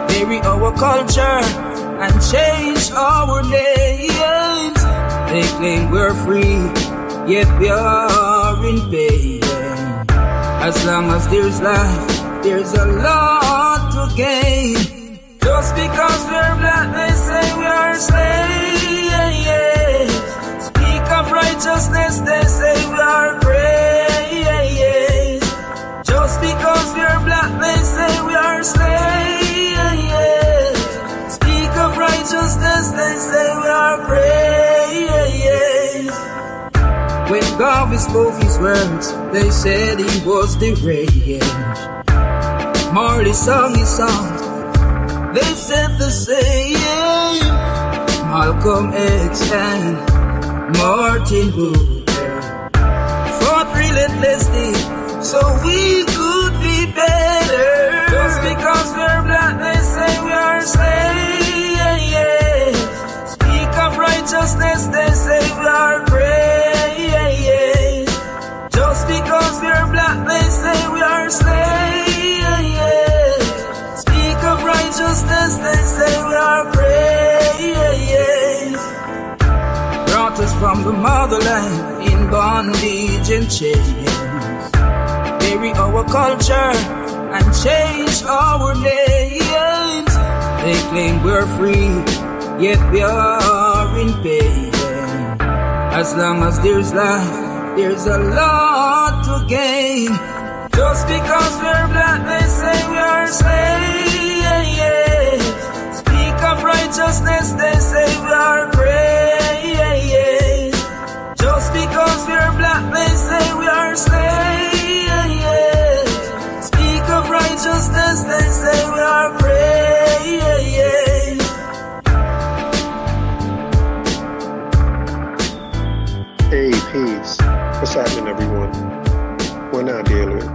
Bury our culture and change our names. They claim we're free, yet we are in pain. As long as there's life, there's a lot to gain. Just because we're black, they say we are slaves. Speak of righteousness, they say we are praise. Just because we're black, they say we are slaves. Of righteousness, they say we are praise. When Garvey spoke his words, they said he was deranged. Marley sung his songs, they said the same. Malcolm X and Martin Luther fought relentlessly so we could be better. Just because we're black, they say we are slaves. Speak of righteousness, they say we are great. Just because we're black, they say we are slaves. Speak of righteousness, they say we are great. Brought us from the motherland in bondage and chains. Bury our culture and change our names. They claim we're free, yet we are in pain. As long as there's life, there's a lot to gain. Just because we're black, they say we are slaves. Speak of righteousness, they say we are great. Just because we're black, they say we are slaves. Speak of righteousness, they say we are great. Hey, peace. What's happening, everyone? We're not dealing with.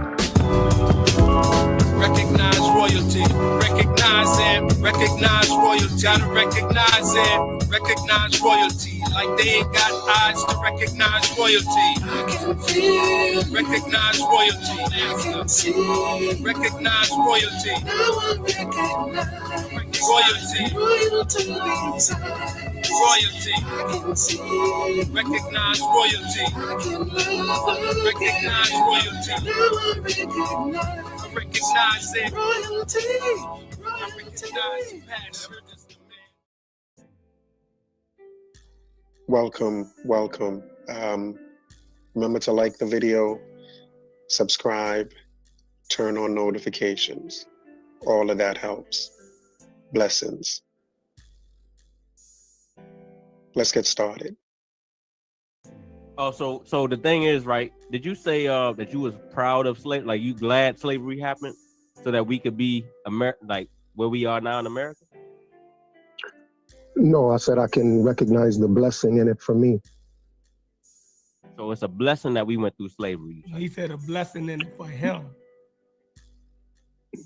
Recognize royalty, recognize it, recognize royalty, gotta recognize it, recognize royalty, like they ain't got eyes to recognize royalty. I can feel, recognize royalty, I can see, recognize royalty, now I recognize royalty, royalty inside. Royalty, I can see, recognize royalty, I can love, recognize royalty, now I recognize it, royalty, I recognize passion. Welcome. Remember to like the video, subscribe, turn on notifications. All of that helps. Blessings. Let's get started. Oh, so the thing is, right? Did you say that you was proud of slavery? Like you glad slavery happened so that we could be like where we are now in America? No, I said I can recognize the blessing in it for me. So it's a blessing that we went through slavery. He said a blessing in it for him.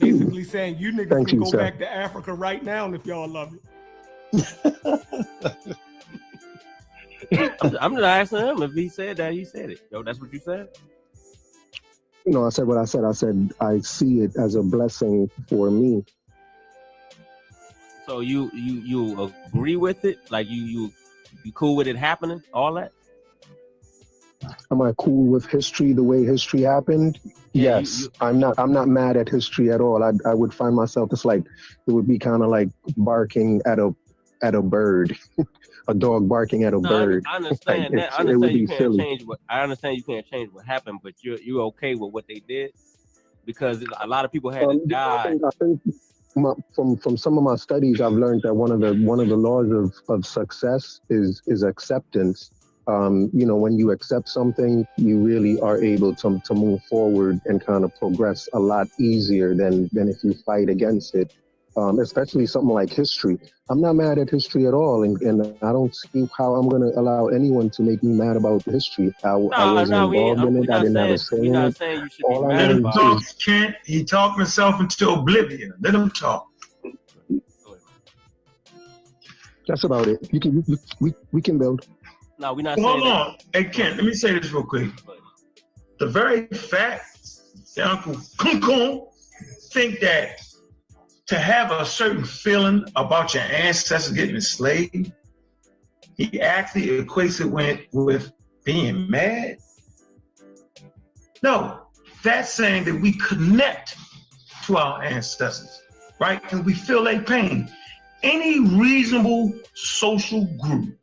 Basically saying you niggas can go back to Africa right now if y'all love it. I'm just asking him if he said that. He said it. Yo, that's what you said? No, I said what I said. I said I see it as a blessing for me. So you agree with it? Like you cool with it happening? All that? Am I cool with history the way history happened? Yeah, yes. I'm not mad at history at all. I would find myself, it's like it would be kind of like barking at a bird. A dog barking at a bird. I understand like, that. I understand you can't change what happened, but you're okay with what they did because a lot of people had to die. I think from some of my studies, I've learned that one of the laws of success is acceptance. When you accept something, you really are able to move forward and kind of progress a lot easier than if you fight against it. Especially something like history. I'm not mad at history at all, and I don't see how I'm going to allow anyone to make me mad about history. I wasn't involved in it. I didn't have a say in it. All I know is he talked himself into oblivion. Let him talk. That's about it. We can build. No, we're not. Hold on, hey Kent. Let me say this real quick. The very fact that Uncle Kunkun think that to have a certain feeling about your ancestors getting enslaved, he actually equates it with being mad. No, that's saying that we connect to our ancestors, right? And we feel their pain. Any reasonable social group,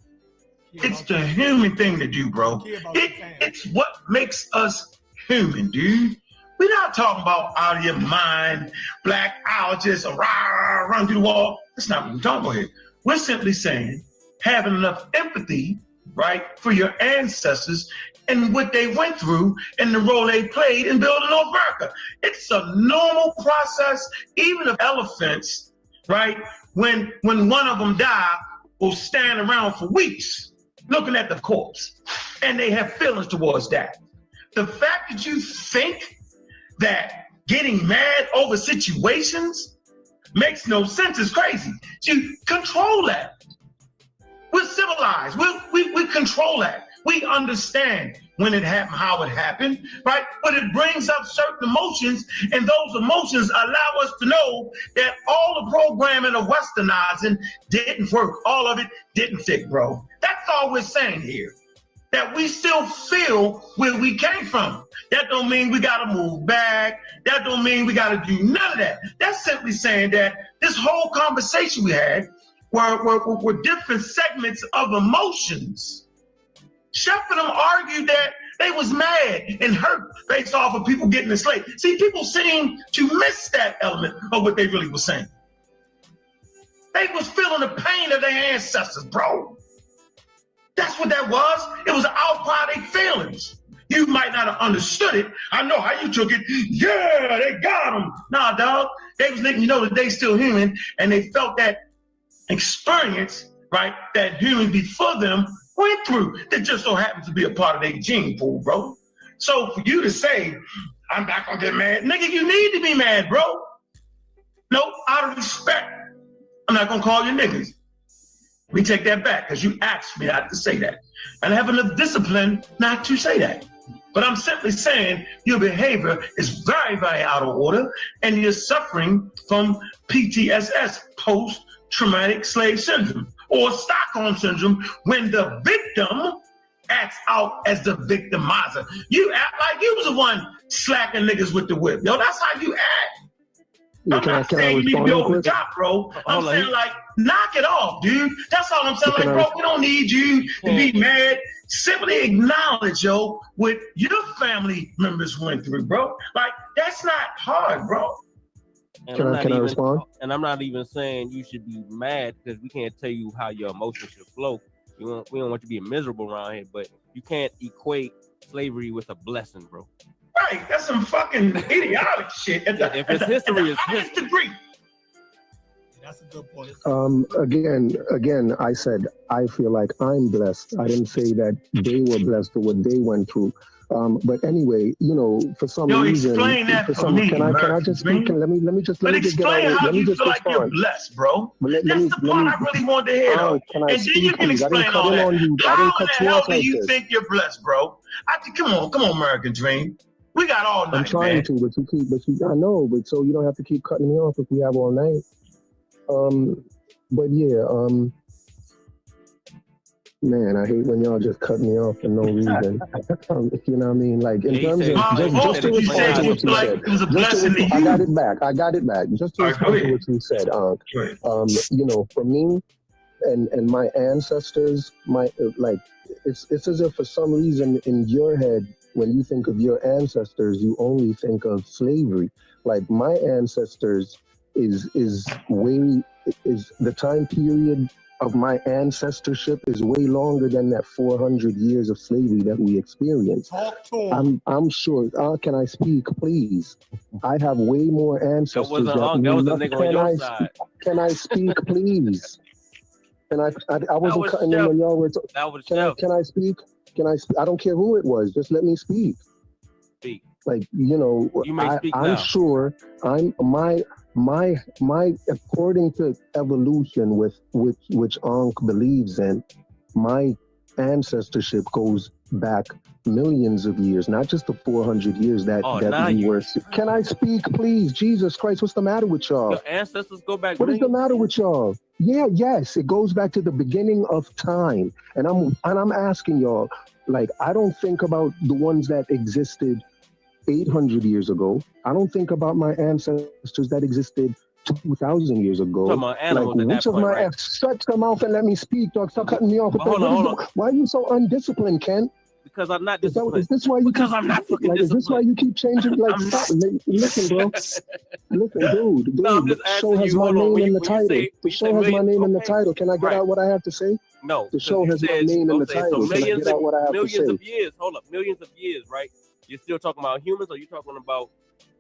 it's the human thing to do, bro. It's what makes us human, dude. We're not talking about out of your mind, black just run through the wall. That's not what we're talking about here. We're simply saying having enough empathy right, for your ancestors and what they went through and the role they played in building America. It's a normal process, even of elephants, right? When one of them die, will stand around for weeks looking at the corpse, and they have feelings towards that. The fact that you think that getting mad over situations makes no sense is crazy. You control that. We're civilized. We control that. We understand when it happened, how it happened, right? But it brings up certain emotions, and those emotions allow us to know that all the programming of westernizing didn't work. All of it didn't fit, bro. That's all we're saying here. That we still feel where we came from. That don't mean we gotta move back. That don't mean we gotta do none of that. That's simply saying that this whole conversation we had were different segments of emotions. Shep and them argued that they was mad and hurt based off of people getting enslaved. See, people seem to miss that element of what they really were saying. They was feeling the pain of their ancestors, bro. That's what that was. It was an outcry of their feelings. You might not have understood it. I know how you took it. Yeah, they got them. Nah, dog. They was letting you know that they still human, and they felt that experience, right, that humans before them went through. That just so happens to be a part of their gene pool, bro. So for you to say, I'm not gonna get mad, nigga, you need to be mad, bro. No, out of respect, I'm not gonna call you niggas. We take that back because you asked me not to say that. And I have enough discipline not to say that. But I'm simply saying your behavior is very, very out of order, and you're suffering from PTSS, post-traumatic slave syndrome, or Stockholm syndrome, when the victim acts out as the victimizer. You act like you was the one slacking niggas with the whip. Yo, that's how you act. Yeah, I'm not saying you need to be over the top, bro. I'm saying, like, knock it off, dude. That's all I'm saying. Like, bro, we don't need you to be mad. Simply acknowledge, yo, what your family members went through, bro. Like, that's not hard, bro. And can I respond? And I'm not even saying you should be mad, because we can't tell you how your emotions should flow. We don't want you to be miserable around here, but you can't equate slavery with a blessing, bro. Right, that's some fucking idiotic shit. If it's history, it's history. That's a good point. Again, I said I feel like I'm blessed. I didn't say that they were blessed or what they went through. But anyway, you know, for some reason, explain that for me. Can I just speak? Let me just explain how you feel like you're blessed, bro. That's the part I really wanted to hear. And then you can explain all that. How in the hell do you think you're blessed, bro? Come on, American Dream. We got all night. I'm trying to, but I know, but so you don't have to keep cutting me off if we have all night. But yeah, man, I hate when y'all just cut me off for no reason. You know what I mean? Like, in terms of just to respond to what you said. I got it back. Just to respond to what you said. You know, for me and my ancestors, it's as if for some reason in your head, when you think of your ancestors, you only think of slavery. Like, my ancestors is the time period of my ancestorship is way longer than that 400 years of slavery that we experienced. I'm sure. Can I speak, please? I have way more ancestors. Can I speak, please? I wasn't cutting in when y'all were. Can I speak? I don't care who it was. Just let me speak. Speak. Like, you know, I'm sure my according to evolution, with which Ankh believes in, my ancestorship goes back millions of years, not just the 400 years that we were. Can I speak, please? Jesus Christ, what's the matter with y'all? Your ancestors go back. What is the matter with y'all? Yes, it goes back to the beginning of time, and I'm asking y'all, like, I don't think about the ones that existed 800 years ago. I don't think about my ancestors that existed 2,000 years ago. Shut your mouth and let me speak, dog. Stop cutting me off. Why are you so undisciplined, Ken? Because I'm not disciplined. Is this why you because I'm not fucking disciplined. Is this why you keep changing? Like, stop. Listen, bro. Listen, dude. No, the show has my name in the title. The show has my name in the title. Can I get out what I have to say? No. The show has my name in the title. Can I get out what I have to say? Millions of years. Hold up. Millions of years, right? You're still talking about humans, or you talking about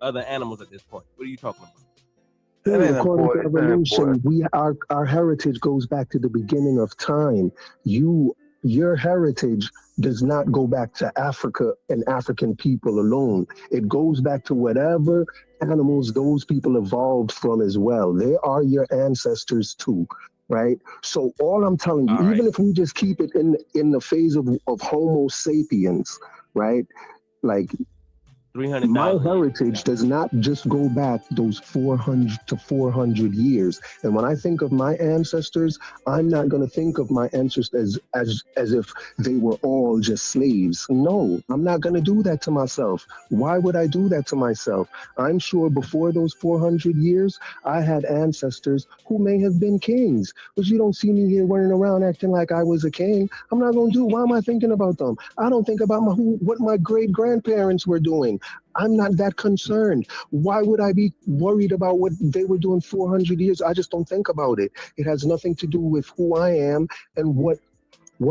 other animals at this point? What are you talking about? According to evolution, our heritage goes back to the beginning of time. Your heritage does not go back to Africa and African people alone. It goes back to whatever animals those people evolved from as well. They are your ancestors too, right? So all I'm telling you, even if we just keep it in the phase of Homo sapiens, right? Like, my heritage does not just go back those 400 to 400 years. And when I think of my ancestors, I'm not going to think of my ancestors as if they were all just slaves. No, I'm not going to do that to myself. Why would I do that to myself? I'm sure before those 400 years, I had ancestors who may have been kings, but you don't see me here running around acting like I was a king. I'm not going to do. Why am I thinking about them? I don't think about what my great grandparents were doing. I'm not that concerned. Why would I be worried about what they were doing 400 years? I just don't think about it. It has nothing to do with who I am and what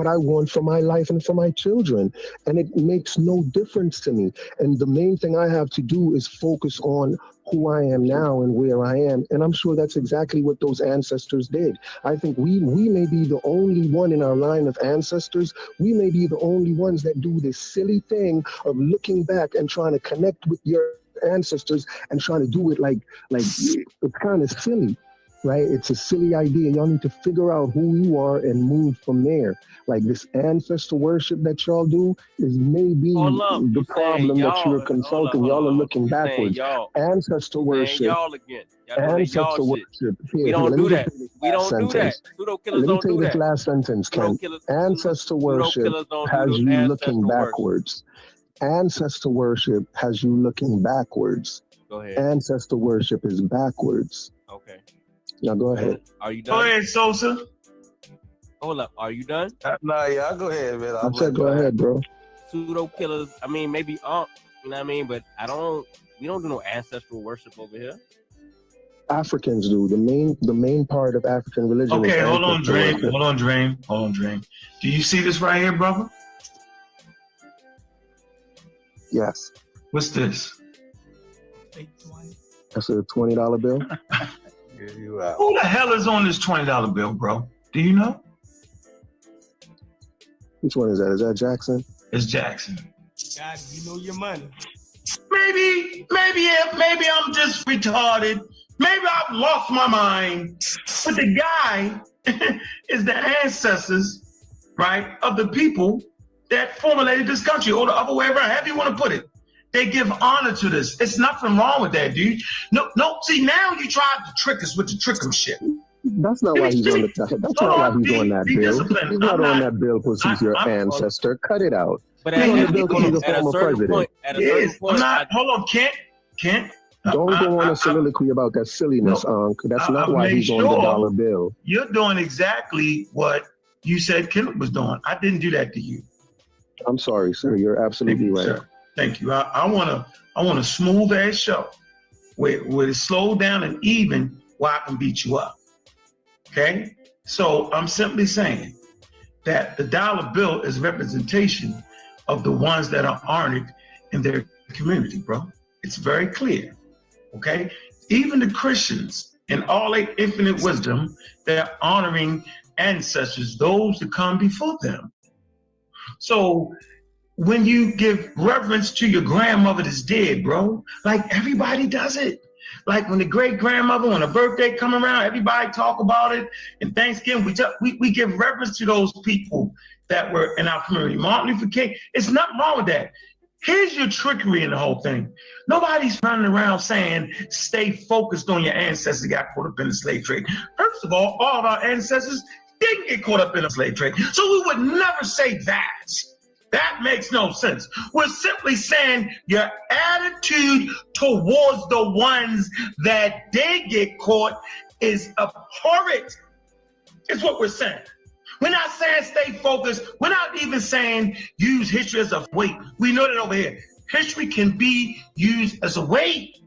I want for my life and for my children. And it makes no difference to me. And the main thing I have to do is focus on who I am now and where I am. And I'm sure that's exactly what those ancestors did. I think we may be the only one in our line of ancestors. We may be the only ones that do this silly thing of looking back and trying to connect with your ancestors and trying to do it like it's kind of silly, right? It's a silly idea. Y'all need to figure out who you are and move from there. Like, this ancestor worship that y'all do is maybe the problem that you're consulting. Y'all are looking backwards. Ancestor worship. Y'all again. Ancestor worship. We don't do that. We don't do that. Pseudo killers don't do that. Let me tell you this last sentence, Ken. Ancestor worship has you looking backwards. Ancestor worship has you looking backwards. Go ahead. Ancestor worship is backwards. Okay. Now go ahead. Are you done? Go ahead, Sosa. Hold up. Are you done? Nah, yeah, go ahead, man. I said go ahead, bro. Pseudo killers. I mean, maybe you know what I mean, but we don't do no ancestral worship over here. Africans do. The main part of African religion. Okay, hold on, Dream. Do you see this right here, brother? Yes. What's this? That's a $20 bill. Who the hell is on this $20 bill, bro? Do you know? Which one is that? Is that Jackson? It's Jackson. God, you know your money. Maybe I'm just retarded. Maybe I've lost my mind. But the guy is the ancestors, right, of the people that formulated this country, or the other way around, however you want to put it. They give honor to this. It's nothing wrong with that, dude. No. See, now you tried to trick us with the trickum shit. That's not why he's on that bill. He's not on that bill because he's your ancestor. Cut it out. But at a certain point, hold on, Kent. Don't go on a soliloquy about that silliness, That's not why he's on the dollar bill. You're doing exactly what you said Kenneth was doing. I didn't do that to you. I'm sorry, sir. You're absolutely right. Sir. Thank you. I want a smooth ass show where it's slow down and even where I can beat you up. Okay? So I'm simply saying that the dollar bill is a representation of the ones that are honored in their community, bro. It's very clear. Okay? Even the Christians, in all their infinite wisdom, they're honoring ancestors, those that come before them. So when you give reverence to your grandmother that's dead, bro, like everybody does it. Like when the great grandmother, when a birthday come around, everybody talk about it. And Thanksgiving, we give reverence to those people that were in our community. Martin Luther King, it's nothing wrong with that. Here's your trickery in the whole thing. Nobody's running around saying, stay focused on your ancestors got caught up in the slave trade. First of all of our ancestors didn't get caught up in the slave trade. So we would never say that. That makes no sense. We're simply saying your attitude towards the ones that did get caught is abhorrent. It's what we're saying. We're not saying stay focused. We're not even saying use history as a weight. We know that over here. History can be used as a weight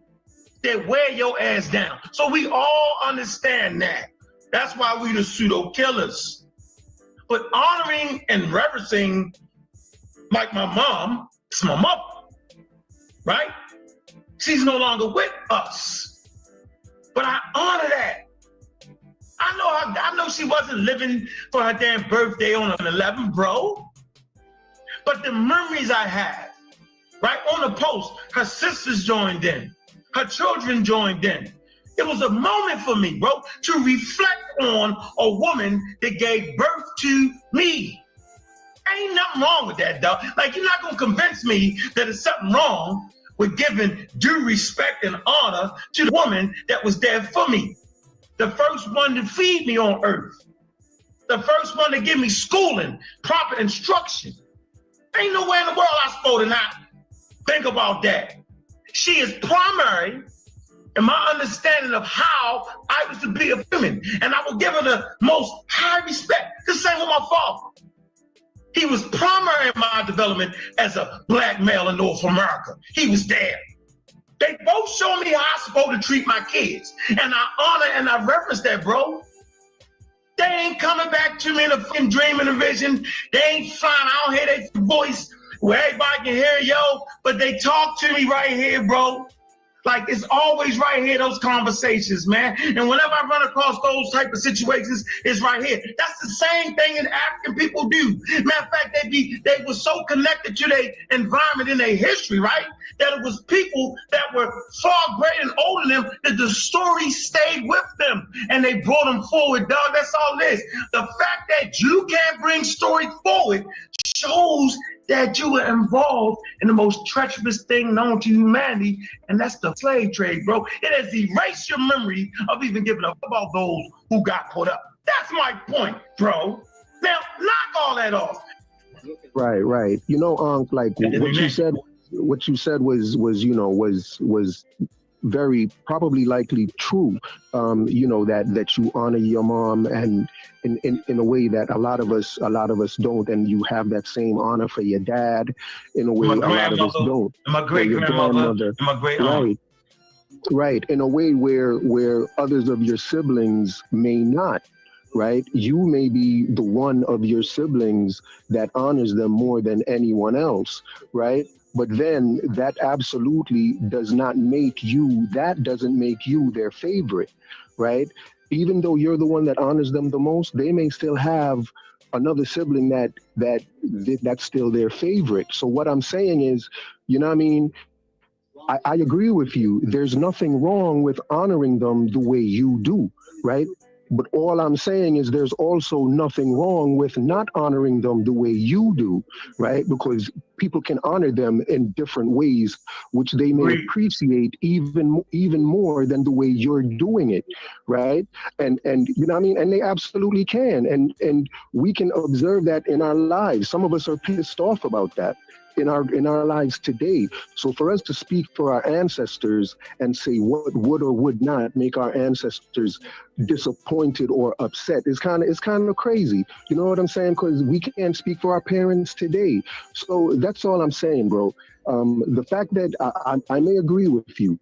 that wear your ass down. So we all understand that. That's why we the pseudo killers. But honoring and reverencing, like my mom, it's my mother, right? She's no longer with us. But I honor that. I know she wasn't living for her damn birthday on an 11, bro. But the memories I have, right, on the post, her sisters joined in. Her children joined in. It was a moment for me, bro, to reflect on a woman that gave birth to me. Ain't nothing wrong with that, dog. Like, you're not gonna convince me that there's something wrong with giving due respect and honor to the woman that was there for me. The first one to feed me on earth. The first one to give me schooling, proper instruction. Ain't no way in the world I'm supposed to not think about that. She is primary in my understanding of how I was to be a human. And I will give her the most high respect. The same with my father. He was primary in my development as a black male in North America. He was there. They both show me how I'm supposed to treat my kids. And I honor and I reverence that, bro. They ain't coming back to me in a fucking dream and a vision. They ain't flying. I don't hear their voice where everybody can hear, yo, but they talk to me right here, bro. Like, it's always right here, those conversations, man. And whenever I run across those type of situations, it's right here. That's the same thing that African people do. Matter of fact, they were so connected to their environment in their history, right? That it was people that were far greater and older than them, that the story stayed with them and they brought them forward, dog. That's all it is. The fact that you can't bring stories forward shows that you were involved in the most treacherous thing known to humanity, and that's the slave trade, bro. It has erased your memory of even giving up about those who got caught up. That's my point, bro. Now, knock all that off. Right. You know, like what you said was very probably likely true. You know, that you honor your mom and in a way that a lot of us don't, and you have that same honor for your dad in a way a lot of us don't. And my great grandmother and my great aunt. Right. In a way where others of your siblings may not. Right? You may be the one of your siblings that honors them more than anyone else, right? But then that absolutely doesn't make you their favorite, right? Even though you're the one that honors them the most, they may still have another sibling that's still their favorite. So what I'm saying is, you know what I mean? I agree with you. There's nothing wrong with honoring them the way you do, right? But all I'm saying is there's also nothing wrong with not honoring them the way you do, right? Because people can honor them in different ways, which they may appreciate even more than the way you're doing it, right? And you know what I mean? And they absolutely can. And we can observe that in our lives. Some of us are pissed off about that in our lives today. So for us to speak for our ancestors and say what would or would not make our ancestors disappointed or upset is kind of crazy. You know what I'm saying? Because we can't speak for our parents today. So that's all I'm saying, bro. The fact that I may agree with you.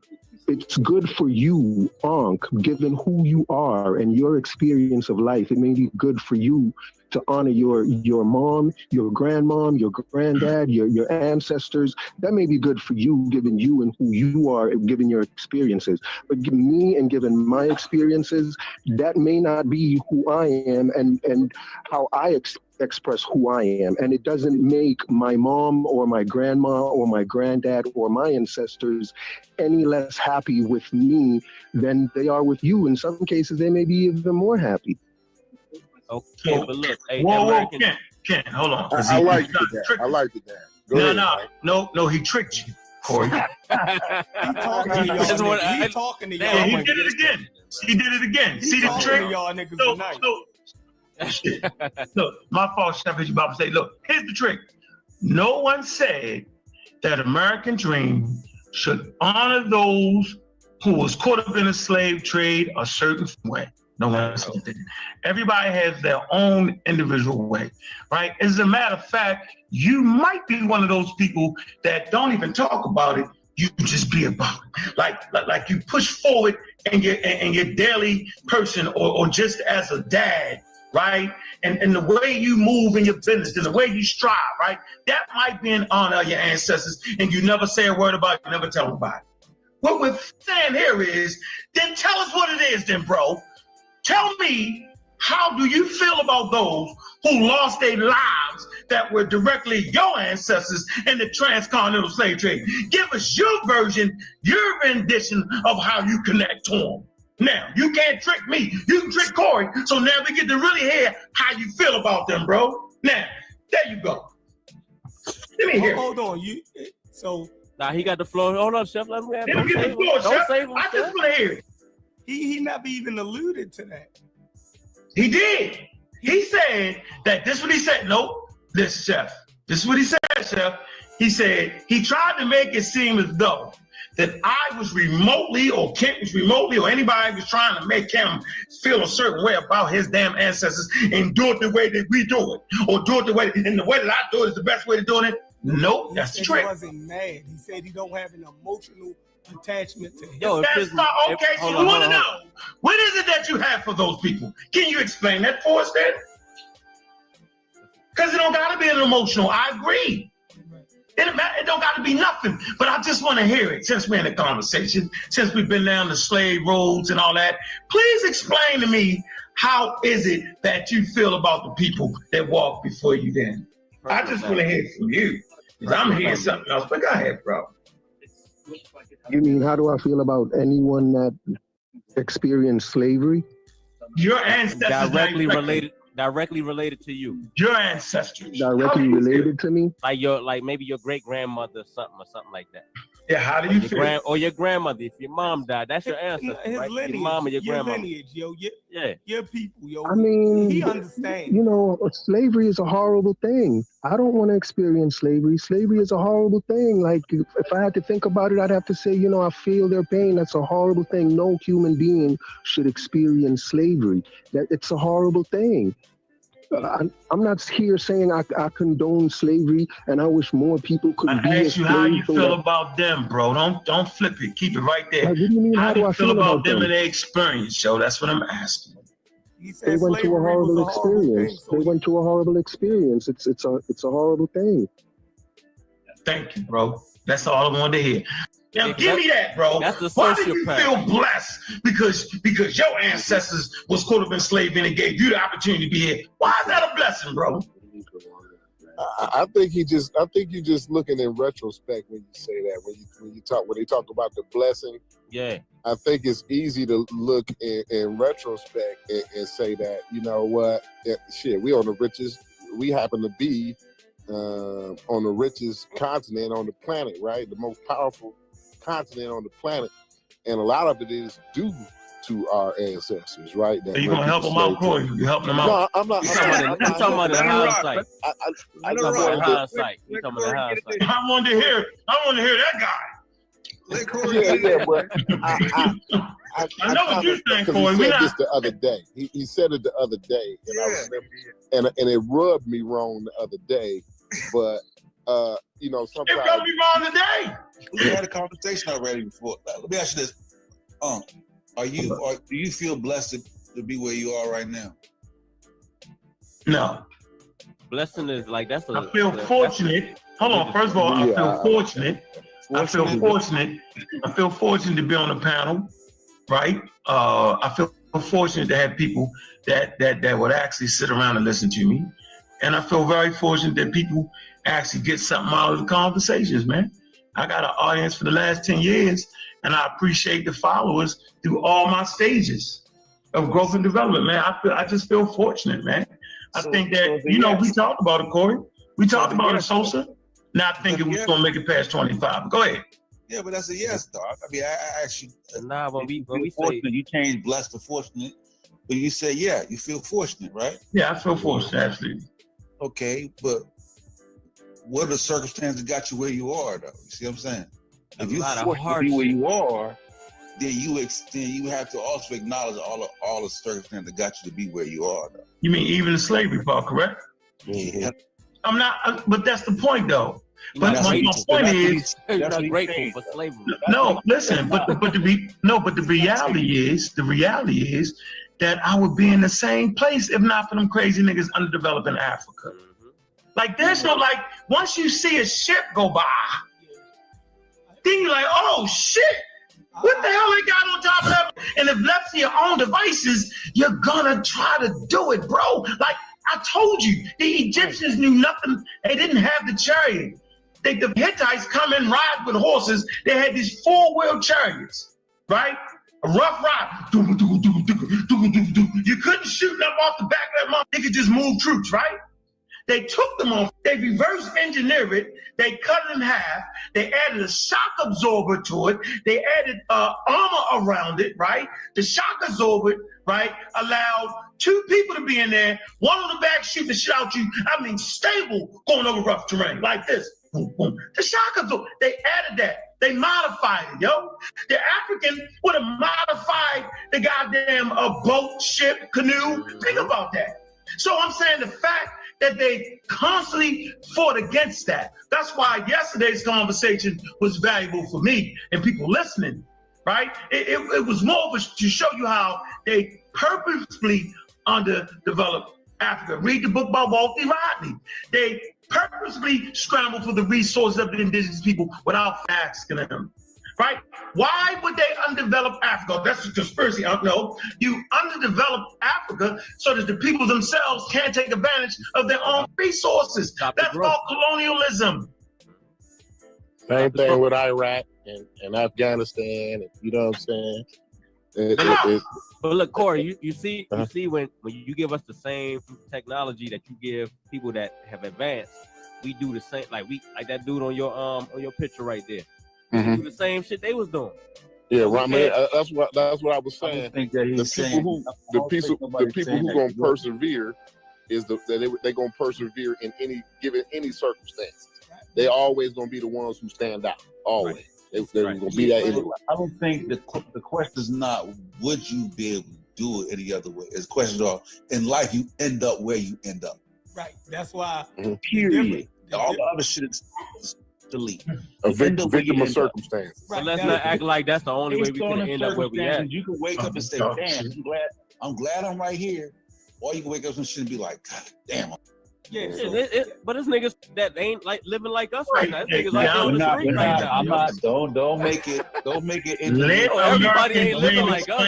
It's good for you, Ankh, given who you are and your experience of life. It may be good for you to honor your mom, your grandmom, your granddad, your ancestors. That may be good for you, given you and who you are, given your experiences. But given me and given my experiences, that may not be who I am and how I express who I am. And it doesn't make my mom or my grandma or my granddad or my ancestors any less happy with me than they are with you. In some cases, they may be even more happy. Okay, but look, hey, whoa, Ken, hold on. I like that. I like that. No, he tricked you, Corey. He's talking to y'all. He's talking to y'all. He did it again. He did it again. See the trick? Y'all niggas tonight. Look, my fault, Chef Baba say, look, here's the trick. No one said that American Dream should honor those who was caught up in a slave trade a certain way. No one else did. Everybody has their own individual way, right? As a matter of fact, you might be one of those people that don't even talk about it. You just be about it. Like you push forward in your daily person or just as a dad, right? And the way you move in your business and the way you strive, right? That might be in honor of your ancestors, and you never say a word about it, you never tell them about it. What we're saying here is, then tell us what it is then, bro. Tell me, how do you feel about those who lost their lives that were directly your ancestors in the transcontinental slave trade? Give us your version, your rendition of how you connect to them. Now, you can't trick me. You can trick Corey. So now we get to really hear how you feel about them, bro. Now, there you go. Let me hear. Hold on. Nah, he got the floor. Hold on, Chef. Let me have Let me get the floor, Chef. I just want to hear it. He never even alluded to that. He did. He said that this is what he said. Nope, this Chef. This is what he said, Chef. He said he tried to make it seem as though that I was remotely, or Kent was remotely, or anybody was trying to make him feel a certain way about his damn ancestors and do it the way that we do it, or do it the way, and the way that I do it is the best way to do it. Nope, that's the trick. He wasn't mad. He said he don't have an emotional attachment to him. That's not okay. So we want to know, what is it that you have for those people? Can you explain that for us then? Because it don't got to be an emotional. I agree. It don't got to be nothing. But I just want to hear it since we're in a conversation, since we've been down the slave roads and all that. Please explain to me, how is it that you feel about the people that walk before you then? I just want to hear it from you. Because I'm hearing something else. But go ahead, bro. You mean, how do I feel about anyone that experienced slavery? Your ancestors directly related to you. Your ancestors. Directly related to me? Like maybe your great grandmother or something like that. Yeah, how do you feel? Or your grandmother. If your mom died, that's your ancestor, right? Lineage, your mom and your grandmother. Lineage, yo. Your people, yo. I mean, he understands. You know, slavery is a horrible thing. I don't want to experience slavery. Slavery is a horrible thing. Like, if I had to think about it, I'd have to say, you know, I feel their pain. That's a horrible thing. No human being should experience slavery. It's a horrible thing. I'm not here saying I condone slavery, and I wish more people could be. I ask you how you feel about them, bro. Don't flip it. Keep it right there. What do you mean? How do I feel about them and their experience, yo? That's what I'm asking. They went through a horrible experience. They went through a horrible experience. It's a horrible thing. Thank you, bro. That's all I wanted to hear. Now give me that, bro. That's the Why do you feel blessed? Because your ancestors was could have been enslaved and it gave you the opportunity to be here. Why is that a blessing, bro? I think you just looking in retrospect when you say that. When they talk about the blessing. Yeah. I think it's easy to look in retrospect and say that, you know what, we on the richest. We happen to be on the richest continent on the planet, right? The most powerful continent on the planet, and a lot of it is due to our ancestors, right? So you gonna help them out, Corey? You helping them out? No, I'm not. I'm talking about the hindsight. I wanted to hear that guy. Yeah, but I know what you're saying, Corey. He said this the other day. He said it the other day, and I remember, and it rubbed me wrong the other day, but. You know, sometimes it rubbed me wrong today. We had a conversation already before. Let me ask you this: do you feel blessed to be where you are right now? No. Blessing is like I feel fortunate. Hold on. First of all, I feel fortunate. I feel fortunate to be on the panel, right? I feel fortunate to have people that would actually sit around and listen to me, and I feel very fortunate that people actually get something out of the conversations, man. I got an audience for the last 10 years, and I appreciate the followers through all my stages of growth and development, man. I just feel fortunate, man. I think that, we talked about it, Corey. We talked about it, Sosa, not thinking we was going to make it past 25. Go ahead. Yeah, but that's a yes, dog. I mean, I actually... Nah, when we say... You changed blessed to fortunate, but you say, yeah, you feel fortunate, right? Yeah, I feel fortunate, absolutely. Okay, but what are the circumstances that got you where you are, though? You see what I'm saying? If you're fortunate to be where you are, then you have to also acknowledge all the circumstances that got you to be where you are. Though. You mean even the slavery part, correct? Yeah. I'm not, but that's the point, though. But my point is, you're not grateful for slavery. No, listen, but the reality is that I would be in the same place if not for them crazy niggas underdeveloped in Africa. Like there's no like once you see a ship go by, then you're like, oh shit, what the hell they got on top of that? And if left to your own devices, you're gonna try to do it, bro. Like I told you, the Egyptians knew nothing. They didn't have the chariot. The Hittites come and ride with horses. They had these 4-wheel chariots, right? A rough ride. You couldn't shoot them off the back of that mother. They could just move troops, right? They took them off. They reverse engineered it. They cut it in half. They added a shock absorber to it. They added armor around it, right? The shock absorber, right, allowed 2 people to be in there. One on the back shooting the shit out you. I mean, stable going over rough terrain like this. Boom, boom. The shock absorber. They added that. They modified it, yo. The African would have modified the goddamn boat, ship, canoe. Think about that. So I'm saying the fact that they constantly fought against that. That's why yesterday's conversation was valuable for me and people listening, right? It was more of to show you how they purposefully underdeveloped Africa. Read the book by Walter Rodney. They purposely scrambled for the resources of the indigenous people without asking them, right? Why would they undevelop Africa? That's a conspiracy. No, you underdevelop Africa so that the people themselves can't take advantage of their own resources. That's called colonialism. Same thing with Iraq and Afghanistan. You know what I'm saying? But look, Corey, you see when you give us the same technology that you give people that have advanced, we do the same. Like that dude on your picture right there. We do the same shit they was doing. Yeah, right, man. That's what I was saying. The people who gonna persevere is they gonna persevere in any circumstance. They always gonna be the ones who stand out. Always. Right. They're gonna be that anyway. I don't think the question is not would you be able to do it any other way. It's a question of in life you end up where you end up. Right. That's why. Period. All the other shit is delete. A victim of circumstance. Right. So let's not act like that's the only way we can end up where we at. You can wake up and say, "Damn, I'm glad I'm right here," or you can wake up and shit and be like, "God damn." Yeah, but it's niggas that ain't like living like us right now. It's niggas like on the street right now. I'm not. Don't make it. Everybody ain't living like us.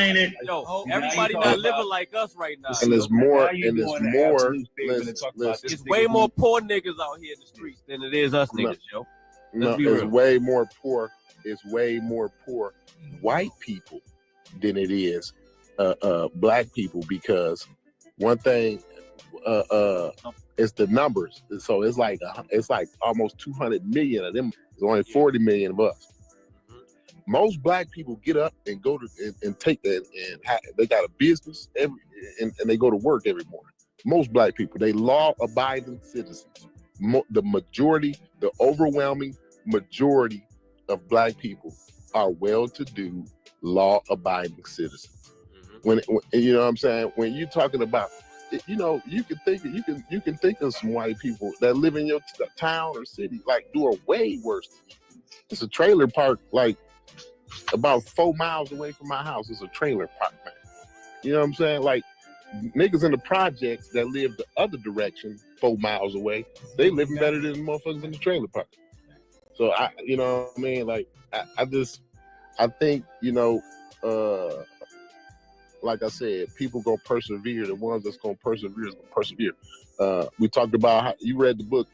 Yo, everybody not living like us right now. And there's more. It's way more poor niggas out here in the streets than it is us niggas, yo. No, it's way more poor. It's way more poor white people than it is black people, because one thing. It's the numbers. So it's like almost 200 million of them. There's only 40 million of us. Most black people get up and go to and take that, and they got a business and they go to work every morning. Most black people, they law-abiding citizens. The overwhelming majority of black people are well-to-do, law-abiding citizens. When you know what I'm saying? When you're talking about, you know, you can think of some white people that live in your town or city like doing way worse than you. It's a trailer park like about 4 miles away from my house. It's a trailer park, man. You know what I'm saying? Like niggas in the projects that live the other direction 4 miles away, they living better than the motherfuckers in the trailer park. So you know what I mean? Like I think, you know, like I said, people gonna persevere. The ones that's gonna persevere is gonna persevere. We talked about how you read the book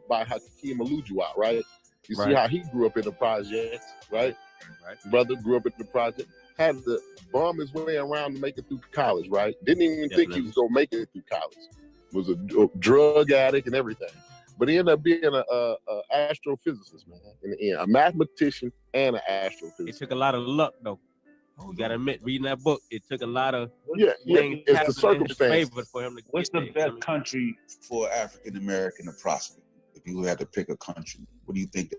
by Hakeem Olajuwon, right? You see how he grew up in the projects, right? Brother grew up in the project, had to bum his way around to make it through college, right? Didn't even think he was gonna make it through college. Was a drug addict and everything, but he ended up being a astrophysicist, man, in the end, a mathematician and an astrophysicist. It took a lot of luck, though. You gotta admit, reading that book, it took a lot of things it's the circumstance for him to What's the best country for African American to prosper? If you had to pick a country, what do you think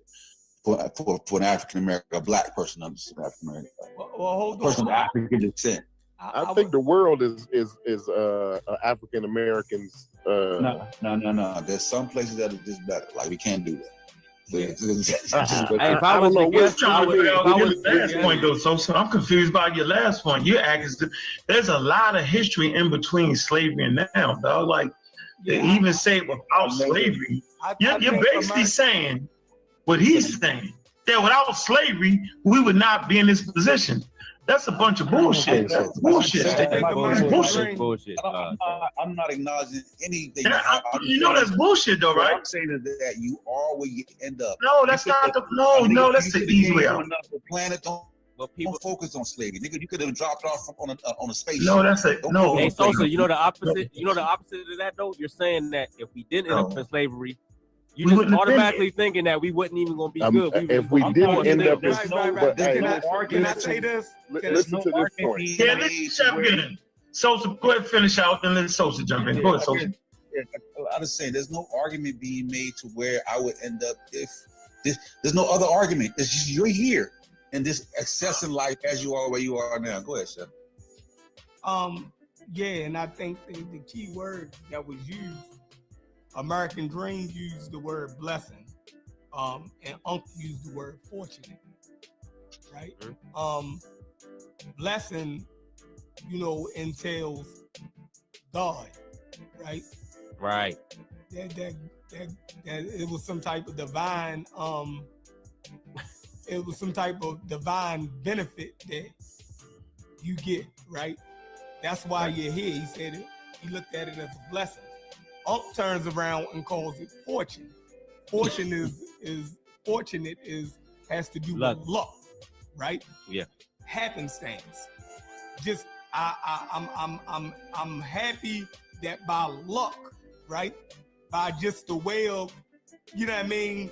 for an African American, a black person, not just an African American, Well, hold on. person of African descent. I think the world is African Americans. No. There's some places that are just better. Like we can't do that. If I was last point though, so I'm confused by your last point. You're asking, there's a lot of history in between slavery and now, dog. Like they even say without slavery, you're basically saying what he's saying, that without slavery, we would not be in this position. That's a bunch of bullshit. That's bullshit. Bullshit. I'm not acknowledging anything. You know that's bullshit though, right? I'm saying that you are where you end up. No, that's not the that's the easy way out. The planet don't focus on slavery. Nigga, you could have dropped off on a spaceship. No, that's it. No. Hey, Sosa, you know the opposite. You know the opposite of that though. You're saying that if we didn't end up in slavery, you just automatically thinking that we wasn't even gonna be good. If we didn't end up in Can I say this? Listen to this point. Yeah, let's jump in. Sosa, go ahead, finish out, then let Sosa jump in. Go ahead, Sosa. I was saying there's no argument being made to where I would end up if there's no other argument. It's just you're here in this accessing life as you are where you are now. Go ahead, Chef. Yeah, and I think the key word that was used, American Dream used the word blessing, and Unc used the word fortunate, right? Blessing, entails God, right? Right. That it was some type of divine, it was some type of divine benefit that you get, right? That's why you're here. He said it. He looked at it as a blessing. Unc turns around and calls it fortune. Fortune has to do with luck, right? Yeah. Happenstance. Just I'm happy that by luck, right? By just the way of, you know what I mean?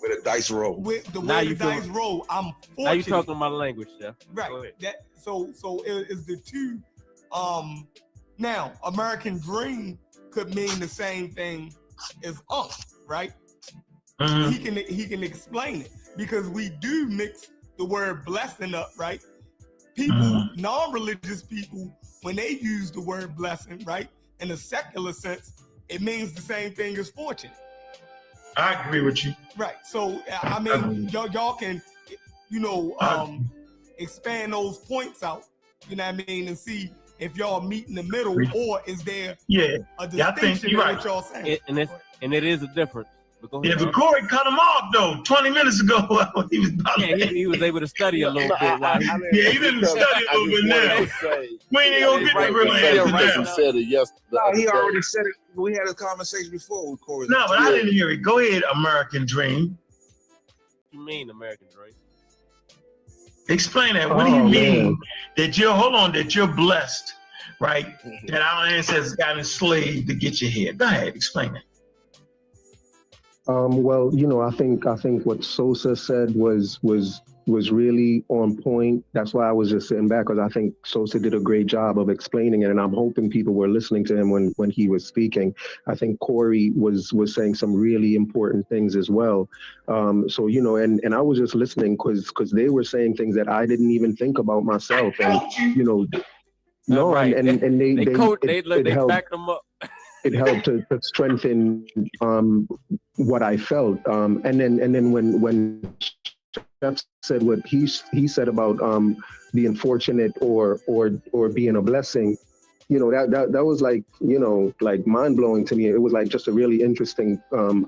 With a dice roll. With the way the dice roll, I'm fortunate. Now you talking my language, Chef. Right. So it is the two. Now American Dream could mean the same thing as Unc, right? Mm-hmm. He can explain it because we do mix the word blessing up, right? People, non-religious people, when they use the word blessing, right, in a secular sense, it means the same thing as fortunate. I agree with you. Right. So I mean, y'all can, expand those points out. You know what I mean, and see if y'all meet in the middle, or is there a distinction in what y'all saying? And it is a difference. But but Corey cut him off though 20 minutes ago. He was he was able to study a little bit. He didn't study a little bit now. We ain't gonna get the real answer now. Said it yesterday. He already said it. We had a conversation before with Corey. No, but I didn't hear it. Go ahead, American Dream. What do you mean, American Dream? Explain that. What do you mean that you're blessed, right? That our ancestors got enslaved to get you here. Go ahead, explain that. Well, I think what Sosa said was really on point. That's why I was just sitting back, because I think Sosa did a great job of explaining it, and I'm hoping people were listening to him when he was speaking. I think Corey was saying some really important things as well. So and I was just listening because they were saying things that I didn't even think about myself, and right. and they helped, backed them up. It helped to strengthen what I felt, and then when Jeff said what he said about being fortunate or being a blessing, that was like mind blowing to me. It was like just a really interesting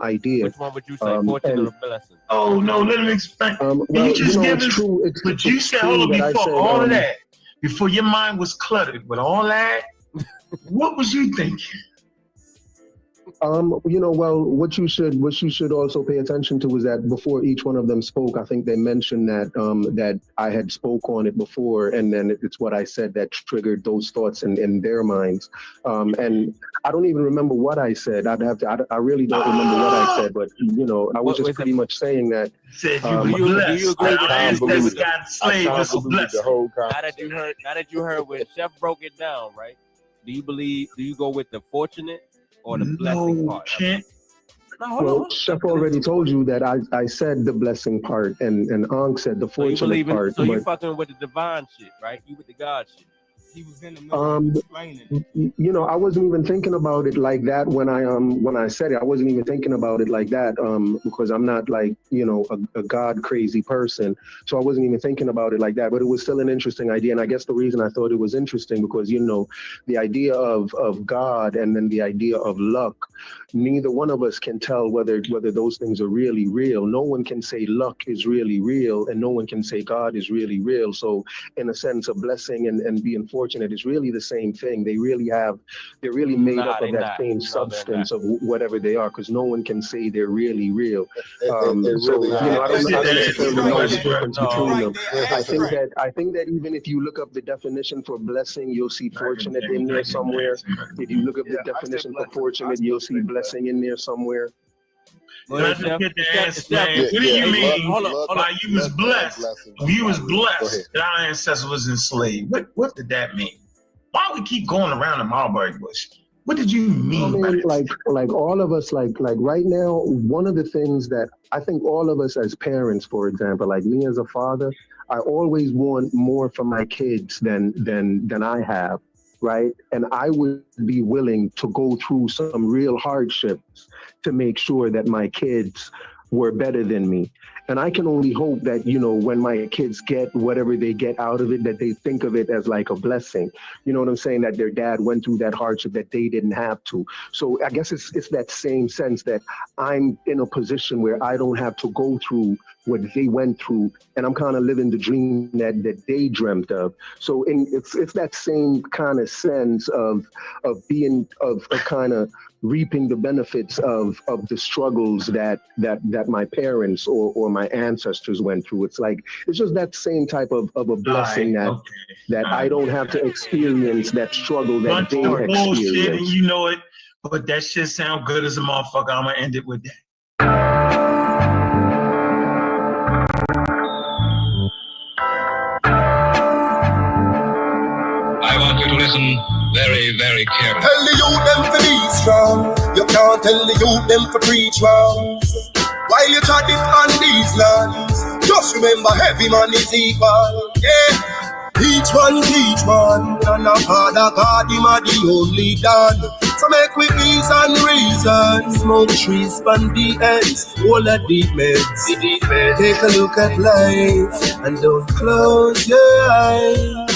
idea. Which one would you say, fortunate or blessing? Oh no, let me explain. You just give us, but you said, hold on, before all of that, before your mind was cluttered with all that, what was you thinking? Well, what you should also pay attention to is that before each one of them spoke, I think they mentioned that I had spoke on it before, and then it's what I said that triggered those thoughts in their minds. And I don't even remember what I said. I really don't remember what I said, but I was just pretty much saying that. Said do you agree with that? Now that you heard when Chef broke it down, right? Do you go with the fortunate or the blessing part? Well, Chef already told you that I said the blessing part, and Ankh said the fortunate part. So you fucking with the divine shit, right? You with the God shit. He was in the middle of explaining. You know, I wasn't even thinking about it like that when I said it. I wasn't even thinking about it like that because I'm not like, you know, a God crazy person. So I wasn't even thinking about it like that. But it was still an interesting idea. And I guess the reason I thought it was interesting because, you know, the idea of God and then the idea of luck, neither one of us can tell whether those things are really real. No one can say luck is really real, and no one can say God is really real. So in a sense, a blessing and being fortunate is really the same thing. They're really made up of that same substance of whatever they are, because no one can say they're really real. So you know, I don't necessarily know the difference between them. I think that even if you look up the definition for blessing, you'll see fortunate in there somewhere. If you look up the definition for fortunate, you'll see blessing in there somewhere. Let me get the answer, man. What do you mean by you was blessed? You was blessed that our ancestors was enslaved. What did that mean? Why we keep going around the mulberry bush? What did you mean by that? Like all of us, like right now, one of the things that I think all of us as parents, for example, like me as a father, I always want more for my kids than I have, right? And I would be willing to go through some real hardships to make sure that my kids were better than me. And I can only hope that, you know, when my kids get whatever they get out of it, that they think of it as like a blessing. You know what I'm saying? That their dad went through that hardship that they didn't have to. So I guess it's that same sense that I'm in a position where I don't have to go through what they went through, and I'm kind of living the dream that they dreamt of. So it's that same kind of sense of being of kind of reaping the benefits of the struggles that my parents or my ancestors went through. It's like it's just that same type of a blessing that I don't have to experience that struggle that they experienced. And you know it, but that shit sound good as a motherfucker. I'm gonna end it with that. I want you to listen very, very carefully. Tell the youth them to be strong. You can't tell the youth them to preach wrongs. While you try it on these lands, just remember every man is equal. Yeah. Each one teach one, and a father God, him a the only done. So make we peace and reason. Smoke trees, span the ends, all of the meds. Take a look at life, and don't close your eyes.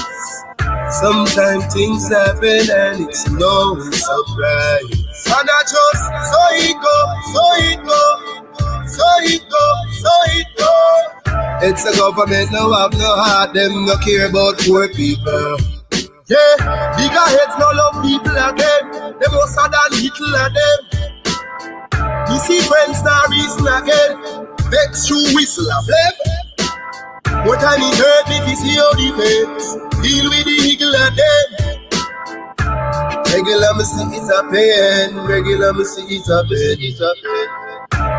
Sometimes things happen and it's no surprise. And I just, so it go. It's a government, no have no heart, them no care about poor people. Yeah, bigger heads no love people again. Them more sad than little of them. You see friends now reason again. Vex through whistle of them. What time it hurt me to see how the face. Deal with the eagle of them. Regular me see it's a pain. Regular me see it's a pain.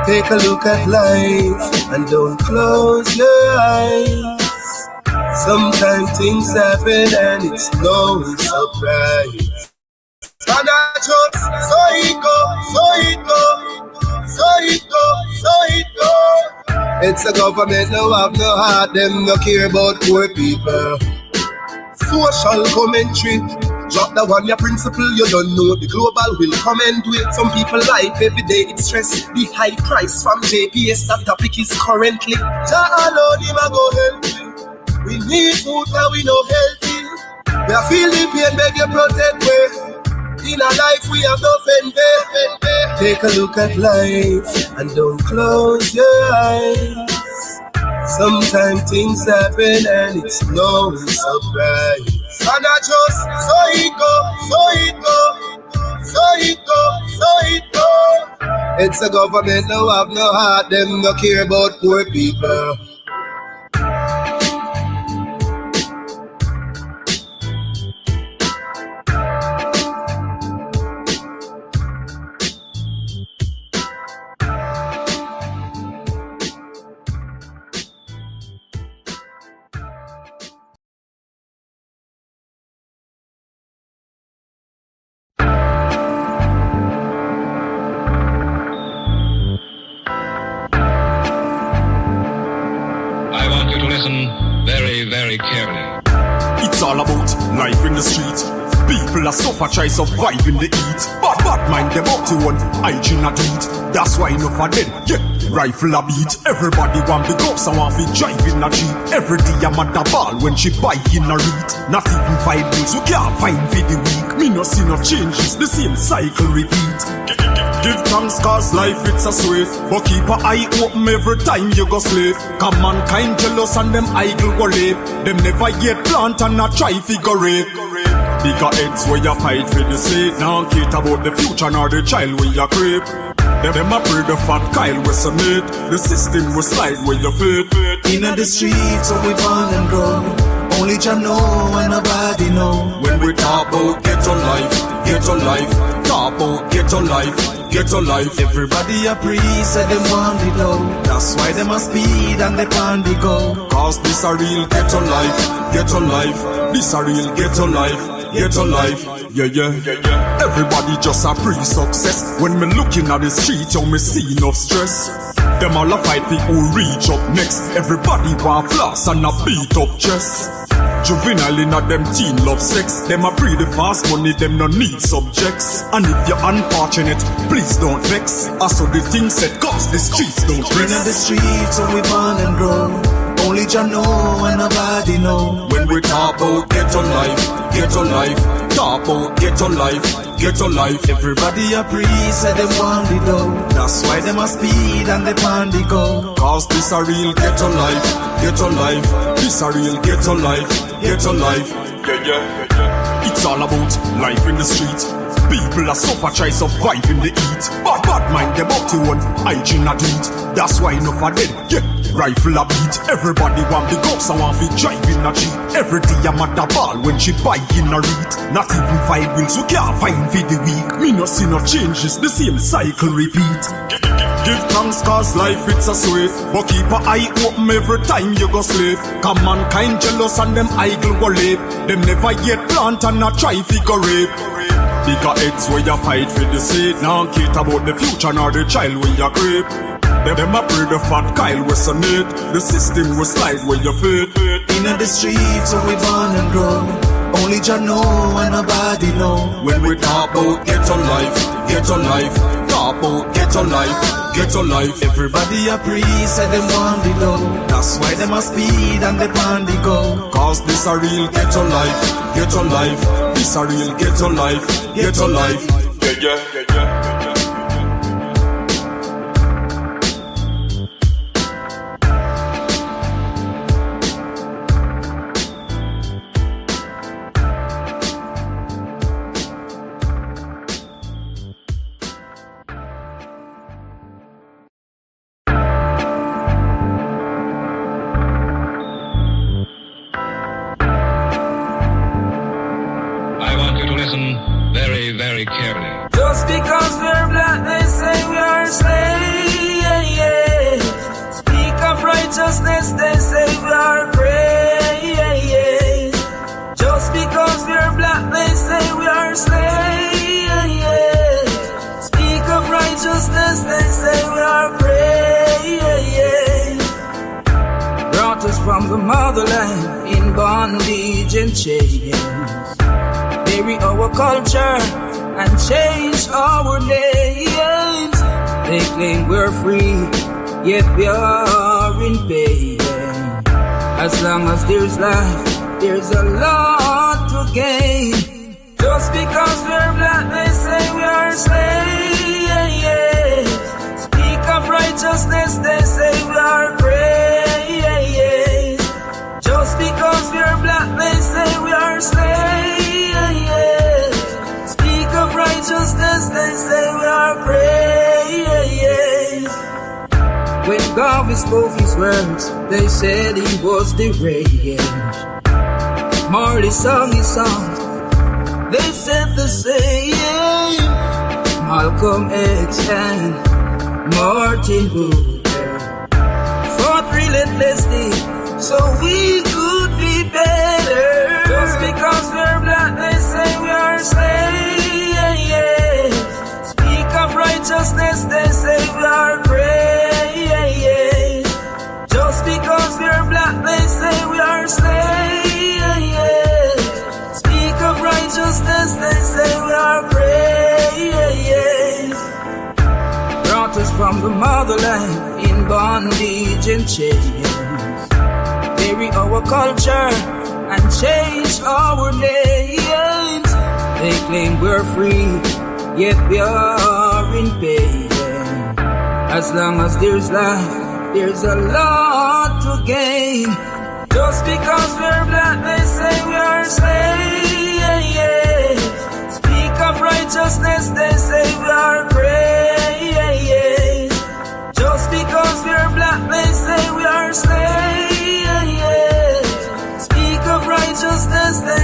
Take a look at life and don't close your eyes. Sometimes things happen and it's no surprise. And I just, so it go. It's a government, no have no heart, them no care about poor people. Social commentary. Drop the one, your principle, you don't know. The global will come and do it. Some people life every day, it's stress. The high price from JPS, that topic is currently. Jah alone, him a go help you. We need food and we no healthy. We are feel the pain, beg you protect me. In a life we have no envy. Take a look at life and don't close your eyes. Sometimes things happen and it's no surprise. And I just, so it go. It's a government, no have no heart, them no care about poor people. to listen very, very carefully. It's all about life in the street. People are suffer, try survive in the heat. But mind them up to one hygiene a tweet. That's why enough of them get rifle a beat. Everybody want big ups and want to drive in a jeep. Every day I'm at the ball when she bike in a read. Not even 5 days, you can't find for the week. Me no see no changes, the same cycle repeat. Give thanks cause life it's a sweet. But keep an eye open every time you go sleep. Cause mankind jealous and them idle go late. Them never yet plant and not try figure it. Bigger heads where you fight for the sake. Now care about the future nor the child where you creep. Them a pray the fat Kyle we submit. The system will slide where you fit. Inna the streets so we born and grow. Only Jah know and nobody know. When we talk about ghetto life, ghetto life. Talk about ghetto life, ghetto life. Everybody a priest and them want it low. That's why them a speed and they pan the go. Cause this a real ghetto life, ghetto life. This a real ghetto life, ghetto life. Yeah, yeah, yeah, yeah. Everybody just a pre-success. When me looking at the street, you me see enough stress. Them all a fight for who reach up next. Everybody want floss and a beat up chest. Juvenile in a them teen love sex. Them a breed the fast money, them no need subjects. And if you're unfortunate, please don't vex. Also the things said cause the streets don't rest. In the streets so we born and grow. Only Jah know and nobody know. When we talk about ghetto life, ghetto life. Talk about ghetto life, ghetto life. Everybody a priest and them want the dough. That's why them a speed and they pan the go. Cause this a real ghetto life, ghetto life. This a real ghetto life, ghetto life. Yeah, yeah, yeah. It's all about life in the street. People are suffer, try survive in the heat. But mind them up to one hygiene a tweet. That's why enough of them get rifle a beat. Everybody want big ups and want to drive in a jeep. Every day I'm at the ball when she bike in a read. Not even 5 wheels, you can't find for the week. Me no see no changes, the same cycle repeat. Give thanks cause life it's a sweet. But keep an eye open every time you go sleep. Cause mankind jealous and them idle go late. Them never yet plant and not try figure it. Bigger heads where you fight for the sake. Now care about the future nor the child where you creep. Them a pray the fat Kyle we submit. The system will slide where you fit. Inna the streets so we born and grow. Only Jah know and nobody know. When we talk about ghetto life, ghetto life. Talk about ghetto life, ghetto life. Everybody a priest and them want the dough. That's why them a speed and they pan the go. Cause this a real ghetto life, ghetto life. This a real ghetto life, ghetto life. Yeah, yeah, yeah, yeah. Very, very carefully. Just because we're black, they say we are slaves. Speak of righteousness, they say we are praise. Just because we're black, they say we are slaves. Speak of righteousness, they say we are praise. Brought us from the motherland in bondage and chains. Bury our culture and change our names. They claim we're free, yet we are in pain. As long as there's life, there's a lot to gain. Just because we're black, they say we are slaves. Speak of righteousness, they say we are praise. Just because we're black, they say we are slaves. Speak of righteousness, they say we are praise. When God spoke his words, they said he was deranged. Marley sung his songs, they said the same. Malcolm X and Martin Luther fought relentlessly so we could be better. Just because we're black, they say we are slaves. Speak of righteousness, they say we are praise. Just because we're black, they say we are slaves. Speak of righteousness, they say we are praise. Brought us from the motherland in bondage and chains. Bury our culture and change our names. They claim we're free, yet we are in pain. As long as there's life, there's a lot to gain. Just because we're black, they say we are slaves. Speak of righteousness, they say we are praise. Just because we're black, they say we are slaves. Speak of righteousness, they